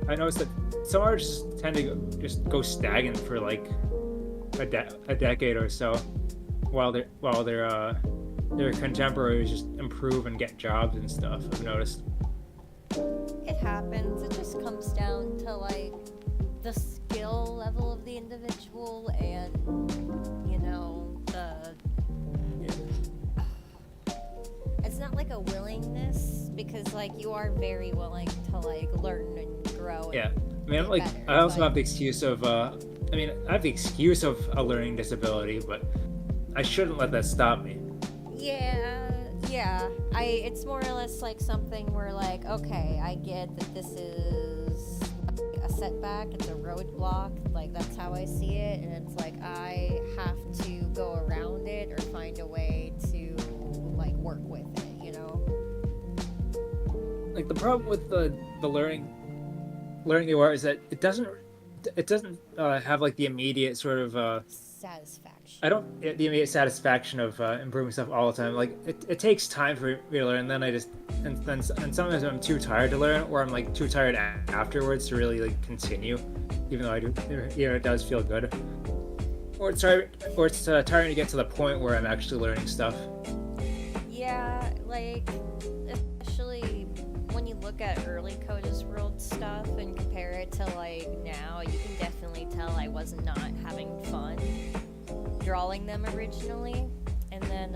I noticed that some artists tend to just go stagnant for like a decade or so, while their contemporaries just improve and get jobs and stuff. I've noticed. It happens. It just comes down to like the skill level of the individual and it's not like a willingness, because like you are very willing to like learn and grow. Yeah, And I mean, get better, I also but- have the excuse of I have the excuse of a learning disability, but I shouldn't let that stop me. Yeah. It's more or less like something where like, okay, I get that this is a setback, it's a roadblock, like that's how I see it, and it's like I have to go around it or find a way to like work with it, you know? Like the problem with the learning the art is that it doesn't have like the immediate sort of Satisfaction. the immediate satisfaction of improving stuff all the time. Like it takes time for me to learn, and then sometimes I'm too tired to learn, or I'm like too tired afterwards to really like continue, even though it does feel good. Or it's tiring to get to the point where I'm actually learning stuff. Yeah, like, especially when you look at early Coders World stuff and compare it to, like, now, you can definitely tell I was not having fun drawing them originally. And then,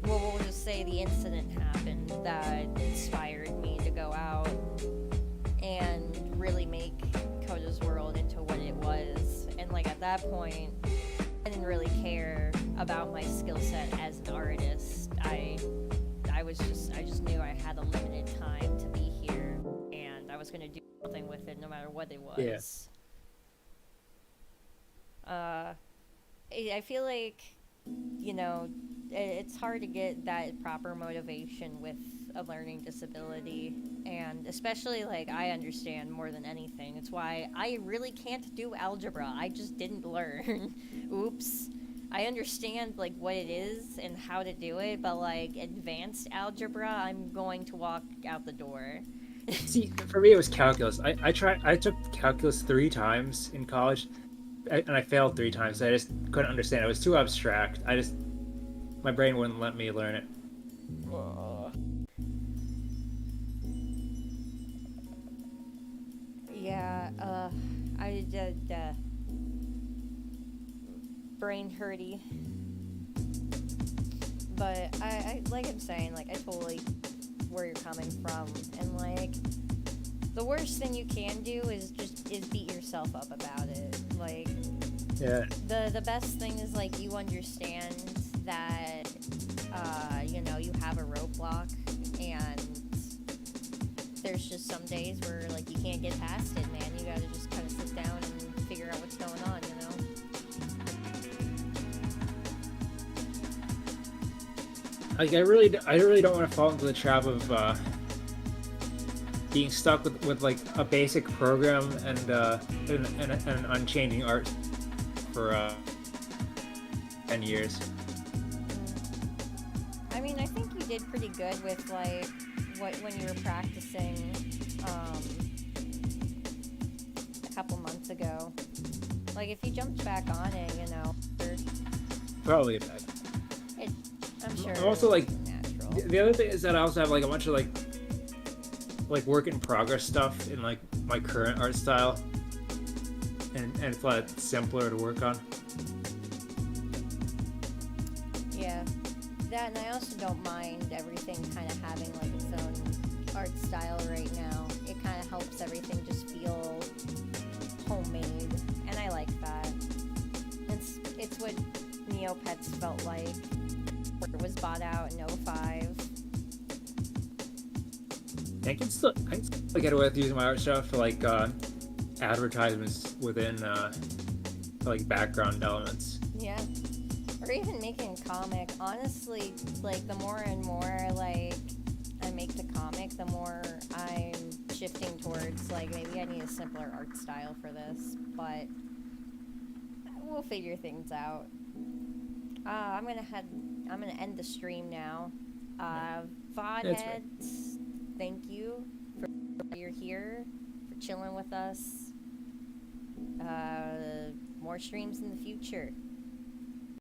we'll just say the incident happened that inspired me to go out and really make Coders World into what it was. And, like, at that point, I didn't really care about my skill set as an artist. I just knew I had a limited time to be here, and I was gonna do something with it no matter what it was. Yeah. I feel like, it's hard to get that proper motivation with a learning disability, and especially, like, I understand more than anything. It's why I really can't do algebra. I just didn't learn. Oops. I understand, like, what it is and how to do it, but, like, advanced algebra, I'm going to walk out the door. See, for me it was calculus. I took calculus 3 times in college, and I failed 3 times. I just couldn't understand it. It was too abstract. My brain wouldn't let me learn it. Yeah, I did, brain hurty. But I like I'm saying, like, I totally where you're coming from, and like the worst thing you can do is beat yourself up about it. Like, Yeah. the best thing is like you understand that you have a roadblock, and there's just some days where like you can't get past it, man. You gotta just kind of sit down and figure out what's going on, you know? Like I really don't want to fall into the trap of being stuck with like a basic program and an unchanging art for 10 years. I mean, I think you did pretty good with like when you were practicing a couple months ago. Like if you jumped back on it, Probably a bad. I'm sure. I'm also like natural. the other thing is that I also have like a bunch of like work in progress stuff in like my current art style, and it's a lot simpler to work on. That, and I also don't mind everything kind of having like its own art style right now. It kind of helps everything just feel homemade, and I like that. It's what Neopets felt like. It was bought out in 05. I can still get away with using my art stuff for like advertisements within like background elements. Yeah. Or even making a comic. Honestly, like the more and more like I make the comic, the more I'm shifting towards like maybe I need a simpler art style for this, but we'll figure things out. I'm gonna end the stream now. VODheads, thank you for you're here, for chilling with us. More streams in the future.